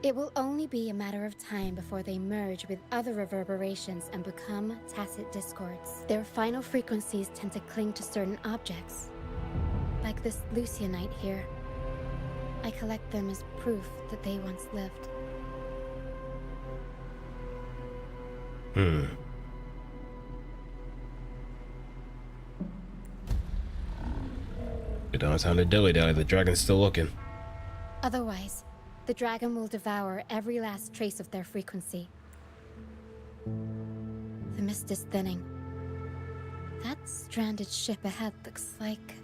It will only be a matter of time before they merge with other reverberations and become tacit discords. Their final frequencies tend to cling to certain objects, like this Lucianite here. I collect them as proof that they once lived. You don't have time to dilly-dally, the dragon's still looking. Otherwise, the dragon will devour every last trace of their frequency. The mist is thinning. That stranded ship ahead looks like...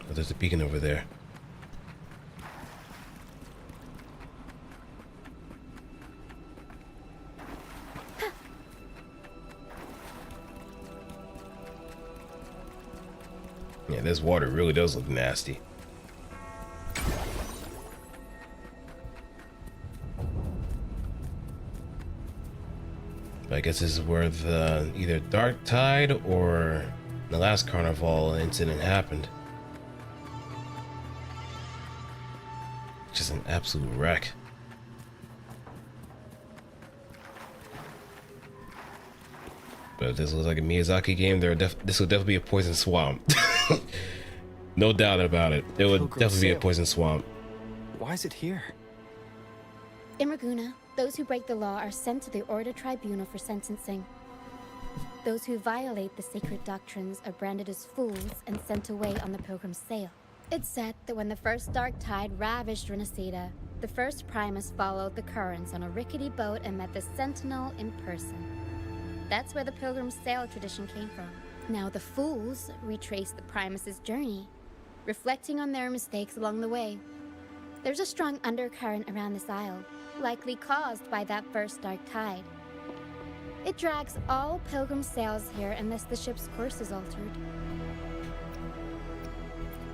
Oh, there's a beacon over there. Yeah, this water really does look nasty. I guess this is where the either Dark Tide or the last Carnival incident happened. Just an absolute wreck. But if this looks like a Miyazaki game, this would definitely be a poison swamp. No doubt about it. It would definitely be a poison swamp. Why is it here? In Raguna, those who break the law are sent to the Order Tribunal for sentencing. Those who violate the sacred doctrines are branded as fools and sent away on the Pilgrim's Sail. It's said that when the first dark tide ravaged Rinascita, the first Primus followed the currents on a rickety boat and met the Sentinel in person. That's where the Pilgrim's Sail tradition came from. Now the fools retrace the Primus's journey, reflecting on their mistakes along the way. There's a strong undercurrent around this isle, likely caused by that first dark tide. It drags all pilgrim sails here unless the ship's course is altered.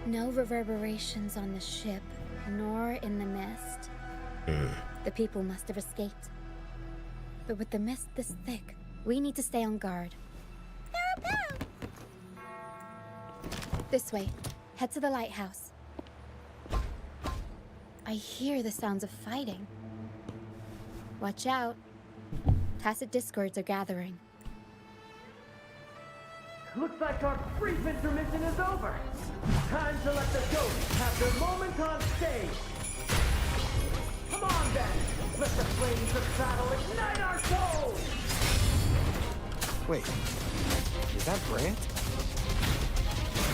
No reverberations on the ship, nor in the mist. The people must have escaped. But with the mist this thick, we need to stay on guard. This way. Head to the lighthouse. I hear the sounds of fighting. Watch out. Tacit discords are gathering. Looks like our brief intermission is over. Time to let the ghosts have their moment on stage. Come on then, let the flames of battle ignite our souls! Wait, is that Brant?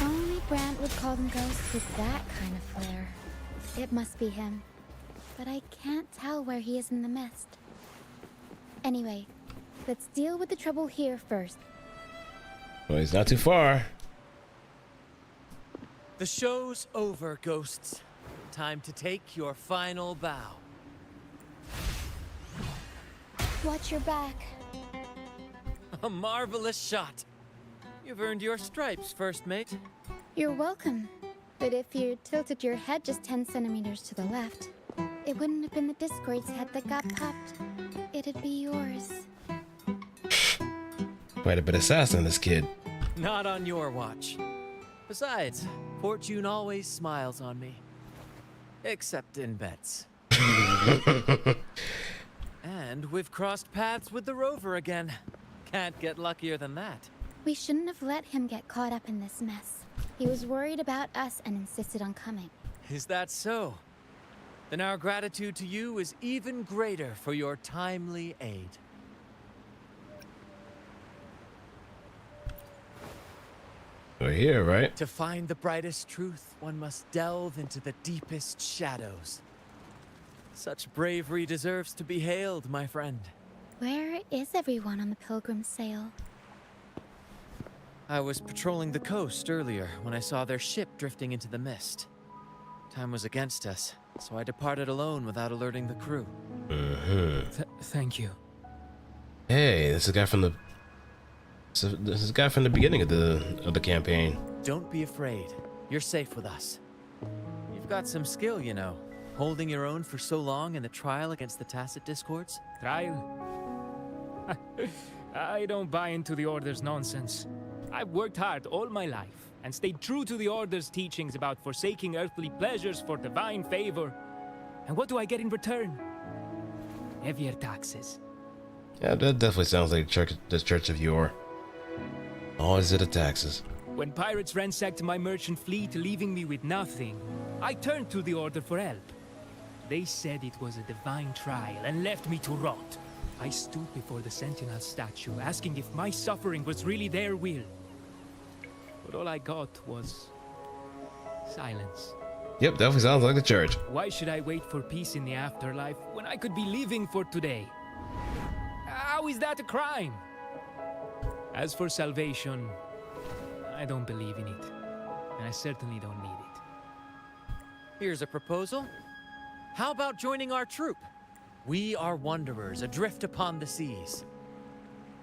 Only Brant would call them ghosts with that kind of flair. It must be him. But I can't tell where he is in the mist. Anyway, let's deal with the trouble here first. Well, he's not too far. The show's over, ghosts. Time to take your final bow. Watch your back. A marvelous shot. You've earned your stripes, first mate. You're welcome. But if you tilted your head just 10 centimeters to the left, it wouldn't have been the Discord's head that got popped. It'd be yours. Quite a bit of sass in this kid. Not on your watch. Besides, fortune always smiles on me. Except in bets. And we've crossed paths with the rover again. Can't get luckier than that. We shouldn't have let him get caught up in this mess. He was worried about us and insisted on coming. Is that so? Then our gratitude to you is even greater for your timely aid. We're here, right? To find the brightest truth, one must delve into the deepest shadows. Such bravery deserves to be hailed, my friend. Where is everyone on the Pilgrim sail? I was patrolling the coast earlier when I saw their ship drifting into the mist. Time was against us, so I departed alone without alerting the crew. Thank you. Hey, this is a guy from the... This is a guy from the beginning of the campaign. Don't be afraid. You're safe with us. You've got some skill, you know. Holding your own for so long in the trial against the Tacit Discords. Trial? I don't buy into the Order's nonsense. I've worked hard all my life and stayed true to the Order's teachings about forsaking earthly pleasures for divine favor. And what do I get in return? Heavier taxes. Yeah, that definitely sounds like the Church of Yore. Always at the taxes. When pirates ransacked my merchant fleet, leaving me with nothing, I turned to the Order for help. They said it was a divine trial and left me to rot. I stood before the Sentinel statue, asking if my suffering was really their will. But all I got was silence. Yep, definitely sounds like the church. Why should I wait for peace in the afterlife when I could be living for today? How is that a crime? As for salvation, I don't believe in it. And I certainly don't need it. Here's a proposal. How about joining our troop? We are wanderers adrift upon the seas.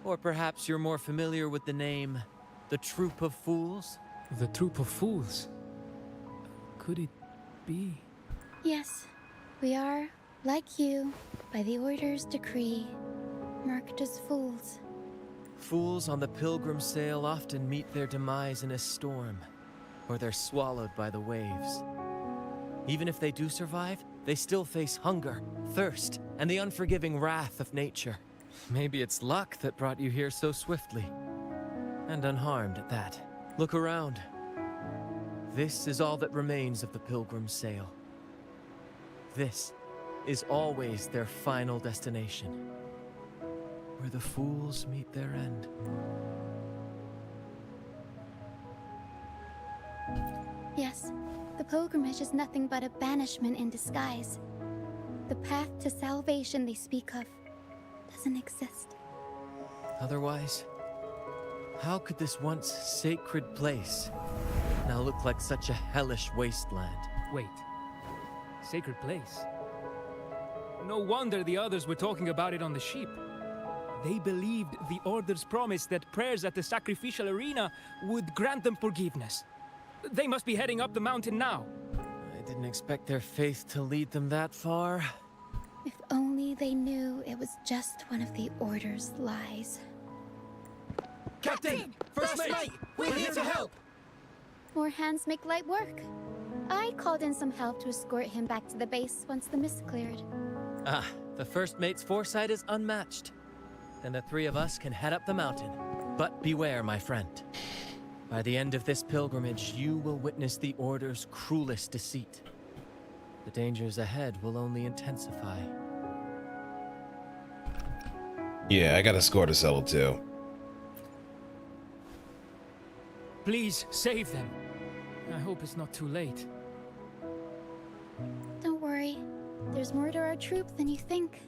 Or perhaps you're more familiar with the name, the Troop of Fools? The Troop of Fools? Could it be? Yes, we are, like you, by the Order's decree, marked as fools. Fools on the pilgrim sail often meet their demise in a storm, or they're swallowed by the waves. Even if they do survive, they still face hunger, thirst, and the unforgiving wrath of nature. Maybe it's luck that brought you here so swiftly. And unharmed at that. Look around. This is all that remains of the pilgrim sail. This is always their final destination. Where the fools meet their end. Yes, the pilgrimage is nothing but a banishment in disguise. The path to salvation they speak of doesn't exist. Otherwise, how could this once sacred place now look like such a hellish wasteland? Wait. Sacred place? No wonder the others were talking about it on the ship. They believed the Order's promise that prayers at the sacrificial arena would grant them forgiveness. They must be heading up the mountain now. I didn't expect their faith to lead them that far. If only they knew it was just one of the Order's lies. Captain! First mate! We're here to help! More hands make light work. I called in some help to escort him back to the base once the mist cleared. Ah, the first mate's foresight is unmatched. Then the three of us can head up the mountain. But beware, my friend. By the end of this pilgrimage, you will witness the Order's cruelest deceit. The dangers ahead will only intensify. Yeah, I got a score to settle too. Please, save them. I hope it's not too late. Don't worry. There's more to our troop than you think.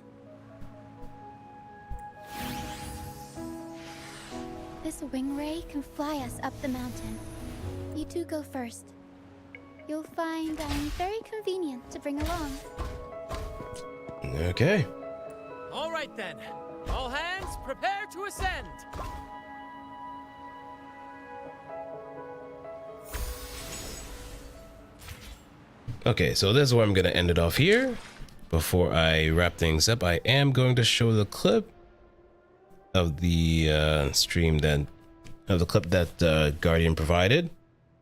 This wing ray can fly us up the mountain. You two go first. You'll find I'm very convenient to bring along. Okay. All right then. All hands, prepare to ascend. Okay, so this is where I'm going to end it off here. Before I wrap things up, I am going to show the clip of the clip that Guardian provided.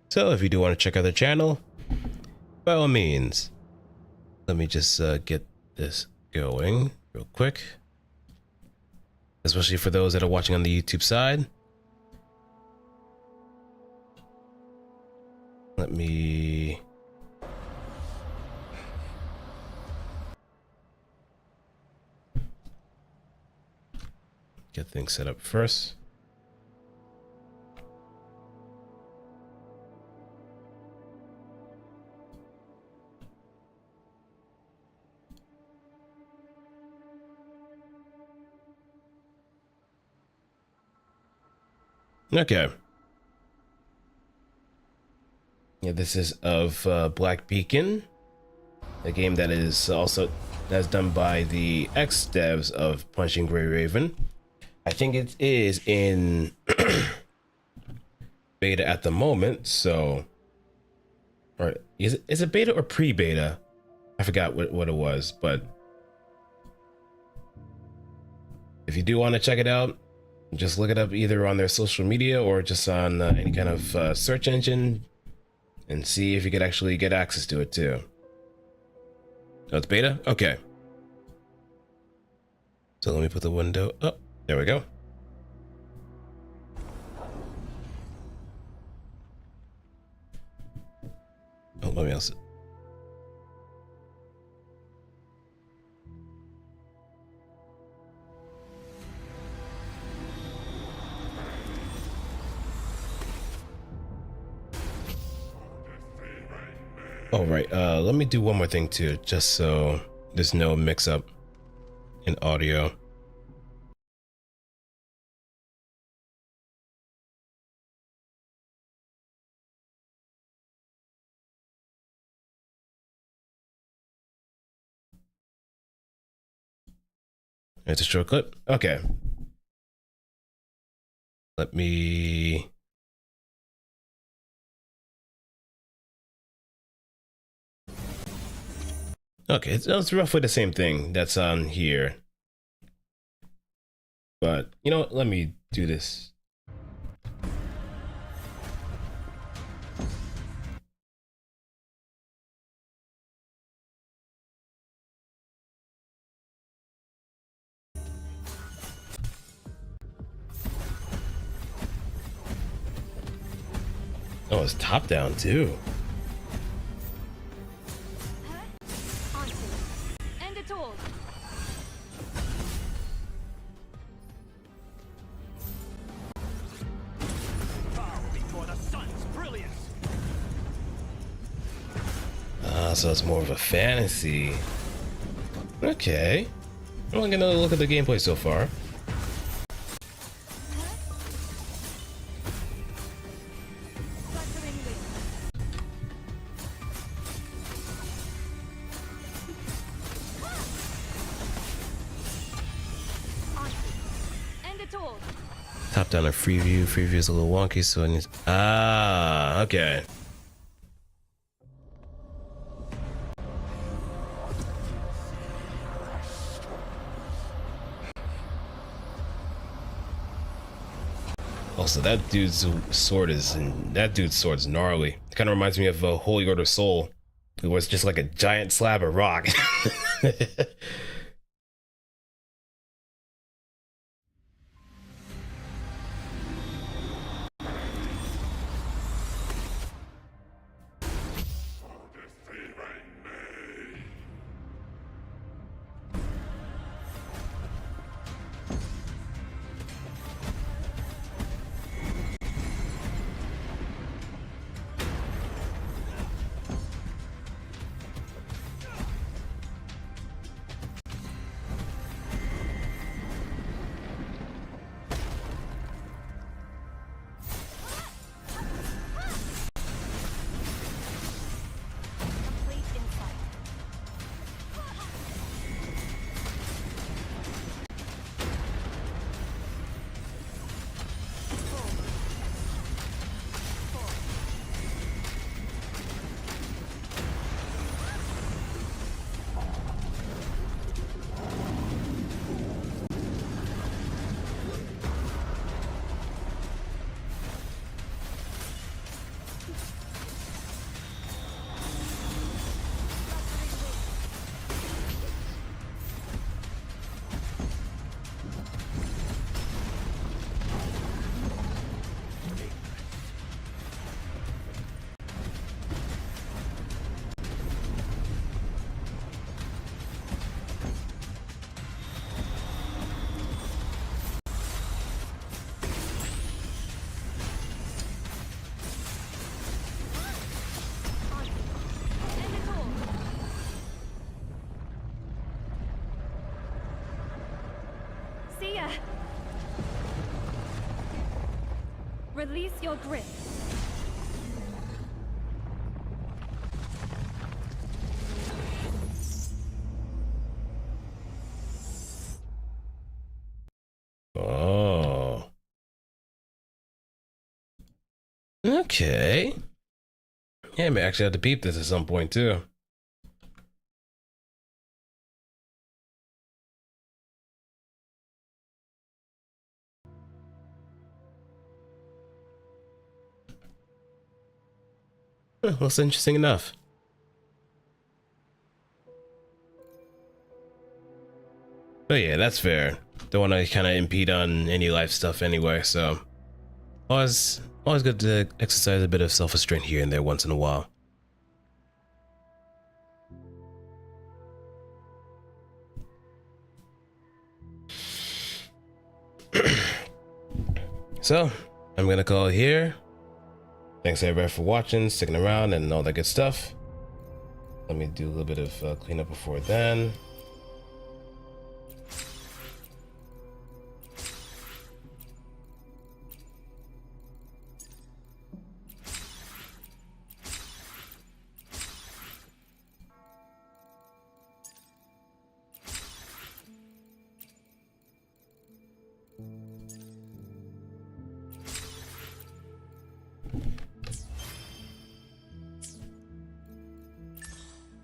So if you do want to check out the channel, by all means. Let me just get this going real quick. Especially for those that are watching on the YouTube side. Let me... get things set up first. Okay. Yeah, this is of Black Beacon, a game that is also that's done by the ex-devs of Punching Gray Raven. I think it is in beta at the moment, so... Or is it beta or pre-beta? I forgot what it was, but... If you do want to check it out, just look it up either on their social media or just on any kind of search engine and see if you could actually get access to it too. Oh, it's beta? Okay. So let me put the window up. There we go. Oh, let me else. Oh, right. Let me do one more thing too, just so there's no mix up in audio. It's a short clip. Okay. Let me... Okay, it's roughly the same thing that's on here. But, you know what? Let me do this. Oh, it's top down too. End it all. Before the sun's brilliance. So it's more of a fantasy. Okay. I'm not gonna look at the gameplay so far. Top down a free view. Free view is a little wonky, so it needs. Ah, okay. Also, that dude's sword is gnarly. It kind of reminds me of Holy Order Soul. It was just like a giant slab of rock. Release your grip. Oh. Okay. Yeah, I may actually have to peep this at some point too. Well, that's interesting enough. But yeah, that's fair. Don't want to kind of impede on any life stuff anyway, so always good to exercise a bit of self-restraint here and there once in a while. So, I'm gonna call it here. Thanks everybody for watching, sticking around, and all that good stuff. Let me do a little bit of cleanup before then.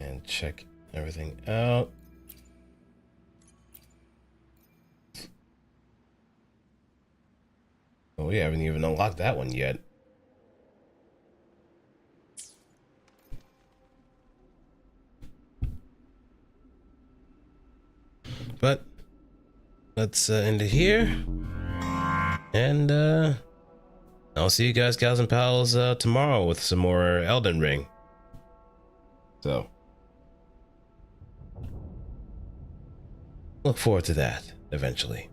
And check everything out. Oh, we haven't even unlocked that one yet. But let's end it here. And I'll see you guys, gals and pals, tomorrow with some more Elden Ring. So look forward to that eventually.